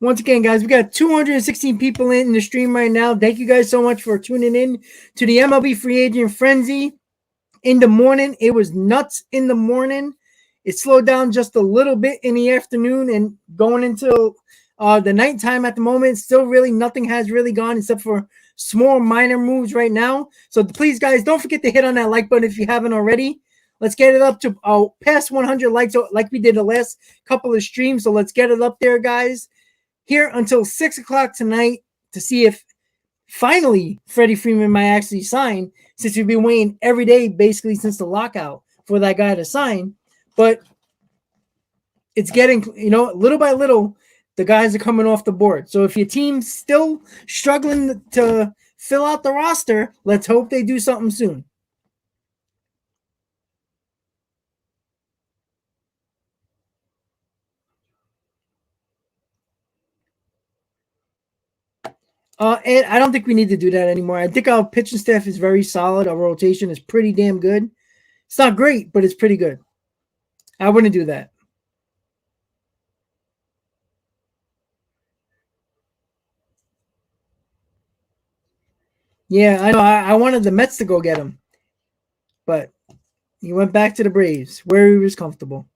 Once again, guys, we got 216 people in the stream right now. Thank you guys so much for tuning in to the MLB Free Agent Frenzy. In the morning, it was nuts in the morning. It slowed down just a little bit in the afternoon and going into the nighttime at the moment. Still really nothing has really gone except for small minor moves right now. So please, guys, don't forget to hit on that like button if you haven't already. Let's get it up to past 100 likes like we did the last couple of streams. So let's get it up there, guys. Here until 6 o'clock tonight to see if finally Freddie Freeman might actually sign, since we've been waiting every day basically since the lockout for that guy to sign. But it's getting, little by little, the guys are coming off the board. So if your team's still struggling to fill out the roster, let's hope they do something soon. And I don't think we need to do that anymore. I think our pitching staff is very solid. Our rotation is pretty damn good. It's not great, but it's pretty good. I wouldn't do that. Yeah, I know. I wanted the Mets to go get him, but he went back to the Braves where he was comfortable.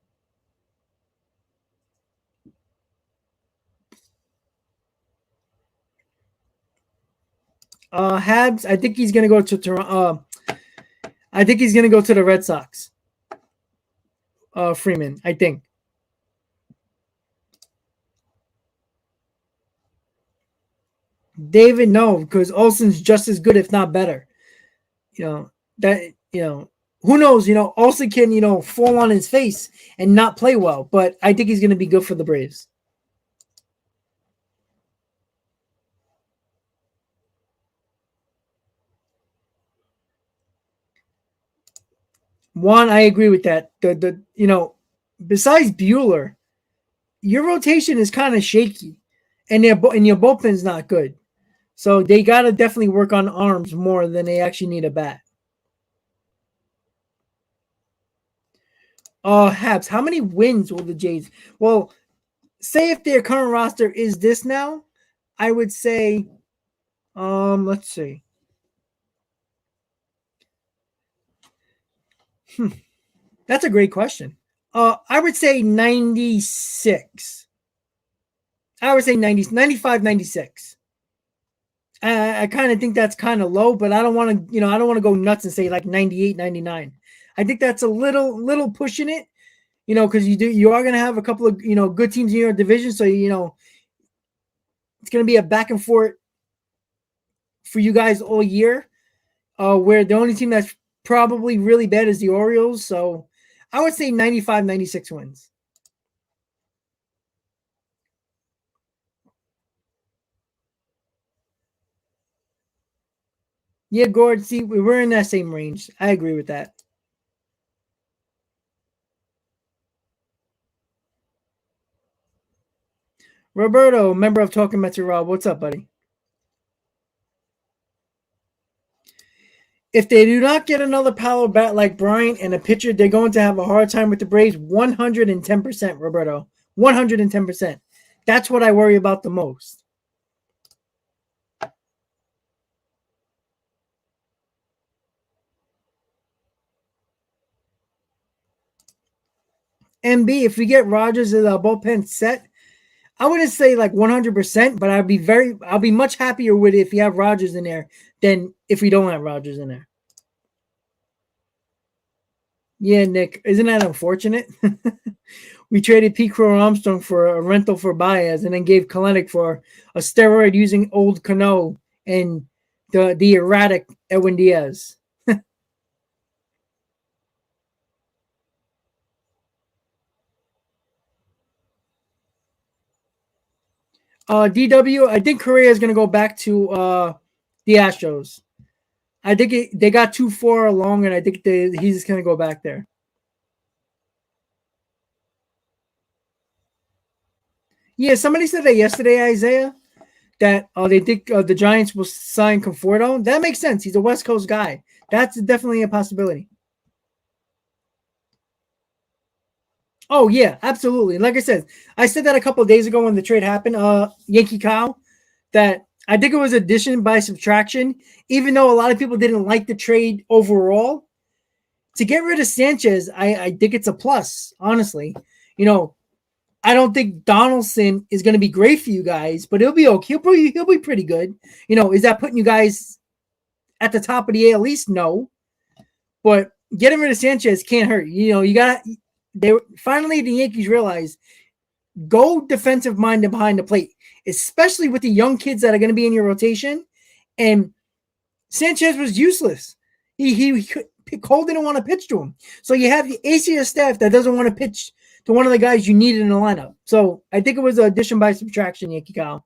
Habs, I think he's going to go to Toronto. I think he's going to go to the Red Sox. Freeman, I think. David, no, because Olson's just as good, if not better. Who knows? Olson can, fall on his face and not play well, but I think he's going to be good for the Braves. Juan, I agree with that. Besides Bueller, your rotation is kind of shaky, and your bullpen's not good. So they got to definitely work on arms more than they actually need a bat. Habs, how many wins will the Jays? Well, say if their current roster is this now, I would say, let's see. That's a great question. I would say 96. I would say 90, 95, 96. I kind of think that's kind of low, but I don't want to, I don't want to go nuts and say like 98, 99. I think that's a little pushing it, because you are going to have a couple of, good teams in your division. So, it's going to be a back and forth for you guys all year, where the only team that's probably really bad is the Orioles. So I would say 95, 96 wins. Yeah, Gord, see, we're in that same range. I agree with that. Roberto, member of Talkin Metro Rob. What's up, buddy? If they do not get another power bat like Bryant and a pitcher, they're going to have a hard time with the Braves. 110%, Roberto. 110%. That's what I worry about the most. And B, if we get Rogers in the bullpen set, I wouldn't say like 100%, but I'll be much happier with it if you have Rogers in there than if we don't have Rogers in there. Yeah, Nick, isn't that unfortunate? We traded Pete Crow Armstrong for a rental for Baez and then gave Kalenic for a steroid using old Cano and the erratic Edwin Diaz. DW, I think Correa is going to go back to the Astros. I think they got too far along, and I think he's just going to go back there. Yeah, somebody said that yesterday, Isaiah, that they think the Giants will sign Conforto. That makes sense. He's a West Coast guy. That's definitely a possibility. Oh, yeah, absolutely. Like I said that a couple of days ago when the trade happened, Yankee Cow, that I think it was addition by subtraction, even though a lot of people didn't like the trade overall. To get rid of Sanchez, I think it's a plus, honestly. I don't think Donaldson is going to be great for you guys, but he'll be okay. He'll be pretty good. Is that putting you guys at the top of the AL East? No. But getting rid of Sanchez can't hurt. Finally the Yankees realize go defensive minded behind the plate, especially with the young kids that are going to be in your rotation. And Sanchez was useless. Cole didn't want to pitch to him. So you have the ace of your staff that doesn't want to pitch to one of the guys you needed in the lineup. So I think it was an addition by subtraction, Yankee Kyle.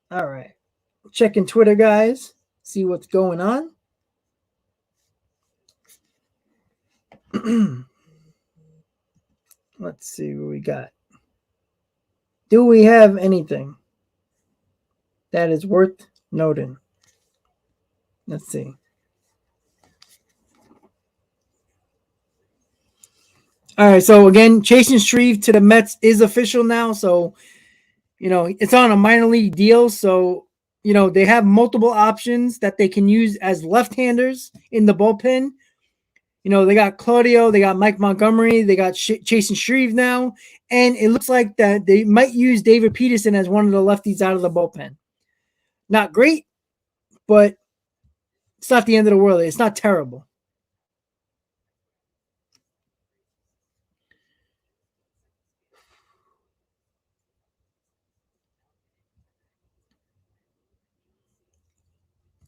All right. Checking Twitter, guys. See what's going on. Let's see what we got. Do we have anything that is worth noting? Let's see. All right, so again, Chasing Shreve to the Mets is official now. So, it's on a minor league deal. So, they have multiple options that they can use as left-handers in the bullpen. They got Claudio, they got Mike Montgomery, they got Chasing Shreve now, and it looks like that they might use David Peterson as one of the lefties out of the bullpen. Not great, but it's not the end of the world. It's not terrible.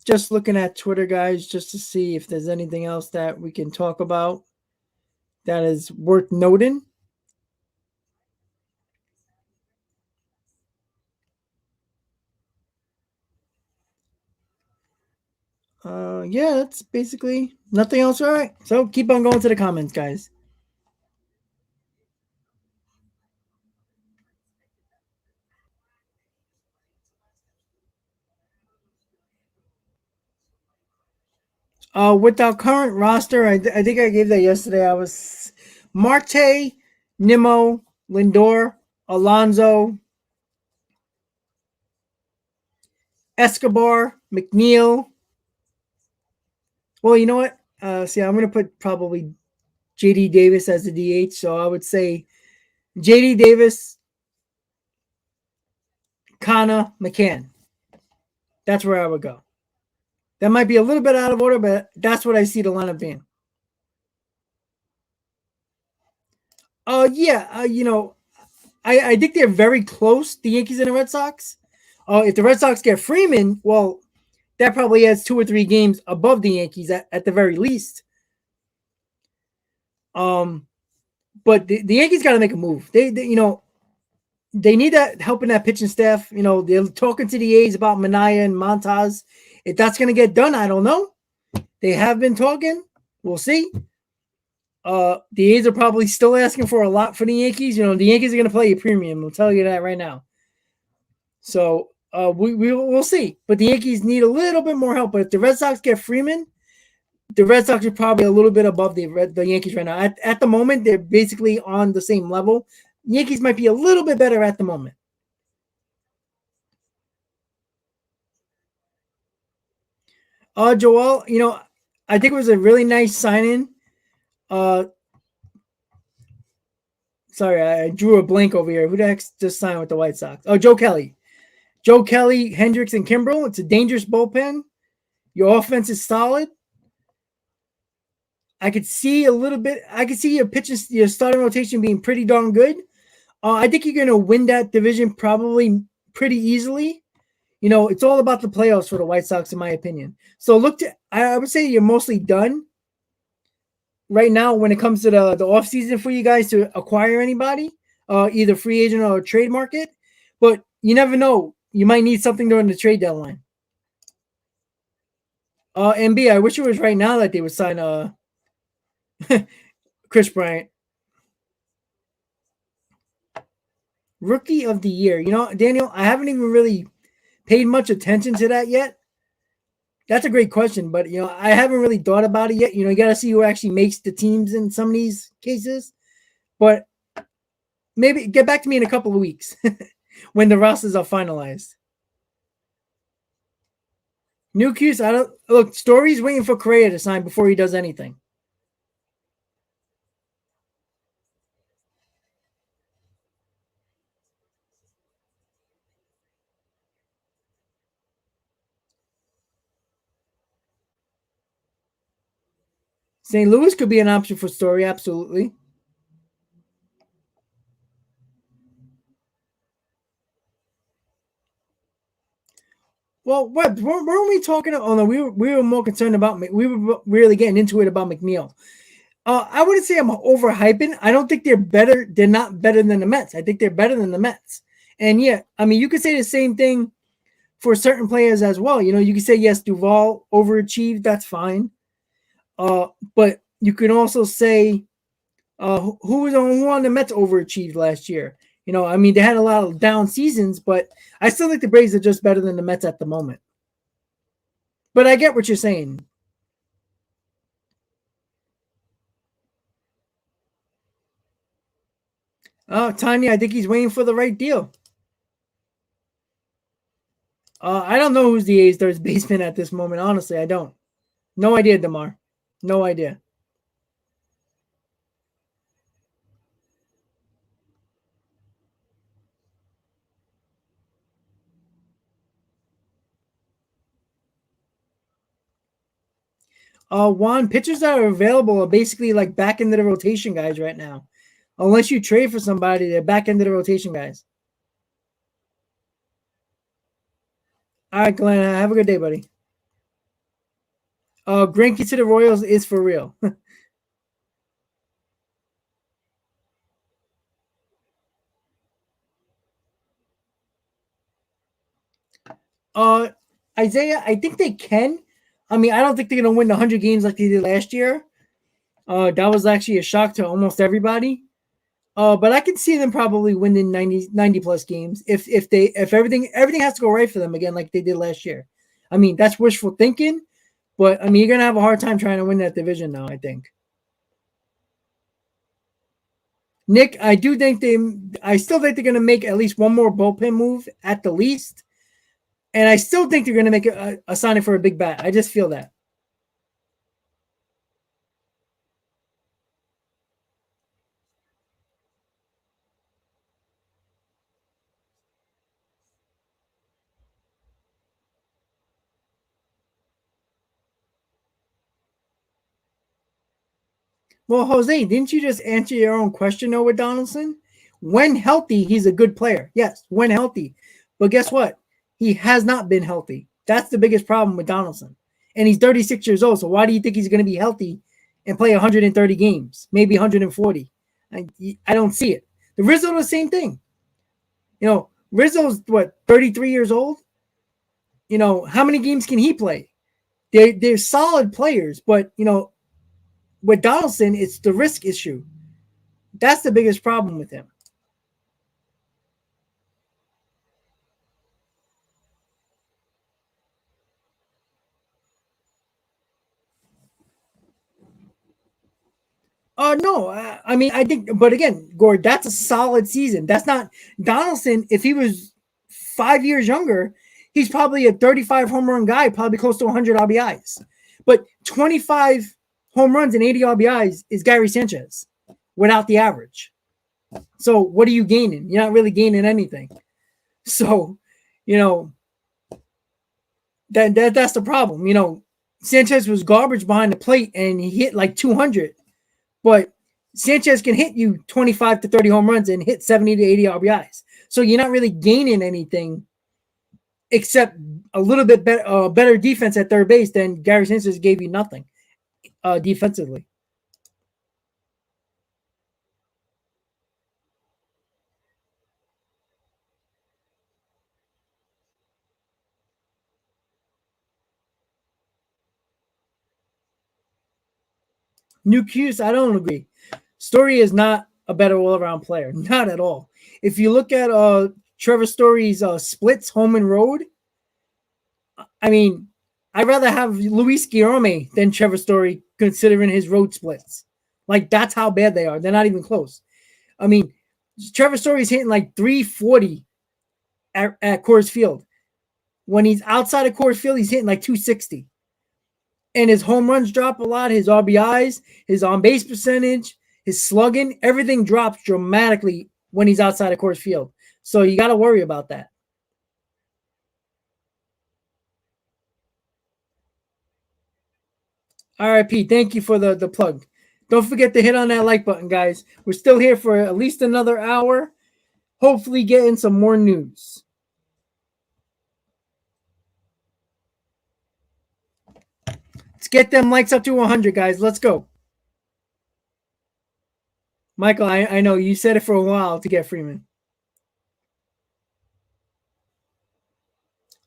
Just looking at Twitter, guys, just to see if there's anything else that we can talk about that is worth noting. Yeah, that's basically nothing else. All right. So keep on going to the comments, guys. With our current roster, I think I gave that yesterday. I was Marte, Nimmo, Lindor, Alonso, Escobar, McNeil. Well, you know what? See, I'm going to put probably JD Davis as the DH. So I would say JD Davis, Kana, McCann. That's where I would go. That might be a little bit out of order, but that's what I see the lineup being. Yeah, I think they're very close, the Yankees and the Red Sox. If the Red Sox get Freeman, well, that probably adds 2 or 3 games above the Yankees at the very least. But the Yankees got to make a move. They need that help in that pitching staff. They're talking to the A's about Minaya and Montas. If that's going to get done, I don't know. They have been talking. We'll see. The A's are probably still asking for a lot for the Yankees. You know, the Yankees are going to play a premium. I'll tell you that right now. So we'll see. But the Yankees need a little bit more help. But if the Red Sox get Freeman, the Red Sox are probably a little bit above the Yankees right now. At the moment, they're basically on the same level. Yankees might be a little bit better at the moment. Joel, you know, I think it was a really nice signing. Uh, sorry, I drew a blank over here. Who the heck just signed with the White Sox? Oh, Joe Kelly. Joe Kelly, Hendricks, and Kimbrel. It's a dangerous bullpen. Your offense is solid. I could see a little bit. I could see your starting rotation being pretty darn good. I think you're going to win that division probably pretty easily. You know, it's all about the playoffs for the White Sox, in my opinion. So I would say you're mostly done right now when it comes to the offseason for you guys to acquire anybody, either free agent or trade market. But you never know. You might need something during the trade deadline. MB, I wish it was right now that they would sign Chris Bryant. Rookie of the year. You know, Daniel, I haven't even really paid much attention to that yet. That's a great question, but you know, I haven't really thought about it yet. You know, you got to see who actually makes the teams in some of these cases. But maybe get back to me in a couple of weeks when the rosters are finalized. New Cuse, I don't look. Story's waiting for Correa to sign before he does anything. St. Louis could be an option for Story, absolutely. Well, what weren't we talking? Oh no, we were more concerned about. We were really getting into it about McNeil. I wouldn't say I'm overhyping. I don't think they're better. They're not better than the Mets. I think they're better than the Mets. And yeah, I mean, you could say the same thing for certain players as well. You know, you could say yes, Duvall overachieved. That's fine. But you can also say who on the Mets overachieved last year. You know, I mean, they had a lot of down seasons, but I still think the Braves are just better than the Mets at the moment. But I get what you're saying. Tanya, I think he's waiting for the right deal. I don't know who's the A's third baseman at this moment. Honestly, I don't. No idea, Demar. No idea. Juan, pitchers that are available are basically like back into the rotation guys right now. Unless you trade for somebody, they're back into the rotation guys. All right, Glenn, have a good day, buddy. Greinke to the Royals is for real. uh, Isaiah, I think they can. I mean, I don't think they're gonna win 100 games like they did last year. That was actually a shock to almost everybody. But I can see them probably winning 90 plus games if everything has to go right for them again like they did last year. I mean, that's wishful thinking, but I mean, you're gonna have a hard time trying to win that division now, I think. Nick, I still think they're gonna make at least one more bullpen move at the least, and I still think they're gonna make a signing for a big bat. I just feel that. Well, Jose, didn't you just answer your own question though with Donaldson? When healthy, he's a good player. Yes, when healthy. But guess what? He has not been healthy. That's the biggest problem with Donaldson. And he's 36 years old. So why do you think he's going to be healthy and play 130 games, maybe 140? I don't see it. The Rizzo, the same thing. You know, Rizzo's what, 33 years old? You know, how many games can he play? They're solid players, but with Donaldson, it's the risk issue. That's the biggest problem with him. No, I mean, I think, but again, Gord, that's a solid season. That's not Donaldson. If he was 5 years younger, he's probably a 35 home run guy, probably close to 100 RBIs. But 25 home runs and 80 RBIs is Gary Sanchez without the average. So what are you gaining? You're not really gaining anything. So, that's the problem. Sanchez was garbage behind the plate and he hit like 200. But Sanchez can hit you 25 to 30 home runs and hit 70 to 80 RBIs. So you're not really gaining anything except a little bit better defense at third base than Gary Sanchez gave you nothing defensively. New Cuse, I don't agree. Story is not a better all-around player. Not at all. If you look at Trevor Story's splits, home and road, I mean, I'd rather have Luis Guillorme than Trevor Story considering his road splits. Like, that's how bad they are. They're not even close. I mean, Trevor Story's hitting like 340 at Coors Field. When he's outside of Coors Field, he's hitting like 260. And his home runs drop a lot. His RBIs, his on-base percentage, his slugging, everything drops dramatically when he's outside of Coors Field. So you got to worry about that. All right, Pete, thank you for the plug. Don't forget to hit on that like button, guys. We're still here for at least another hour. Hopefully getting some more news. Let's get them likes up to 100, guys. Let's go. Michael, I know you said it for a while to get Freeman.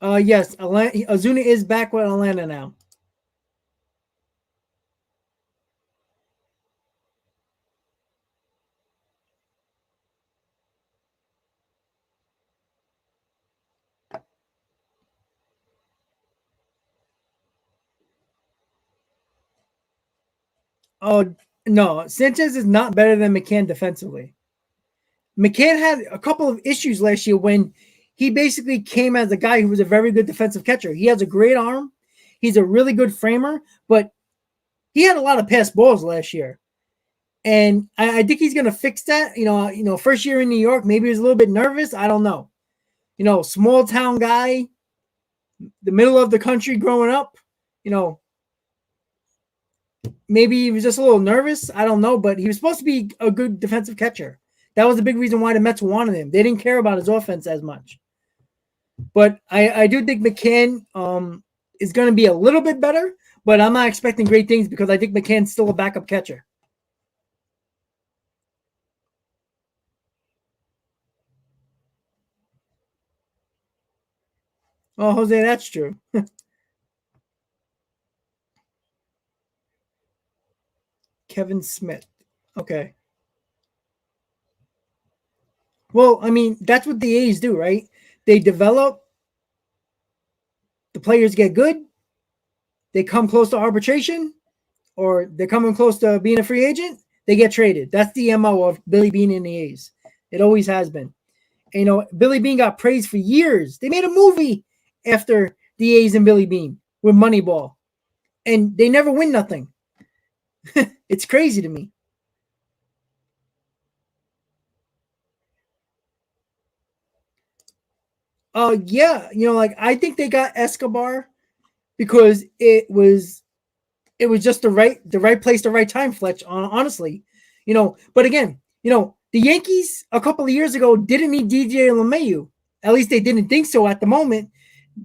Yes, Ozuna is back with Atlanta now. Oh, no. Sanchez is not better than McCann defensively. McCann had a couple of issues last year when he basically came as a guy who was a very good defensive catcher. He has a great arm. He's a really good framer, but he had a lot of pass balls last year. And I think he's going to fix that. First year in New York, maybe he was a little bit nervous. I don't know. Small town guy, the middle of the country growing up, maybe he was just a little nervous. I don't know, but he was supposed to be a good defensive catcher. That was the big reason why the Mets wanted him. They didn't care about his offense as much. But I do think McCann is going to be a little bit better, but I'm not expecting great things because I think McCann's still a backup catcher. Oh, Jose, that's true. Kevin Smith. Okay. Well, I mean, that's what the A's do, right? They develop, the players get good, they come close to arbitration, or they're coming close to being a free agent, they get traded. That's the MO of Billy Beane and the A's. It always has been. And, Billy Beane got praised for years. They made a movie after the A's and Billy Beane with Moneyball. And they never win nothing. It's crazy to me. Yeah, I think they got Escobar because it was just the right place, the right time, Fletch, honestly. But again, the Yankees a couple of years ago didn't need DJ LeMahieu. At least they didn't think so at the moment.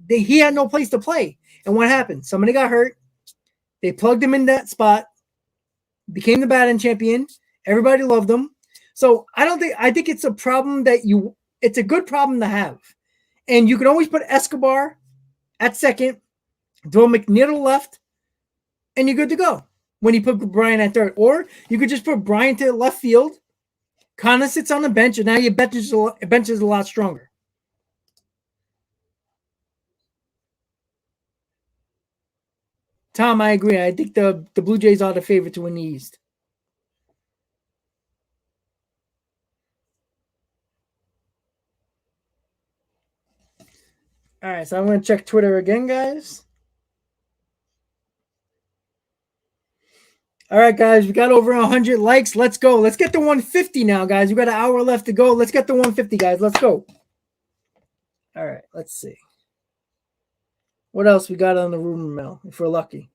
He had no place to play. And what happened? Somebody got hurt. They plugged him in that spot, became the batting champion. Everybody loved him. So I think it's a problem it's a good problem to have. And you can always put Escobar at second throw McNiddle left, and you're good to go when you put Bryant at third. Or you could just put Bryant to left field, kind of sits on the bench, and now your bench is a lot stronger. Tom, I agree. I think the Blue Jays are the favorite to win the East. All right, so I'm going to check Twitter again, guys. All right, guys, we got over 100 likes. Let's go. Let's get to 150 now, guys. We got an hour left to go. Let's get to 150, guys. Let's go. All right, let's see. What else we got on the rumor mill if we're lucky?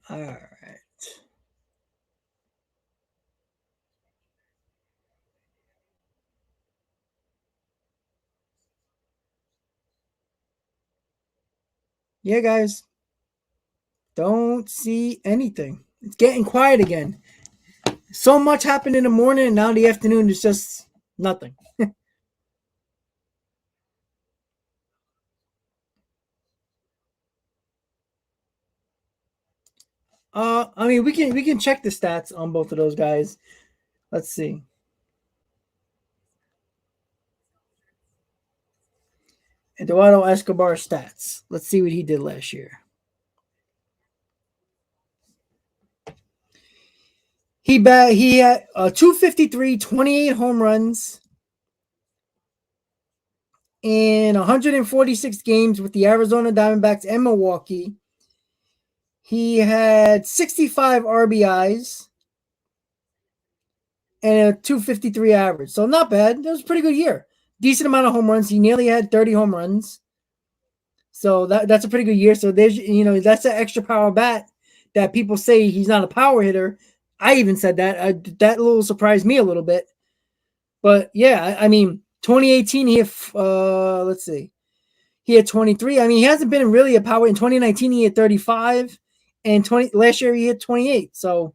All right. Yeah, guys. Don't see anything. It's getting quiet again. So much happened in the morning, and now in the afternoon, it's just nothing. I mean, we can check the stats on both of those guys. Let's see. Eduardo Escobar stats. Let's see what he did last year. He had 253, 28 home runs in 146 games with the Arizona Diamondbacks and Milwaukee. He had 65 RBIs and a 253 average. So not bad. That was a pretty good year. Decent amount of home runs. He nearly had 30 home runs. So that's a pretty good year. So there's that's an extra power bat that people say he's not a power hitter. I even said that. That little surprised me a little bit. But yeah, I mean, 2018 he had let's see. He had 23. I mean, he hasn't been really a power. In 2019 he had 35 and 20 last year he had 28. So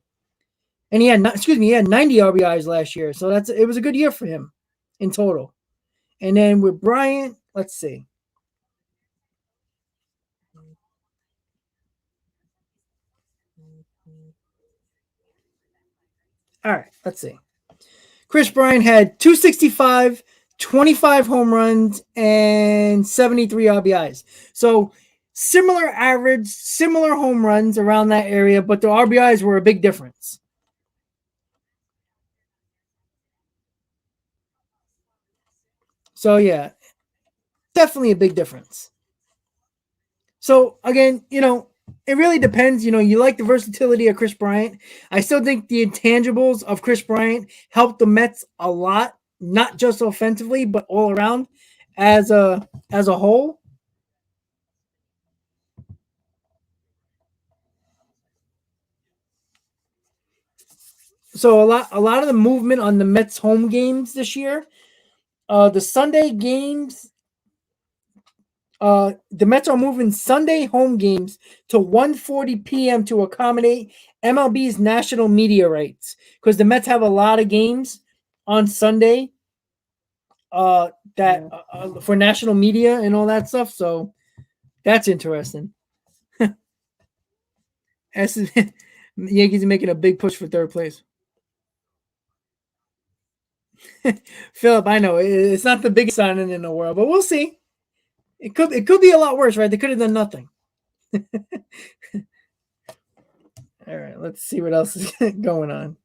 and he had he had 90 RBIs last year. So it was a good year for him in total. And then with Bryant, let's see. All right, let's see. Chris Bryant had 265, 25 home runs, and 73 RBIs. So similar average, similar home runs around that area, but the RBIs were a big difference. So yeah, definitely a big difference. So again, it really depends. You like the versatility of Chris Bryant. I still think the intangibles of Chris Bryant helped the Mets a lot, not just offensively, but all around as a whole. So a lot of the movement on the Mets home games this year, the Sunday games, the Mets are moving Sunday home games to 1:40 p.m. to accommodate MLB's national media rights because the Mets have a lot of games on Sunday that for national media and all that stuff. So that's interesting. Yankees are making a big push for third place. Philip, I know it's not the biggest signing in the world, but we'll see. It could be a lot worse, right? They could have done nothing. All right, let's see what else is going on.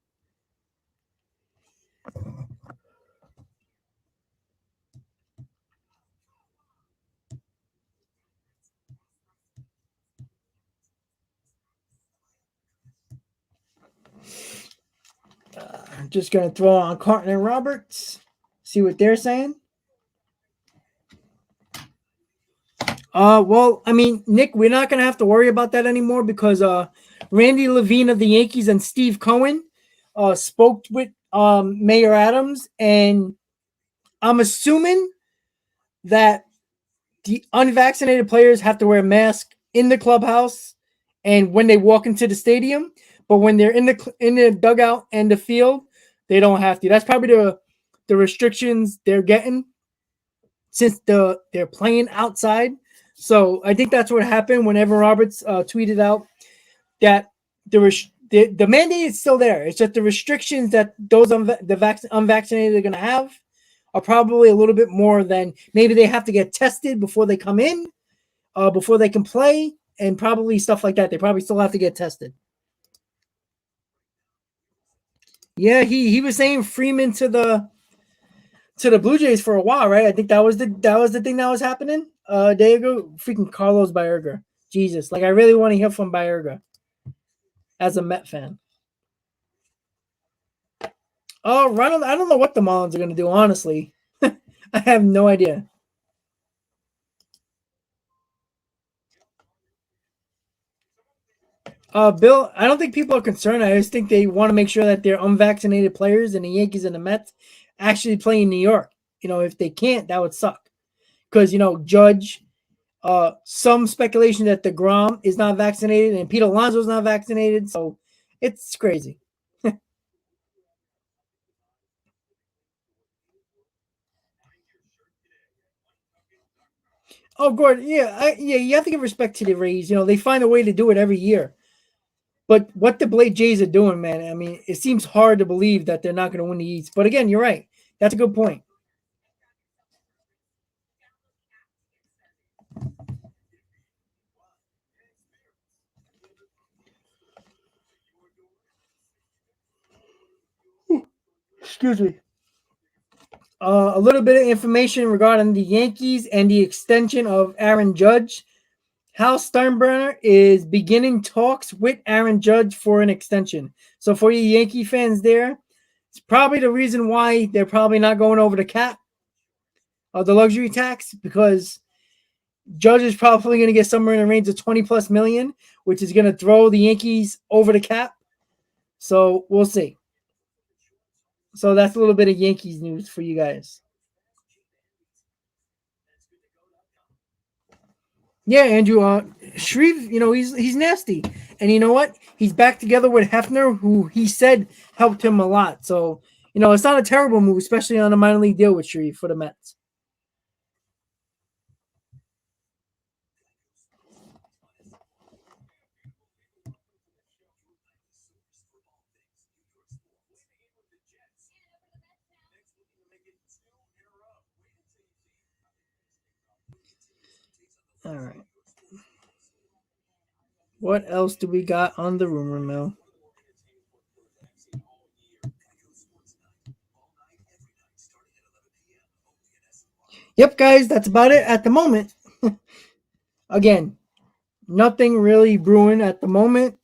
I'm just gonna throw on Carton and Roberts, see what they're saying. Well, I mean, Nick, we're not gonna have to worry about that anymore because Randy Levine of the Yankees and Steve Cohen spoke with Mayor Adams, and I'm assuming that the unvaccinated players have to wear a mask in the clubhouse and when they walk into the stadium, but when they're in the dugout and the field, they don't have to. That's probably the restrictions they're getting since they're playing outside. So I think that's what happened when Evan Roberts tweeted out that the mandate is still there. It's just the restrictions that those unvaccinated are going to have are probably a little bit more than maybe they have to get tested before they come in, before they can play, and probably stuff like that. They probably still have to get tested. Yeah, he was saying Freeman to the Blue Jays for a while, right? I think that was the thing that was happening a day ago. Freaking Carlos Baerga. Jesus. Like I really want to hear from Baerga as a Met fan. Oh, Ronald, I don't know what the Marlins are gonna do, honestly. I have no idea. Bill, I don't think people are concerned. I just think they want to make sure that their unvaccinated players and the Yankees and the Mets actually play in New York. If they can't, that would suck. Because Judge, some speculation that DeGrom is not vaccinated and Pete Alonso is not vaccinated, so it's crazy. Oh, Gordon, yeah, you have to give respect to the Rays. They find a way to do it every year. But what the Blade Jays are doing, man, I mean, it seems hard to believe that they're not going to win the East. But again, you're right. That's a good point. Excuse me. A little bit of information regarding the Yankees and the extension of Aaron Judge. Hal Steinbrenner is beginning talks with Aaron Judge for an extension. So for you Yankee fans there, it's probably the reason why they're probably not going over the cap of the luxury tax, because Judge is probably going to get somewhere in the range of 20 plus million, which is going to throw the Yankees over the cap. So we'll see. So that's a little bit of Yankees news for you guys. Yeah, Andrew. Shreve, he's nasty, and you know what? He's back together with Hefner, who he said helped him a lot. So it's not a terrible move, especially on a minor league deal with Shreve for the Mets. All right. What else do we got on the rumor mill? Yep, guys, that's about it at the moment. Again, nothing really brewing at the moment,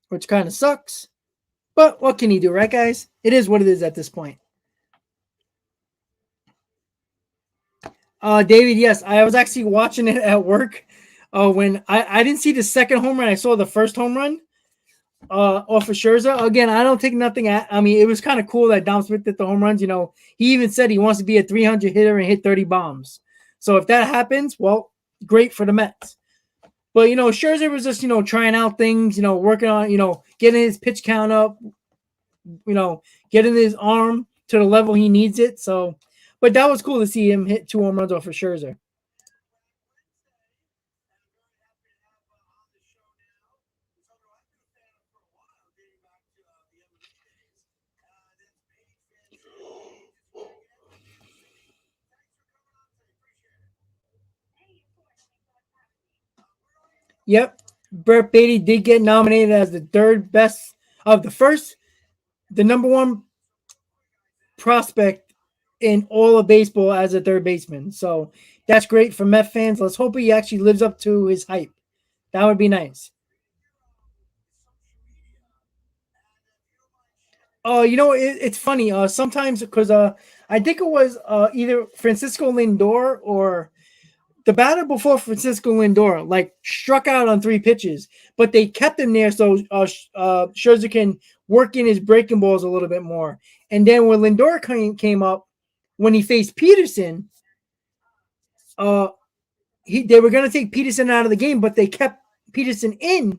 which kind of sucks. But what can you do, right, guys? It is what it is at this point. David, yes, I was actually watching it at work. When I didn't see the second home run, I saw the first home run. Off of Scherzer. Again, I don't take nothing at. I mean, it was kind of cool that Dom Smith did the home runs. He even said he wants to be a 300 hitter and hit 30 bombs. So if that happens, well, great for the Mets. But Scherzer was just trying out things. Working on getting his pitch count up. Getting his arm to the level he needs it. So, but that was cool to see him hit 2 home runs off of Scherzer. Yep. Brett Beatty did get nominated as the third best of the number one prospect in all of baseball as a third baseman. So that's great for Met fans. Let's hope he actually lives up to his hype. That would be nice. It's funny. Sometimes because I think it was either Francisco Lindor or the batter before Francisco Lindor, like struck out on 3 pitches, but they kept him there so Scherzer can work in his breaking balls a little bit more. And then when Lindor came up, when he faced Peterson, they were going to take Peterson out of the game, but they kept Peterson in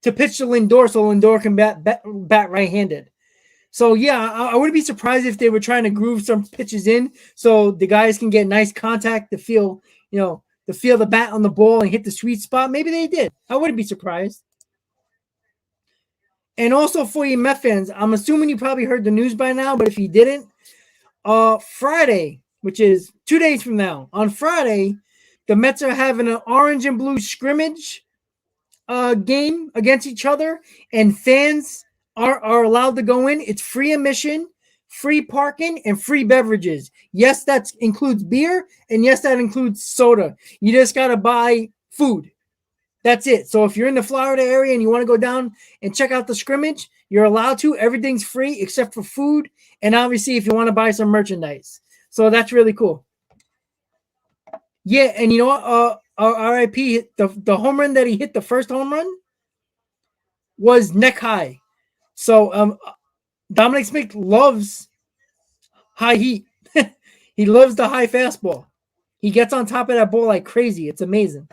to pitch to Lindor so Lindor can bat right-handed. So yeah, I wouldn't be surprised if they were trying to groove some pitches in so the guys can get nice contact to feel, to feel the bat on the ball and hit the sweet spot. Maybe they did. I wouldn't be surprised. And also for you Met fans, I'm assuming you probably heard the news by now, but if you didn't, Friday, which is 2 days from now, on Friday, the Mets are having an orange and blue scrimmage game against each other, and fans are allowed to go in. It's free admission, free parking, and free beverages. Yes, that includes beer, and yes, that includes soda. You just got to buy food. That's it. So if you're in the Florida area and you want to go down and check out the scrimmage, you're allowed to. Everything's free except for food, and obviously if you want to buy some merchandise. So that's really cool. Yeah, and you know what? RIP, the home run that he hit, the first home run, was neck high. So Dominic Smith loves high heat. He loves the high fastball. He gets on top of that ball like crazy. It's amazing.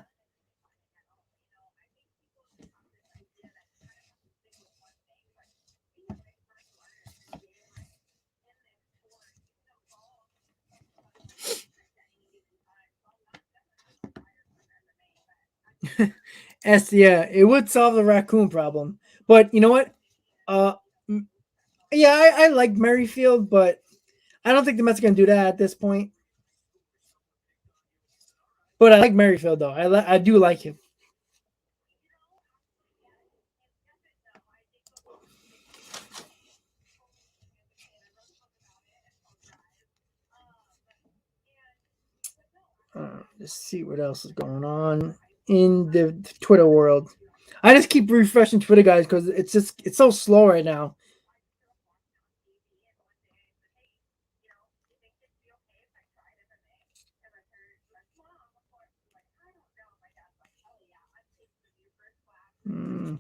Yeah, it would solve the raccoon problem. But you know what? Uh, yeah, I like Merrifield, but I don't think the Mets are going to do that at this point. But I like Merrifield though. I do like him. Let's see what else is going on in the Twitter world. I just keep refreshing Twitter, guys, because it's so slow right now. Mm.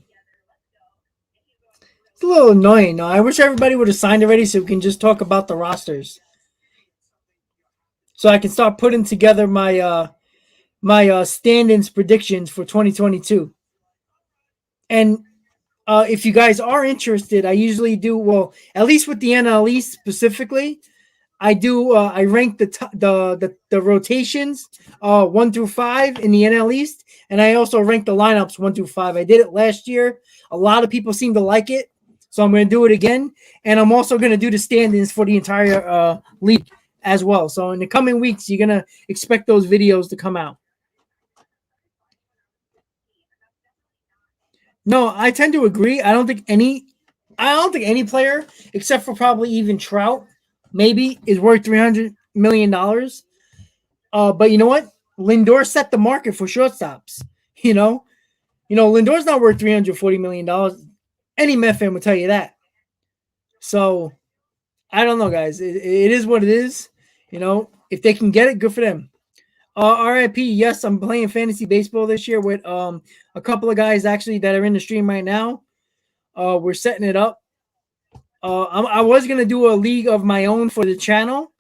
It's a little annoying. No, I wish everybody would have signed already so we can just talk about the rosters. So I can start putting together my stand-ins predictions for 2022. And if you guys are interested, I usually do well, at least with the NL East specifically. I do. I rank the rotations 1 through 5 in the NL East, and I also rank the lineups 1 through 5. I did it last year. A lot of people seem to like it, so I'm going to do it again. And I'm also going to do the stand-ins for the entire league as well. So in the coming weeks, you're going to expect those videos to come out. No, I tend to agree. I don't think any player, except for probably even Trout, maybe is worth $300 million. But you know what? Lindor set the market for shortstops. Lindor's not worth $340 million. Any Met fan would tell you that. So I don't know, guys. It is what it is. If they can get it, good for them. RIP. Yes, I'm playing fantasy baseball this year with a couple of guys actually that are in the stream right now. We're setting it up. I was gonna do a league of my own for the channel.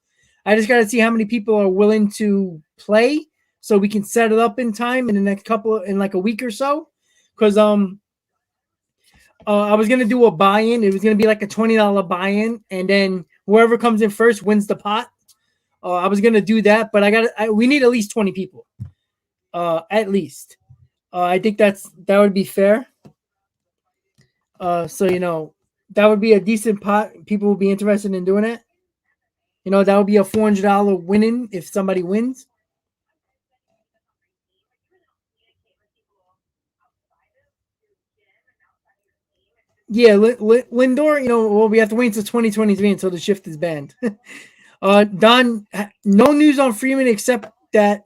I just gotta see how many people are willing to play, so we can set it up in time in the next in like a week or so. Because I was gonna do a buy-in. It was gonna be like a $20 buy-in, and then whoever comes in first wins the pot. I was gonna do that, but we need at least 20 people. At least. I think that would be fair. So that would be a decent pot. People would be interested in doing it. That would be a $400 winning if somebody wins. Yeah, Lindor. Well, we have to wait until 2023 until the shift is banned. Don, no news on Freeman except that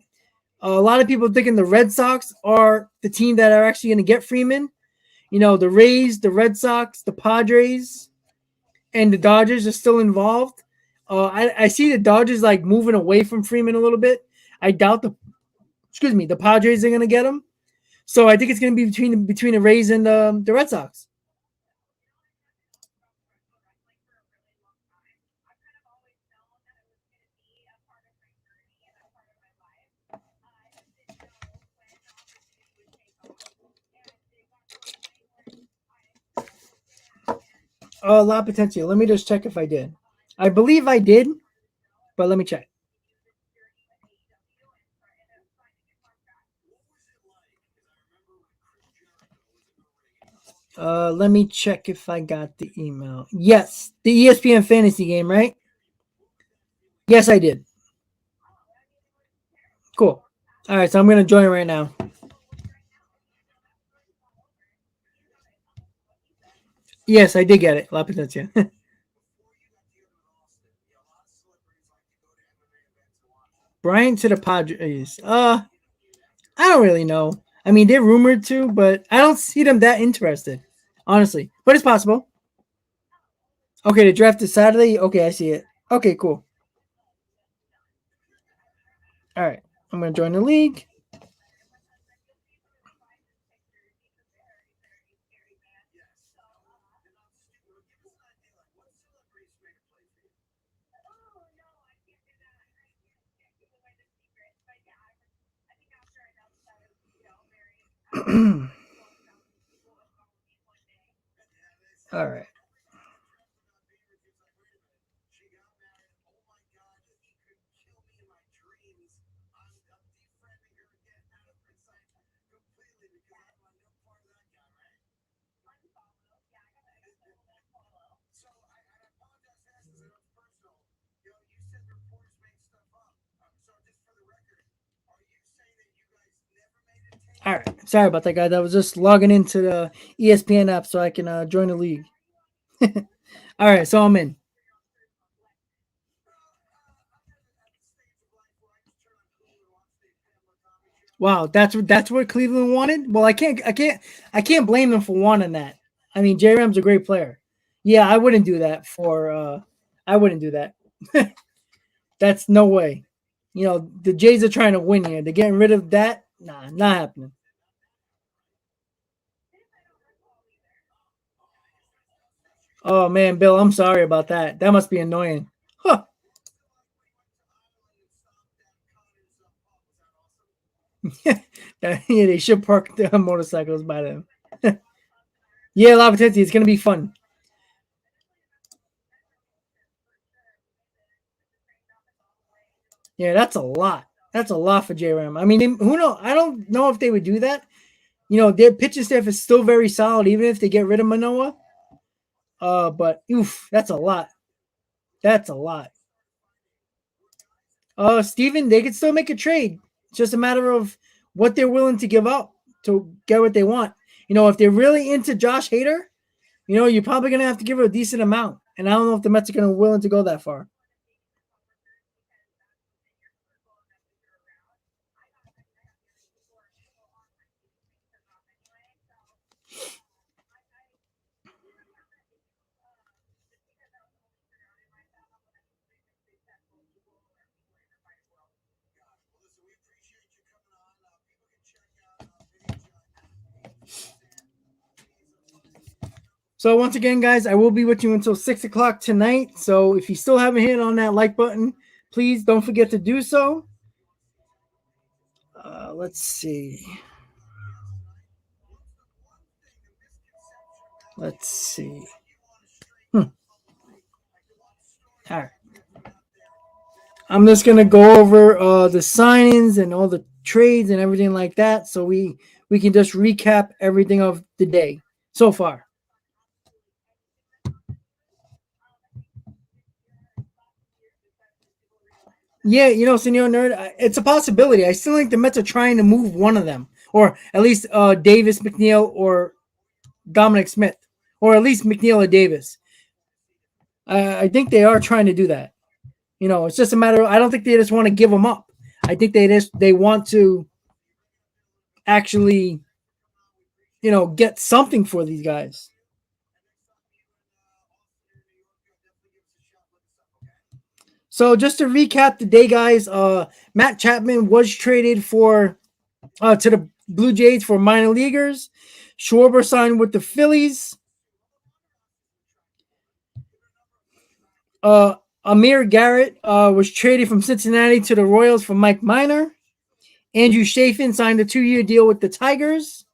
a lot of people thinking the Red Sox are the team that are actually going to get Freeman. The Rays, the Red Sox, the Padres, and the Dodgers are still involved. I see the Dodgers like moving away from Freeman a little bit. I doubt the Padres are going to get him. So I think it's going to be between the Rays and the Red Sox. La Potencia. Let me just check if I did. I believe I did, but let me check. Let me check if I got the email. Yes, the ESPN fantasy game, right? Yes, I did. Cool. All right, so I'm gonna join right now. Yes, I did get it. La Potencia. Brian to the Padres. I don't really know. I mean, they're rumored to, but I don't see them that interested, honestly. But it's possible. Okay, the draft is Saturday. Okay, I see it. Okay, cool. All right, I'm gonna join the league. All right. All right. Sorry about that, guys. I was just logging into the ESPN app so I can join the league. All right, so I'm in. Wow, that's what Cleveland wanted. Well, I can't blame them for wanting that. I mean, J Ram's a great player. Yeah, I wouldn't do that for. I wouldn't do that. That's no way. The Jays are trying to win here. They're getting rid of that. Nah, not happening. Oh man, Bill, I'm sorry about that. That must be annoying. Huh. Yeah, they should park their motorcycles by them. Yeah, Lavatenti, it's gonna be fun. Yeah, that's a lot. That's a lot for J Ram. I mean, who know? I don't know if they would do that. Their pitching staff is still very solid, even if they get rid of Manoa. But oof, that's a lot. That's a lot. Steven, they could still make a trade. It's just a matter of what they're willing to give up to get what they want. If they're really into Josh Hader, you're probably gonna have to give her a decent amount. And I don't know if the Mets are gonna willing to go that far. So once again, guys, I will be with you until 6 o'clock tonight. So if you still haven't hit on that like button, please don't forget to do so. Let's see. Let's see. All right. I'm just gonna go over the signings and all the trades and everything like that, so we can just recap everything of the day so far. Yeah, Senor Nerd, it's a possibility. I still think the Mets are trying to move one of them, or at least Davis, McNeil, or Dominic Smith, or at least McNeil or Davis. I think they are trying to do that. It's just a matter of I don't think they just want to give them up. I think they want to actually get something for these guys. So just to recap the day, guys, Matt Chapman was traded for to the Blue Jays for minor leaguers. Schwarber signed with the Phillies. Uh, Amir Garrett was traded from Cincinnati to the Royals for Mike Minor. Andrew Chafin signed a 2-year deal with the Tigers.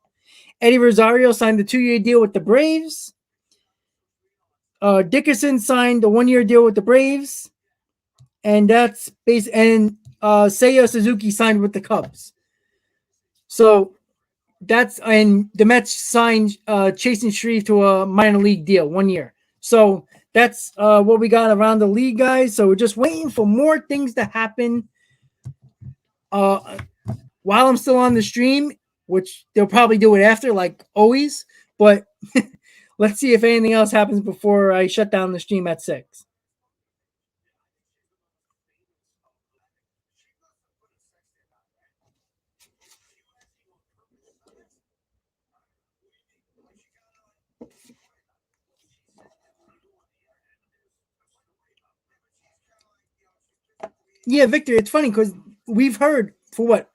Eddie Rosario signed a 2-year deal with the Braves. Dickerson signed a 1-year deal with the Braves, and that's base. And Seiya Suzuki signed with the Cubs. So that's and the Mets signed Chasen Shreve to a minor league deal 1 year. So that's what we got around the league, guys. So we're just waiting for more things to happen. While I'm still on the stream, which they'll probably do it after, like always. But let's see if anything else happens before I shut down the stream at 6. Yeah, Victor, it's funny because we've heard for what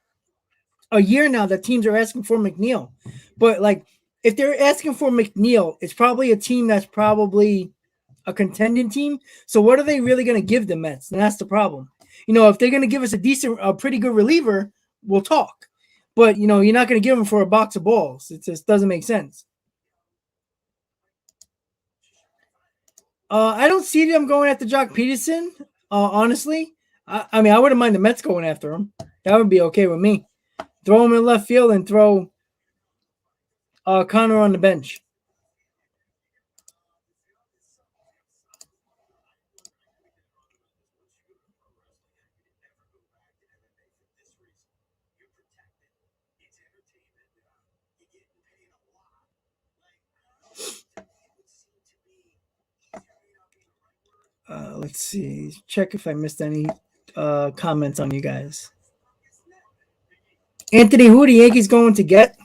a year now that teams are asking for McNeil, but like if they're asking for McNeil, it's probably a team that's probably a contending team. So what are they really going to give the Mets? And that's the problem. If they're going to give us a pretty good reliever, we'll talk. But you're not going to give them for a box of balls. It just doesn't make sense. I don't see them going after Jock Peterson. Honestly, I mean, I wouldn't mind the Mets going after him. That would be okay with me. Throw him in left field and throw Connor on the bench. Let's see. Check if I missed any comments on you guys. Anthony, who are the Yankees going to get?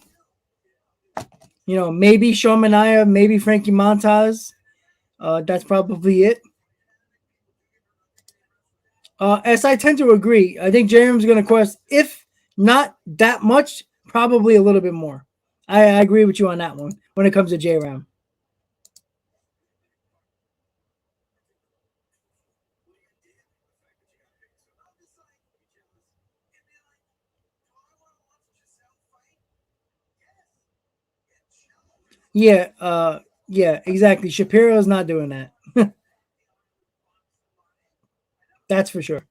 Maybe Sean Manaea, maybe Frankie Montas. That's probably it. As I tend to agree, I think J-Ram's going to cost, if not that much, probably a little bit more. I agree with you on that one when it comes to J-Ram. Yeah, exactly. Shapiro's not doing that. That's for sure.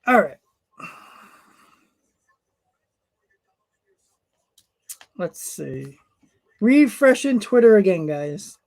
All right. Let's see. Refreshing Twitter again, guys.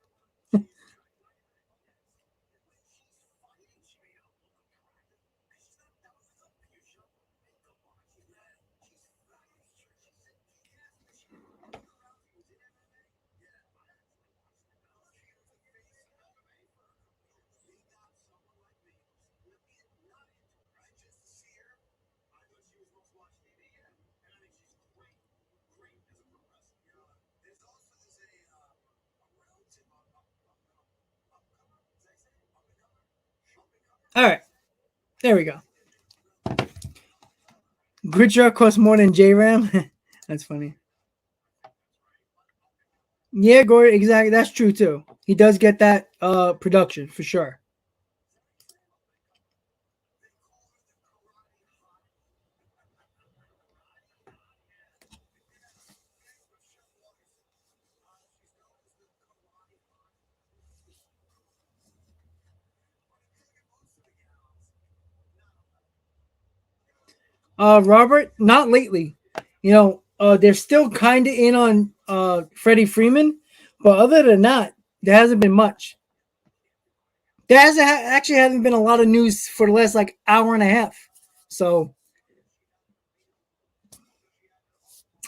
All right. There we go. Gridshot costs more than J-Ram. That's funny. Yeah, Gordon, exactly. That's true too. He does get that production for sure. Robert, not lately. They're still kind of in on Freddie Freeman, but other than that, there hasn't been much. There actually hasn't been a lot of news for the last like hour and a half. So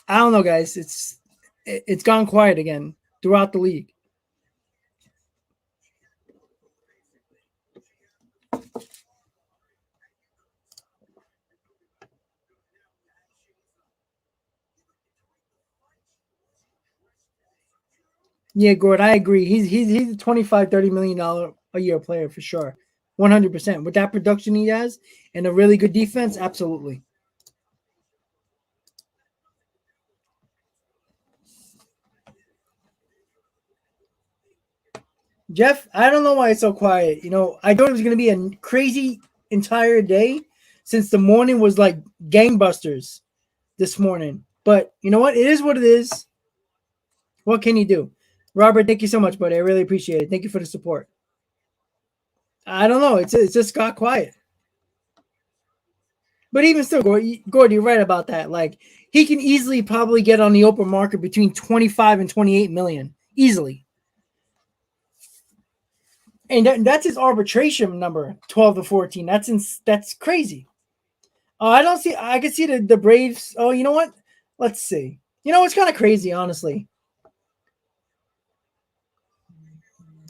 I don't know, guys. It's gone quiet again throughout the league. Yeah, Gord, I agree. He's a 25-30 million a year player for sure. 100%. With that production he has and a really good defense, absolutely. Jeff, I don't know why it's so quiet. I thought it was going to be a crazy entire day since the morning was like gangbusters this morning. But you know what? It is what it is. What can you do? Robert, thank you so much, buddy. I really appreciate it. Thank you for the support. I don't know. It's just got quiet. But even still, Gord, you're right about that. Like he can easily probably get on the open market between 25 and 28 million easily. And that's his arbitration number, 12 to 14. That's crazy. I don't see. I can see the Braves. Oh, you know what? Let's see. It's kind of crazy, honestly.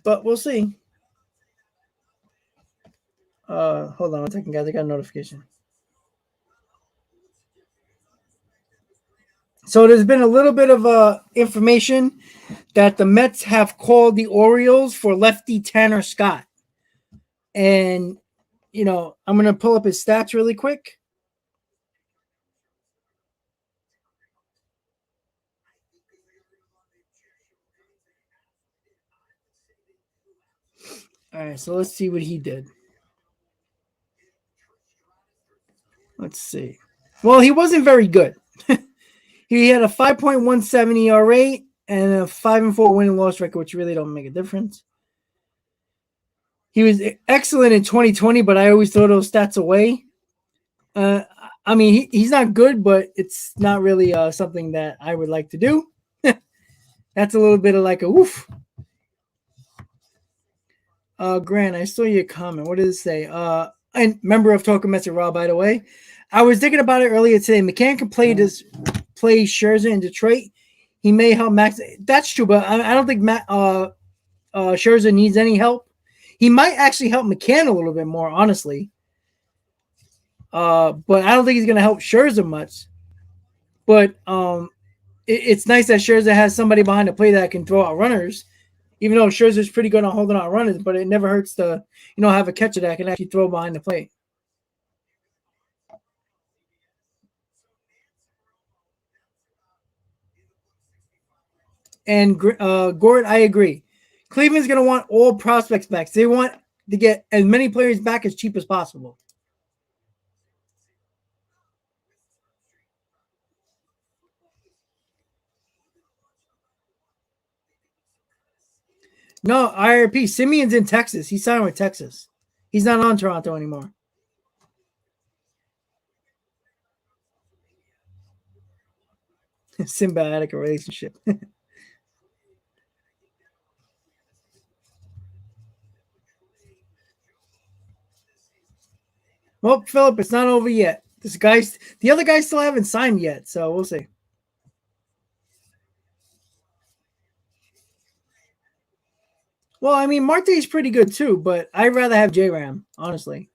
But we'll see. Hold on one second, guys. I got a notification. So there's been a little bit of information that the Mets have called the Orioles for lefty Tanner Scott, and I'm gonna pull up his stats really quick. All right, so let's see what he did. Let's see. Well, he wasn't very good. He had a 5.17 ERA and a 5-4 winning loss record, which really don't make a difference. He was excellent in 2020, but I always throw those stats away. Uh, I mean, he's not good, but it's not really something that I would like to do. That's a little bit of like a woof. Grant, I saw your comment. What did it say? And member of Talkin Mets Rob, by the way. I was thinking about it earlier today. McCann can play Scherzer in Detroit. He may help Max. That's true, but I don't think Scherzer needs any help. He might actually help McCann a little bit more, honestly. But I don't think he's going to help Scherzer much. But it's nice that Scherzer has somebody behind the plate that can throw out runners. Even though Scherzer's pretty good on holding out runners, but it never hurts to have a catcher that can actually throw behind the plate. And Gord, I agree. Cleveland's going to want all prospects back. They want to get as many players back as cheap as possible. No, IRP. Simeon's in Texas. He signed with Texas. He's not on Toronto anymore. Symbiotic relationship. Well, Philip, it's not over yet. The other guys still haven't signed yet, so we'll see. Well, I mean, Marte's pretty good too, but I'd rather have J Ram, honestly.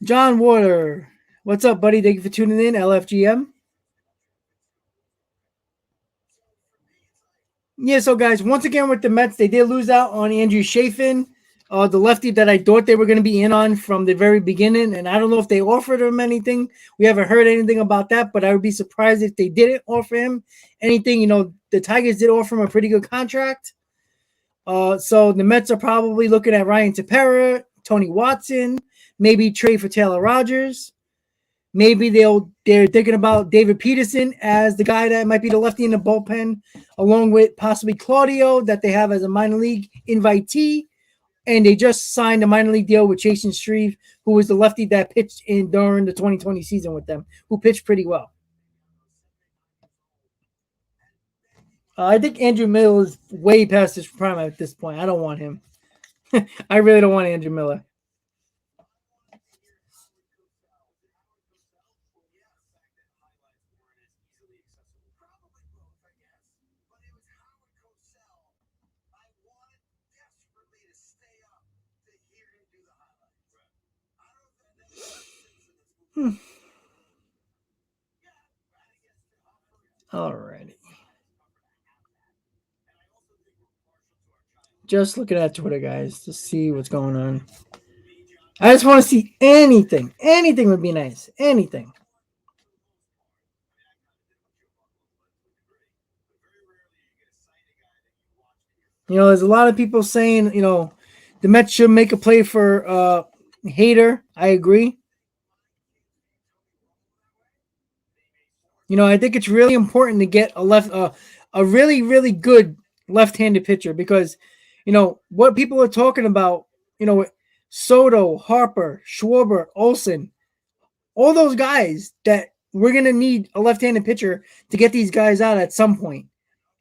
John Water. What's up, buddy? Thank you for tuning in, LFGM. Yeah, so guys, once again with the Mets, they did lose out on Andrew Chafin, the lefty that I thought they were going to be in on from the very beginning. And I don't know if they offered him anything. We haven't heard anything about that, but I would be surprised if they didn't offer him anything. The Tigers did offer him a pretty good contract. So the Mets are probably looking at Ryan Tepera, Tony Watson, maybe trade for Taylor Rogers. Maybe they're thinking about David Peterson as the guy that might be the lefty in the bullpen, along with possibly Claudio that they have as a minor league invitee. And they just signed a minor league deal with Jason Shreve, who was the lefty that pitched in during the 2020 season with them, who pitched pretty well. I think Andrew Miller is way past his prime at this point. I don't want him. I really don't want Andrew Miller. Hmm. Alrighty. Just looking at Twitter, guys, to see what's going on. I just want to see anything. Anything would be nice. Anything. There's a lot of people saying, the Mets should make a play for Hader. I agree. I think it's really important to get a really really good left-handed pitcher because, what people are talking about, Soto, Harper, Schwarber, Olson, all those guys that we're gonna need a left-handed pitcher to get these guys out at some point,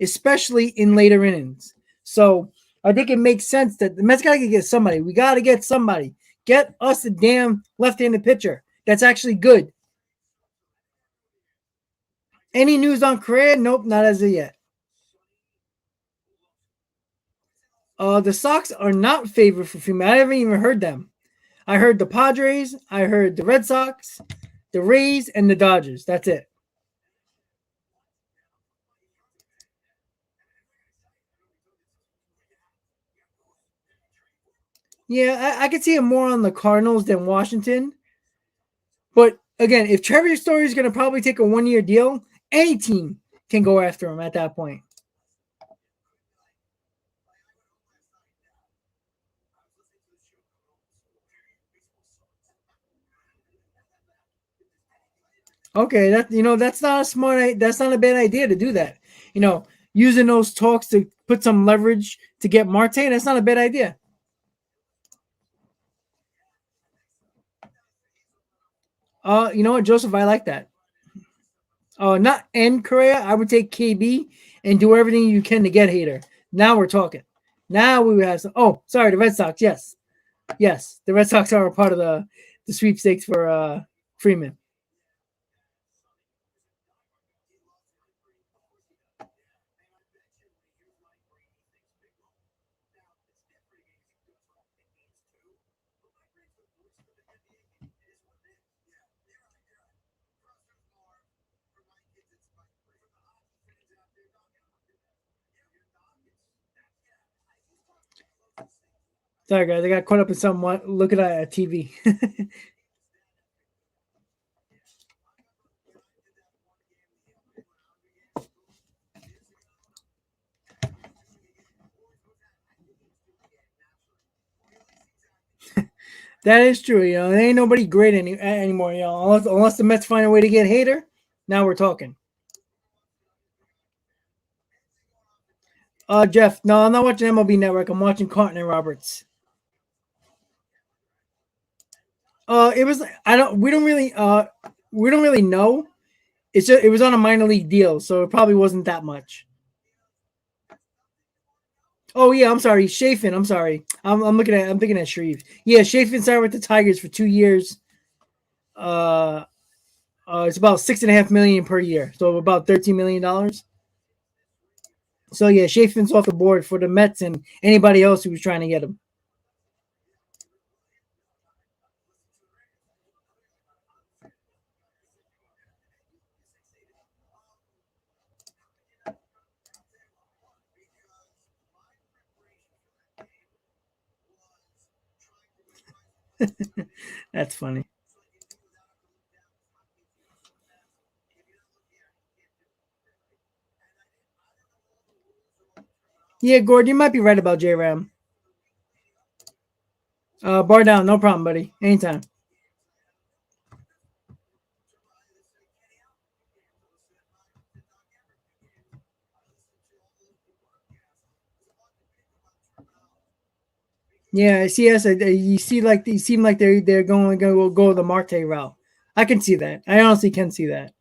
especially in later innings. So I think it makes sense that the Mets gotta get somebody. We gotta get somebody. Get us a damn left-handed pitcher that's actually good. Any news on Correa? Nope, not as of yet. The Sox are not favored for Freeman. I haven't even heard them. I heard the Padres, I heard the Red Sox, the Rays, and the Dodgers. That's it. Yeah, I could see it more on the Cardinals than Washington. But again, if Trevor Story is going to probably take a 1 year deal, any team can go after him at that point. Okay, that's not a that's not a bad idea to do that. You know, using those talks to put some leverage to get Marte, that's not a bad idea. You know what, Joseph, I like that. Not end Correa. I would take KB and do everything you can to get Hater. Now we're talking. Now we have some. Oh, sorry, the Red Sox. Yes, yes, the Red Sox are a part of the sweepstakes for Freeman. Sorry, guys, I got caught up in something looking at a TV. That is true. There ain't nobody great anymore. Unless the Mets find a way to get Hater. Now we're talking. Jeff, no, I'm not watching MLB Network. I'm watching Carton and Roberts. It was I don't we don't really know. It was on a minor league deal, so it probably wasn't that much. Oh yeah, I'm sorry, Chafin. I'm sorry. I'm thinking at Shreve. Yeah, Chafin signed with the Tigers for 2 years. Uh, it's about 6.5 million per year, so about $13 million. So yeah, Chafin's off the board for the Mets and anybody else who was trying to get him. That's funny. Yeah, Gord, you might be right about J Ram. Bar down, no problem, buddy. Anytime. Yeah, CS. You seem like they're going to go the Marte route. I can see that. I honestly can see that.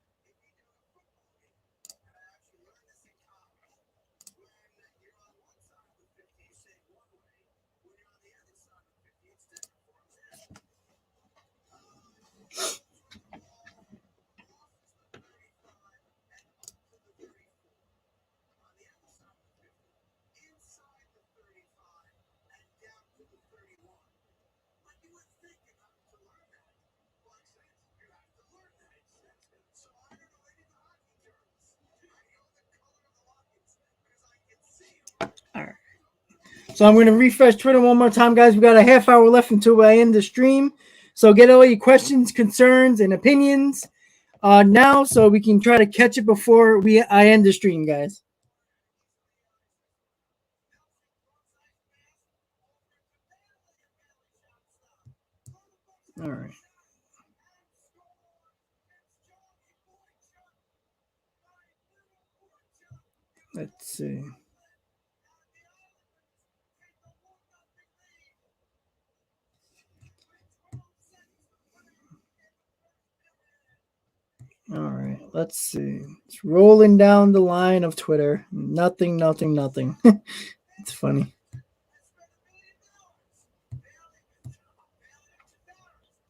So I'm going to refresh Twitter one more time, guys. We got a half hour left until I end the stream. So get all your questions, concerns, and opinions now so we can try to catch it before I end the stream, guys. All right. Let's see. All right. Let's see. It's rolling down the line of Twitter. Nothing. It's funny.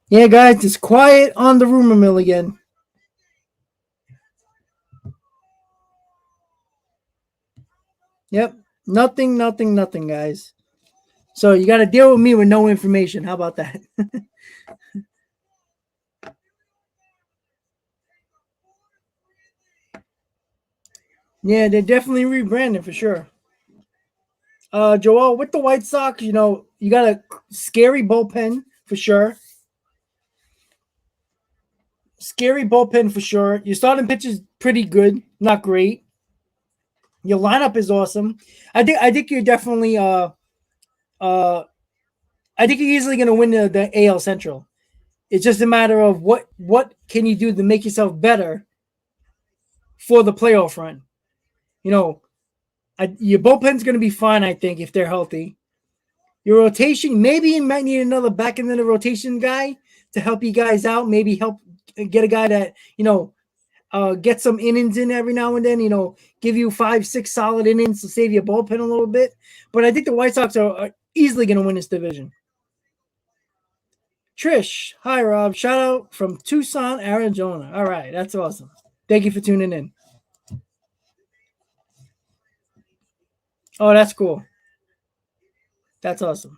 Yeah, guys, it's quiet on the rumor mill again. Yep. Nothing, guys. So you got to deal with me with no information. How about that? Yeah, they're definitely rebranding for sure. Joel, with the White Sox, you got a scary bullpen for sure. Scary bullpen for sure. Your starting pitch is pretty good, not great. Your lineup is awesome. I think you're definitely I think you're easily gonna win the AL Central. It's just a matter of what can you do to make yourself better for the playoff run. Your bullpen's gonna be fine, I think, if they're healthy. Your rotation, maybe you might need another back end of the rotation guy to help you guys out. Maybe help get a guy that get some innings in every now and then. Give you 5-6 solid innings to save your bullpen a little bit. But I think the White Sox are easily going to win this division. Trish, hi Rob. Shout out from Tucson, Arizona. All right, that's awesome. Thank you for tuning in. Oh, that's cool. That's awesome.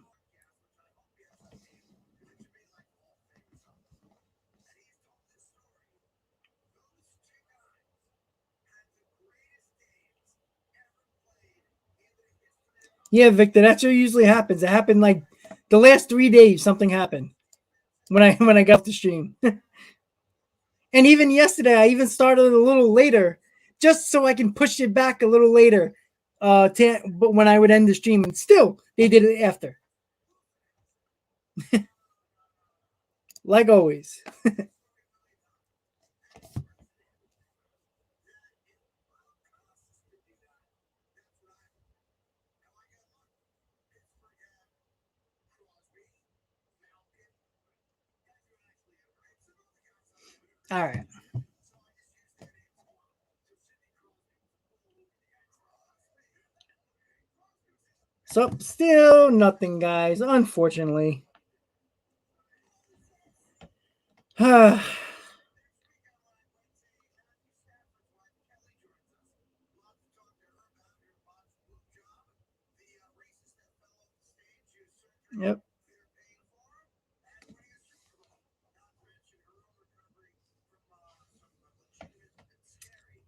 Yeah, Victor, that's what usually happens. It happened like the last 3 days. Something happened when I got the stream. And even yesterday, I even started a little later, just so I can push it back a little later. But when I would end the stream, and still they did it after. Like always. All right. So still nothing, guys. Unfortunately. Yep.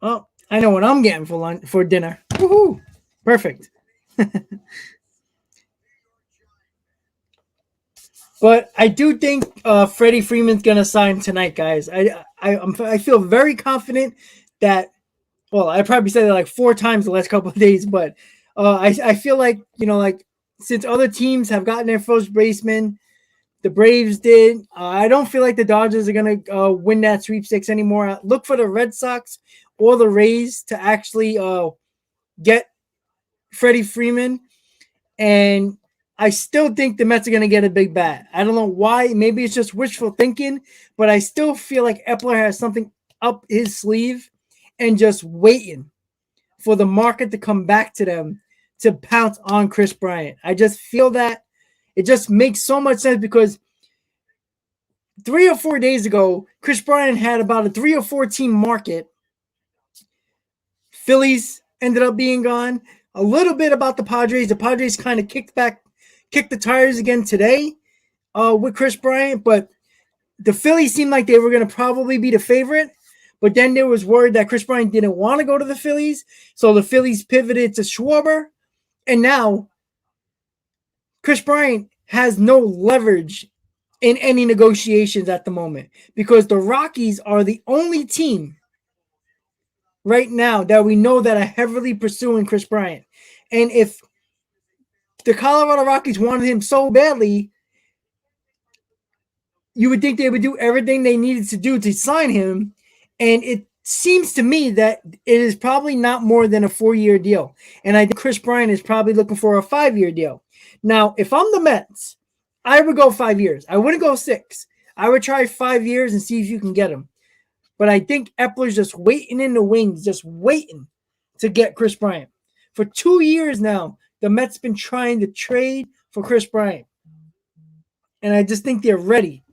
Well, I know what I'm getting for dinner. Woohoo! Perfect. But I do think Freddie Freeman's gonna sign tonight, guys. I feel very confident that. Well, I probably said it like 4 times the last couple of days, but I feel like since other teams have gotten their first baseman, the Braves did. I don't feel like the Dodgers are gonna win that sweepstakes anymore. Look for the Red Sox or the Rays to actually get Freddie Freeman, and I still think the Mets are going to get a big bat. I don't know why. Maybe it's just wishful thinking, but I still feel like Epler has something up his sleeve and just waiting for the market to come back to them to pounce on Chris Bryant. I just feel that it just makes so much sense because 3 or 4 days ago, Chris Bryant had about a 3 or 4 team market. Phillies ended up being gone. A little bit about the Padres. The Padres kind of kicked the tires again today with Chris Bryant, but the Phillies seemed like they were going to probably be the favorite. But then there was word that Chris Bryant didn't want to go to the Phillies, so the Phillies pivoted to Schwarber, and now Chris Bryant has no leverage in any negotiations at the moment because the Rockies are the only team right now that we know that are heavily pursuing Chris Bryant. And if the Colorado Rockies wanted him so badly, you would think they would do everything they needed to do to sign him. And it seems to me that it is probably not more than a 4-year deal. And I think Chris Bryant is probably looking for a 5-year deal. Now, if I'm the Mets, I would go 5 years. I wouldn't go 6. I would try 5 years and see if you can get him. But I think Epler's just waiting in the wings, just waiting to get Chris Bryant. For 2 years now, the Mets been trying to trade for Chris Bryant. And I just think they're ready.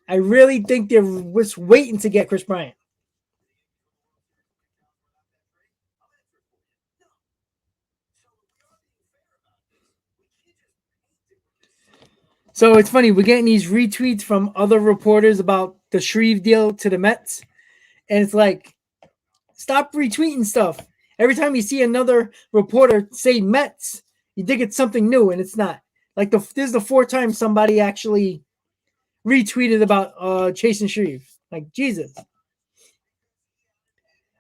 I really think they're just waiting to get Chris Bryant. So it's funny, we're getting these retweets from other reporters about the Shreve deal to the Mets. And it's like, stop retweeting stuff. Every time you see another reporter say Mets, you think it's something new, and it's not. Like this is the 4th time somebody actually retweeted about Chase and Shreve. Like, Jesus.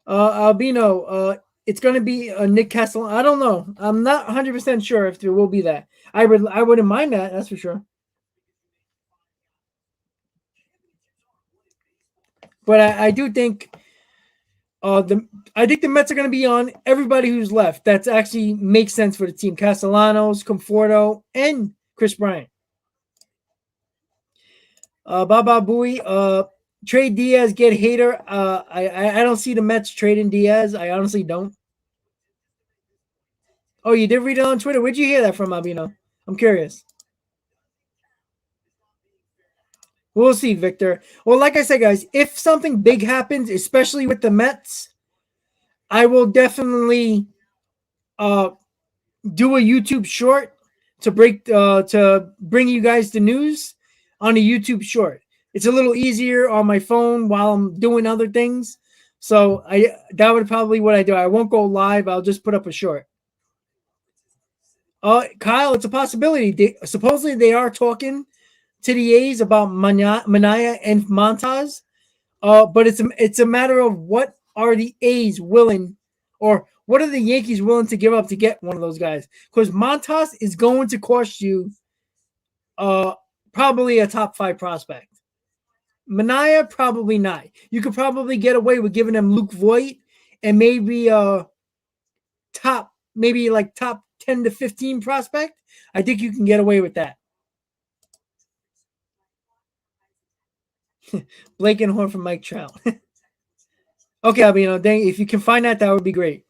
Albino, it's going to be Nick Castle. I don't know. I'm not 100% sure if there will be that. I wouldn't mind that. That's for sure. But I do think I think the Mets are going to be on everybody who's left. That's actually makes sense for the team. Castellanos, Conforto, and Chris Bryant. Baba Booey, trade Diaz, get Hater. I don't see the Mets trading Diaz. I honestly don't. Oh, you did read it on Twitter. Where'd you hear that from, Albino? I'm curious. We'll see, Victor. Well, like I said, guys, if something big happens, especially with the Mets, I will definitely uh, do a YouTube short to bring you guys the news on a YouTube short. It's a little easier on my phone while I'm doing other things. So that would probably what I do. I won't go live. I'll just put up a short. Kyle, it's a possibility. Supposedly they are talking to the A's about Mania and Montas. But it's a matter of what are the A's willing, or what are the Yankees willing to give up to get one of those guys? Because Montas is going to cost you probably a top 5 prospect. Mania, probably not. You could probably get away with giving him Luke Voigt and maybe top 10 to 15 prospect. I think you can get away with that. Blake and Horn from Mike Trout. Okay, Albino, dang, if you can find that would be great.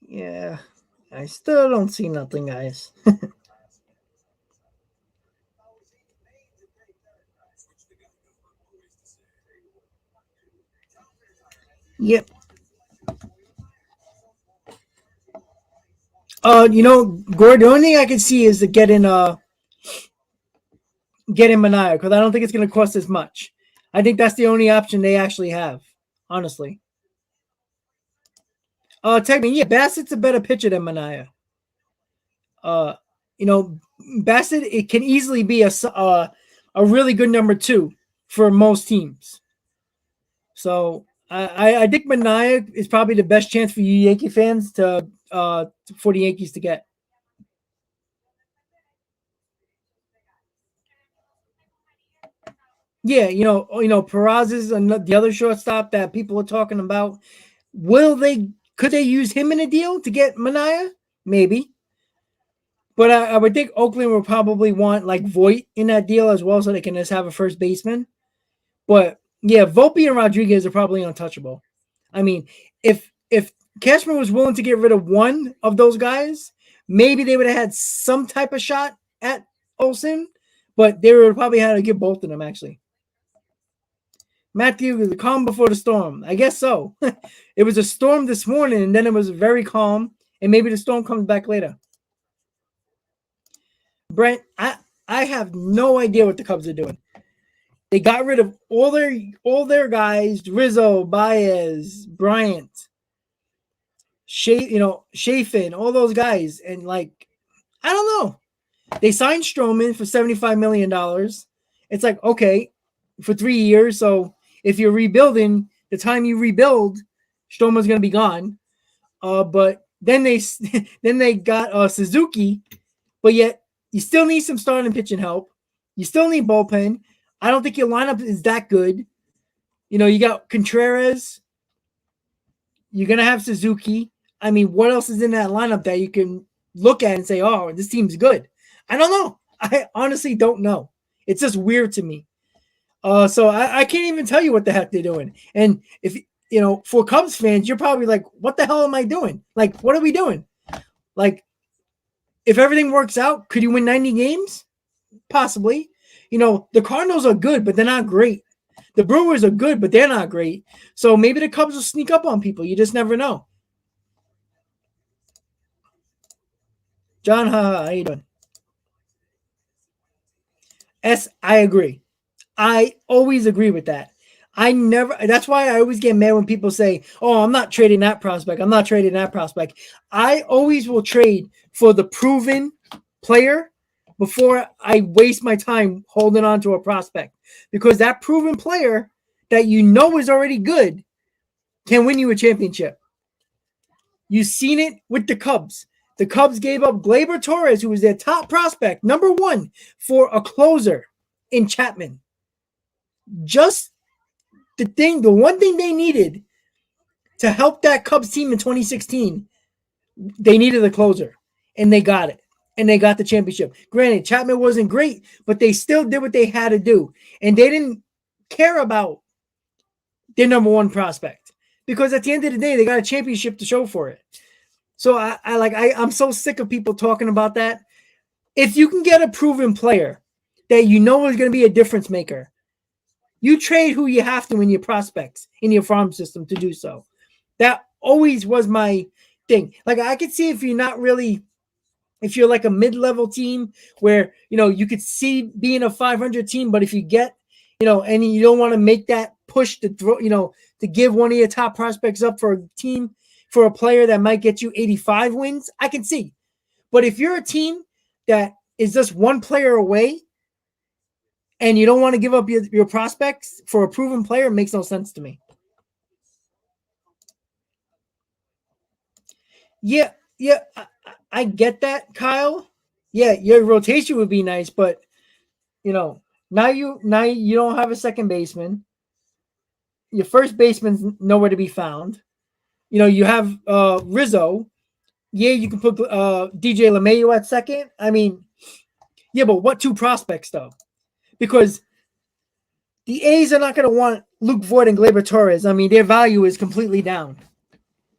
Yeah, I still don't see nothing, guys. Yep. Gord, the only thing I can see is to get in Mania, because I don't think it's going to cost as much. I think that's the only option they actually have, honestly. Technically, yeah, Bassett's a better pitcher than Mania. Uh, Bassett, it can easily be a really good number 2 for most teams. So I think Mania is probably the best chance for you Yankee fans for the Yankees to get. Yeah, Peraz is the other shortstop that people are talking about. Could they use him in a deal to get Mania? Maybe. But I would think Oakland will probably want like Voigt in that deal as well, so they can just have a first baseman. But yeah, Volpe and Rodriguez are probably untouchable. I mean, if Cashman was willing to get rid of one of those guys, maybe they would have had some type of shot at Olsen, but they would probably have to give both of them actually. Matthew, the calm before the storm. I guess so. It was a storm this morning, and then it was very calm, and maybe the storm comes back later. Brent, I have no idea what the Cubs are doing. They got rid of all their guys: Rizzo, Baez, Bryant, Chafin, all those guys, and like I don't know. They signed Stroman for $75 million. It's like, okay, for 3 years. So if you're rebuilding, the time you rebuild, Stroman's going to be gone. But then they got Suzuki, but yet you still need some starting pitching help. You still need bullpen. I don't think your lineup is that good. You got Contreras. You're going to have Suzuki. I mean, what else is in that lineup that you can look at and say, oh, this team's good? I don't know. I honestly don't know. It's just weird to me. So I can't even tell you what the heck they're doing. And if for Cubs fans, you're probably like, what the hell am I doing? Like, what are we doing? Like, if everything works out, could you win 90 games? Possibly. The Cardinals are good, but they're not great. The Brewers are good, but they're not great. So maybe the Cubs will sneak up on people. You just never know. John, how you doing? I agree. I always agree with that. That's why I always get mad when people say, oh, I'm not trading that prospect. I'm not trading that prospect. I always will trade for the proven player before I waste my time holding on to a prospect, because that proven player that is already good can win you a championship. You've seen it with the Cubs. The Cubs gave up Gleyber Torres, who was their top prospect, number one, for a closer in Chapman. Just the one thing they needed to help that Cubs team in 2016, they needed a closer, and they got it. And they got the championship. Granted, Chapman wasn't great, but they still did what they had to do. And they didn't care about their number one prospect, because at the end of the day, they got a championship to show for it. So I'm so sick of people talking about that. If you can get a proven player that is going to be a difference maker, you trade who you have to in your prospects, in your farm system, to do so. That always was my thing. Like, I could see if you're like a mid-level team where, you could see being a 500 team, but if you get, and you don't want to make that push to throw, to give one of your top prospects up for a team, for a player that might get you 85 wins, I can see. But if you're a team that is just one player away and you don't want to give up your prospects for a proven player, it makes no sense to me. Yeah, I get that, Kyle. Yeah, your rotation would be nice, but now you don't have a second baseman. Your first baseman's nowhere to be found. You have Rizzo. Yeah, you can put DJ LeMahieu at second. I mean, yeah, but what two prospects though? Because the A's are not going to want Luke Voigt and Gleyber Torres. I mean, their value is completely down.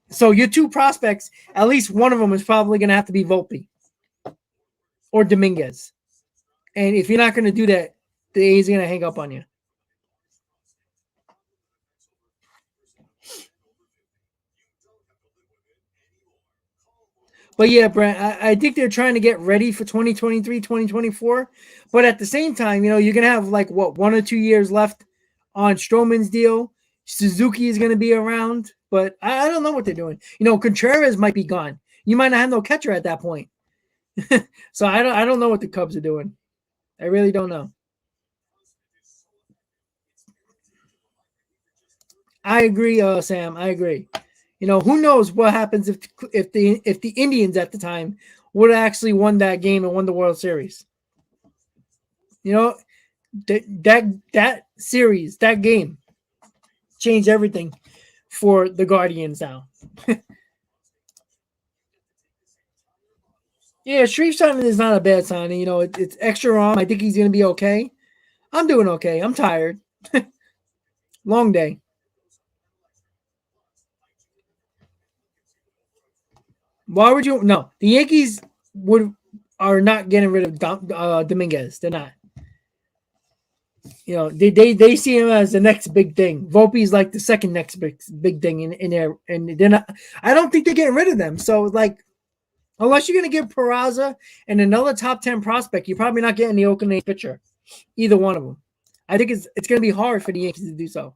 So your two prospects, at least one of them is probably going to have to be Volpe or Dominguez. And if you're not going to do that, the A's are going to hang up on you. But yeah, Brent, I think they're trying to get ready for 2023, 2024. But at the same time, you're going to have 1 or 2 years left on Stroman's deal. Suzuki is going to be around, but I don't know what they're doing. Contreras might be gone. You might not have no catcher at that point. So I don't know what the Cubs are doing. I really don't know. I agree, Sam. I agree. Who knows what happens if the Indians at the time would have actually won that game and won the World Series. That series, that game changed everything for the Guardians now. Yeah, Shreve signing is not a bad signing. It's extra arm. I think he's going to be okay. I'm doing okay. I'm tired. Long day. Why would you? No, the Yankees are not getting rid of Dominguez. They're not. They see him as the next big thing. Volpe's like the second next big thing in there, and they're not. I don't think they're getting rid of them. So like, unless you're gonna give Peraza and another top 10 prospect, you're probably not getting the Oakland A's pitcher, either one of them. I think it's gonna be hard for the Yankees to do so.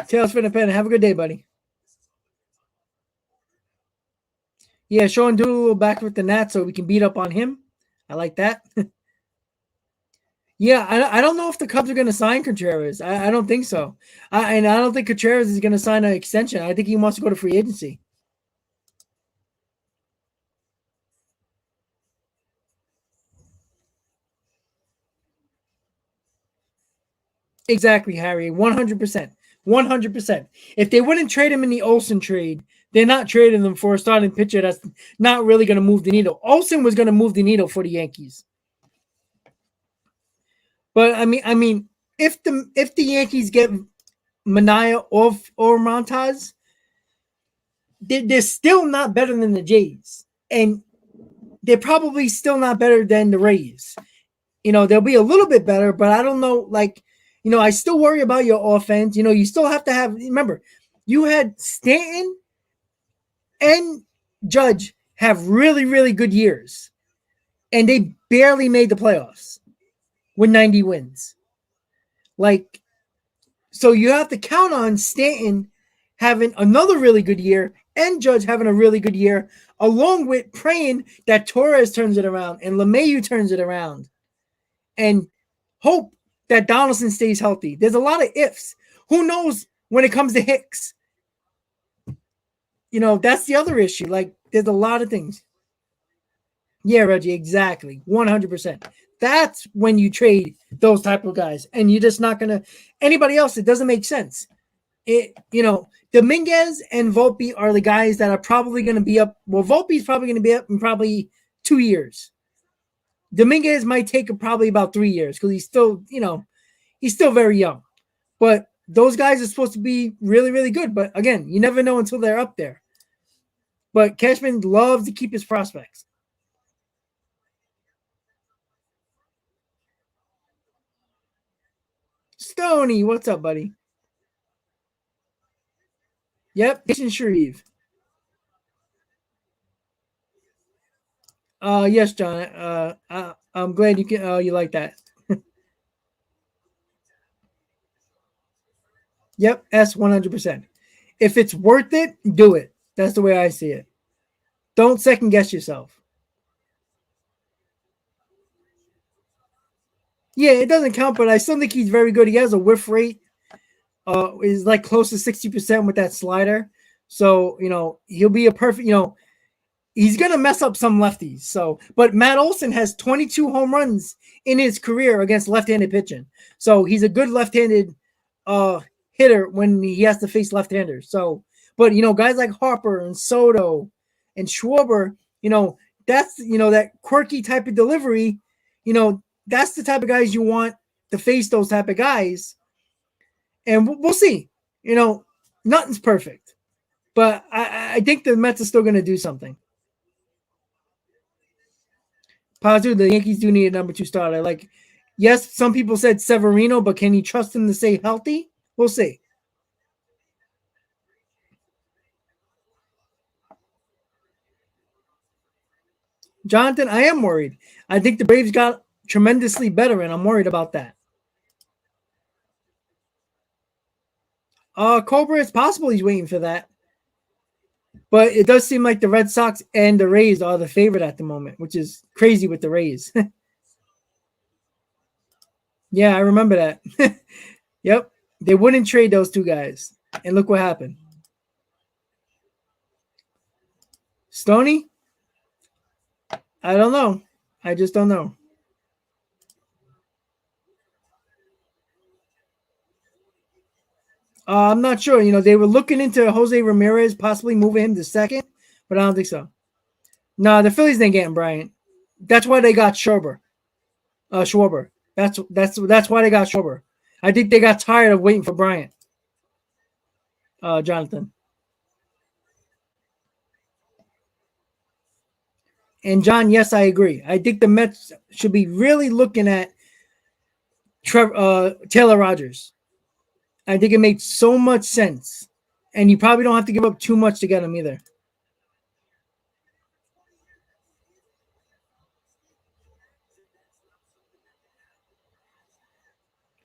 Tails for the pen. Have a good day, buddy. Yeah, Sean Doolittle back with the Nats so we can beat up on him. I like that. Yeah, I don't know if the Cubs are going to sign Contreras. I don't think so. And I don't think Contreras is going to sign an extension. I think he wants to go to free agency. Exactly, Harry. 100%. 100%. If they wouldn't trade him in the Olsen trade, they're not trading them for a starting pitcher that's not really going to move the needle. Olsen was going to move the needle for the Yankees. But I mean, if the Yankees get Mania or Montaz, they're still not better than the Jays, and they're probably still not better than the Rays. They'll be a little bit better, but I don't know. Like, I still worry about your offense. You still have to have. Remember, you had Stanton and Judge have really, really good years, and they barely made the playoffs with 90 wins. Like, so you have to count on Stanton having another really good year and Judge having a really good year, along with praying that Torres turns it around and LeMahieu turns it around, and hope that Donaldson stays healthy. There's a lot of ifs. Who knows when it comes to Hicks? That's the other issue. Like, there's a lot of things. Yeah, Reggie, exactly. 100%. That's when you trade those type of guys, and you're just not gonna anybody else. It doesn't make sense. Dominguez and Volpe are the guys that are probably going to be up. Well, Volpe's probably going to be up in probably 2 years. Dominguez might take probably about 3 years because he's still very young. But those guys are supposed to be really, really good. But again, you never know until they're up there. But Cashman loves to keep his prospects. Stoney, what's up, buddy? Yep, Jason Shreve. Yes, John. I'm glad you like that. Yep, S 100%. If it's worth it, do it. That's the way I see it. Don't second guess yourself. Yeah, it doesn't count, but I still think he's very good. He has a whiff rate, is like close to 60% with that slider. So, he'll be a perfect, he's gonna mess up some lefties. So, but Matt Olson has 22 home runs in his career against left-handed pitching. So he's a good left-handed hitter when he has to face left-handers. So, but guys like Harper and Soto and Schwarber, that's that quirky type of delivery. That's the type of guys you want to face those type of guys. And we'll see. Nothing's perfect, but I think the Mets are still going to do something. Positive, the Yankees do need a number 2 starter. Like, yes, some people said Severino, but can you trust him to stay healthy? We'll see. Jonathan, I am worried. I think the Braves got tremendously better, and I'm worried about that. Cobra, it's possible he's waiting for that. But it does seem like the Red Sox and the Rays are the favorite at the moment, which is crazy with the Rays. Yeah, I remember that. Yep. They wouldn't trade those 2 guys. And look what happened. Stoney? I don't know. I just don't know. I'm not sure. They were looking into Jose Ramirez, possibly moving him to second, but I don't think so. No, the Phillies didn't get him, Bryant. That's why they got Schwarber. Schwarber. That's why they got Schwarber. I think they got tired of waiting for Bryant. Jonathan. And John, yes, I agree. I think the Mets should be really looking at Taylor Rogers. I think it makes so much sense. And you probably don't have to give up too much to get him either.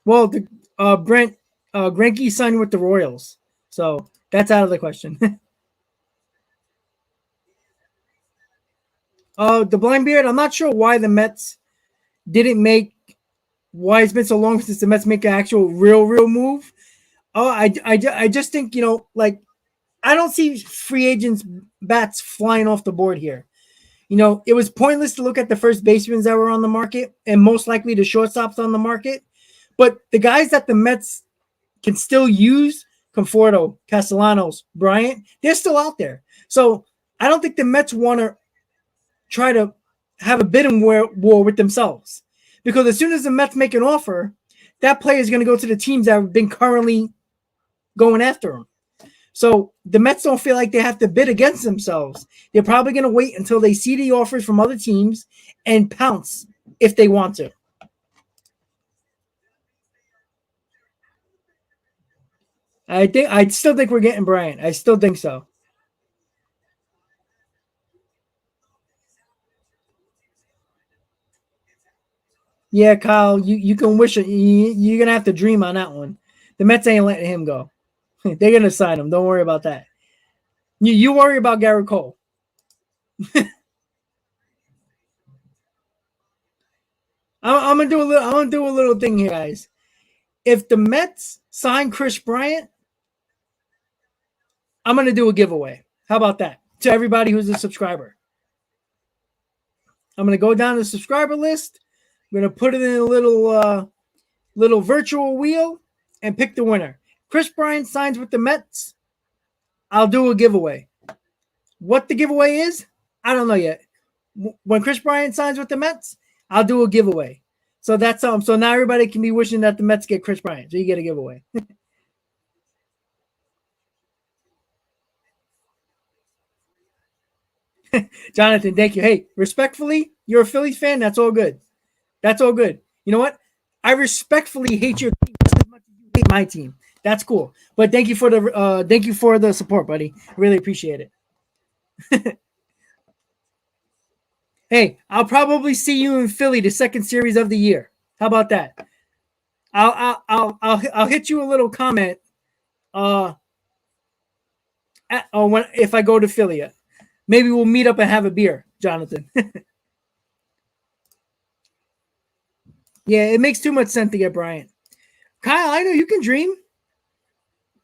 Well, Brent Greinke signed with the Royals, so that's out of the question. The blind beard. I'm not sure why the Mets didn't make. Why it's been so long since the Mets make an actual real move. Oh, I just think like I don't see free agents bats flying off the board here. It was pointless to look at the first basemen that were on the market and most likely the shortstops on the market. But the guys that the Mets can still use, Conforto, Castellanos, Bryant, they're still out there. So I don't think the Mets want to try to have a bidding war with themselves. Because as soon as the Mets make an offer, that player is going to go to the teams that have been currently going after him. So the Mets don't feel like they have to bid against themselves. They're probably going to wait until they see the offers from other teams and pounce if they want to. I still think we're getting Bryant. I still think so. Yeah, Kyle, you can wish it. You're gonna have to dream on that one. The Mets ain't letting him go. They're gonna sign him. Don't worry about that. You worry about Garrett Cole. I'm gonna do a little. I'm gonna do a little thing here, guys. If the Mets sign Chris Bryant, I'm gonna do a giveaway. How about that to everybody who's a subscriber? I'm gonna go down the subscriber list. I'm gonna put it in a little virtual wheel and pick the winner. Chris Bryant signs with the Mets. I'll do a giveaway. What the giveaway is, I don't know yet. When Chris Bryant signs with the Mets, I'll do a giveaway. So that's so now everybody can be wishing that the Mets get Chris Bryant. So you get a giveaway. Jonathan, thank you. Hey, respectfully, you're a Phillies fan. That's all good. That's all good. You know what? I respectfully hate your team just as much as you hate my team. That's cool. But thank you for the support, buddy. Really appreciate it. Hey, I'll probably see you in Philly the second series of the year. How about that? I'll hit you a little comment. When if I go to Philly, maybe we'll meet up and have a beer, Jonathan. Yeah, it makes too much sense to get Bryant. Kyle, I know you can dream.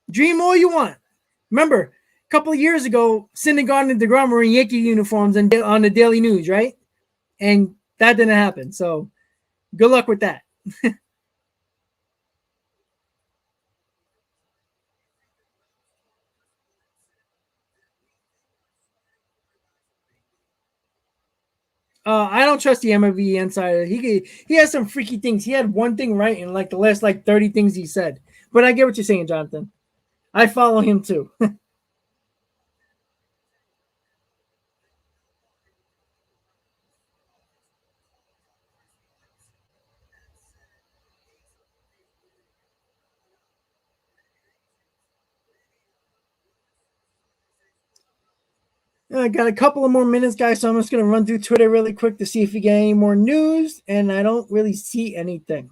Dream all you want. Remember, a couple of years ago, Syndergaard and DeGrom were in Yankee uniforms and on the Daily News, right? And that didn't happen. So good luck with that. I don't trust the MLB insider. He has some freaky things. He had one thing right in like the last 30 things he said. But I get what you're saying, Jonathan. I follow him too. I got a couple of more minutes, guys, so I'm just going to run through Twitter really quick to see if we get any more news, and I don't really see anything.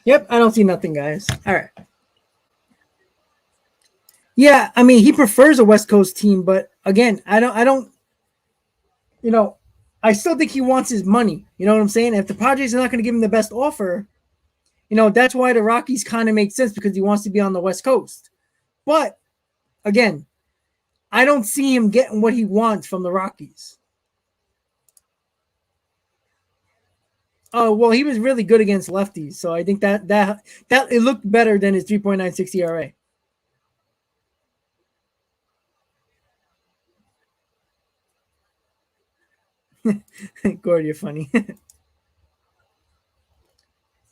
Yep, I don't see nothing, guys. All right. Yeah, I mean, he prefers a West Coast team, but again, I don't, you know, I still think he wants his money. You know what I'm saying? If the Padres are not going to give him the best offer, that's why the Rockies kind of make sense because he wants to be on the West Coast. But again, I don't see him getting what he wants from the Rockies. Oh well, he was really good against lefties, so I think that it looked better than his 3.96 ERA. Gord, you're funny.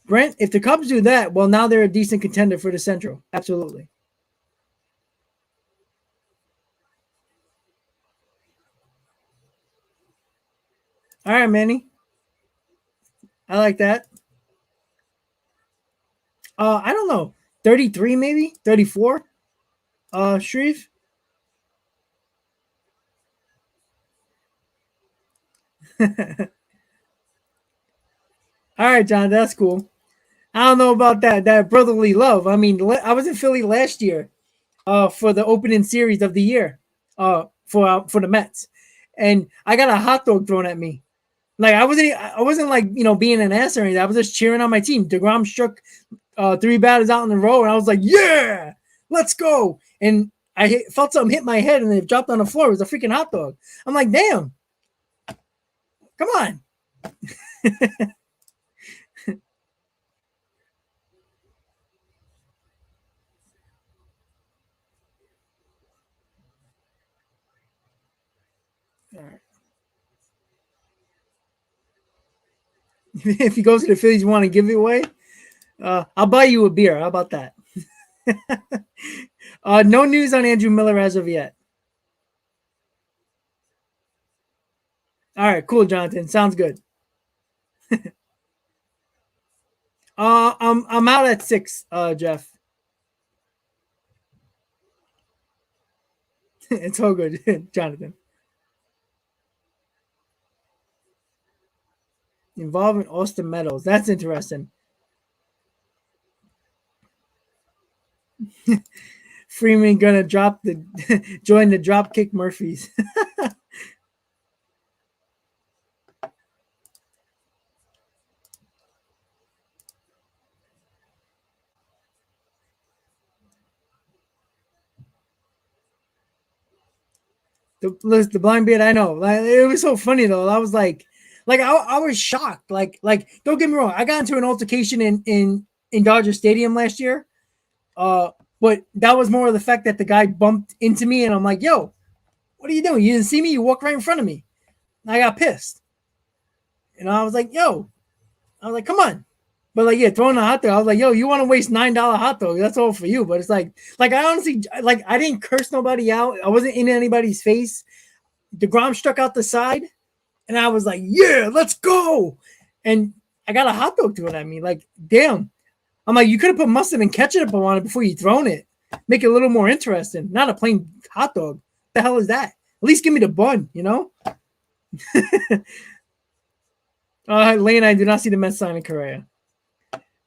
Brent, if the Cubs do that, well, now they're a decent contender for the Central. Absolutely. All right, Manny. I like that. I don't know. 33 maybe? 34? Shreve? All right, John, that's cool. I don't know about that brotherly love. I mean, I was in Philly last year for the opening series of the year for the Mets. And I got a hot dog thrown at me. Like I wasn't like, being an ass or anything. I was just cheering on my team. DeGrom struck three batters out in a row, and I was like, "Yeah, let's go!" And felt something hit my head, and it dropped on the floor. It was a freaking hot dog. I'm like, "Damn, come on!" If he goes to the Phillies, you want to give it away? I'll buy you a beer. How about that? No news on Andrew Miller as of yet. All right, cool, Jonathan. Sounds good. I'm out at 6, Jeff. It's all good, Jonathan. Involving Austin Meadows. That's interesting. Freeman gonna drop the join the Dropkick Murphys. The blind beard. I know. Like, it was so funny though. I was like I was shocked. Like don't get me wrong. I got into an altercation in Dodger Stadium last year. Uh, but that was more of the fact that the guy bumped into me, and I'm like, "Yo, what are you doing? You didn't see me. You walked right in front of me." And I got pissed, and I was like, "Yo," I was like, "Come on." But like, yeah, throwing a hot dog, I was like, "Yo, you want to waste $9 hot dog? That's all for you." But it's like I honestly, like, I didn't curse nobody out. I wasn't in anybody's face. DeGrom struck out the side, and I was like, "Yeah, let's go!" And I got a hot dog thrown at me. Like, damn. I'm like, you could have put mustard and ketchup on it before you thrown it. Make it a little more interesting. Not a plain hot dog. What the hell is that? At least give me the bun, you know? Lane, I do not see the Mets signing Correa.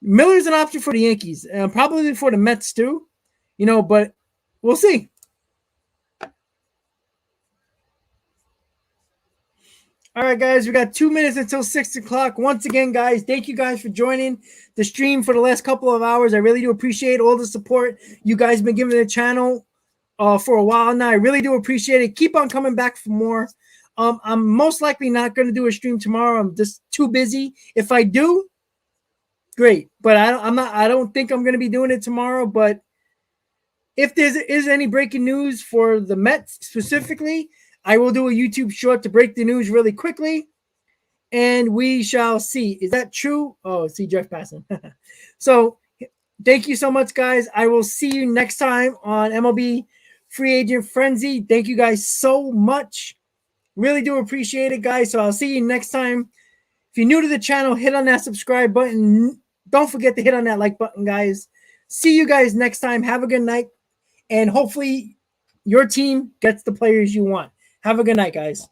Miller's an option for the Yankees, probably for the Mets too, but we'll see. All right, guys, we got 2 minutes until 6 o'clock. Once again, guys, thank you guys for joining the stream for the last couple of hours. I really do appreciate all the support you guys been giving the channel for a while now. I really do appreciate it. Keep on coming back for more. I'm most likely not going to do a stream tomorrow. I'm just too busy. If I do, great. But I don't think I'm going to be doing it tomorrow. But if there is any breaking news for the Mets specifically, I will do a YouTube short to break the news really quickly, and we shall see. Is that true? Oh, see Jeff passing. So thank you so much, guys. I will see you next time on MLB Free Agent Frenzy. Thank you guys so much. Really do appreciate it, guys. So I'll see you next time. If you're new to the channel, hit on that subscribe button. Don't forget to hit on that like button, guys. See you guys next time. Have a good night. And hopefully your team gets the players you want. Have a good night, guys.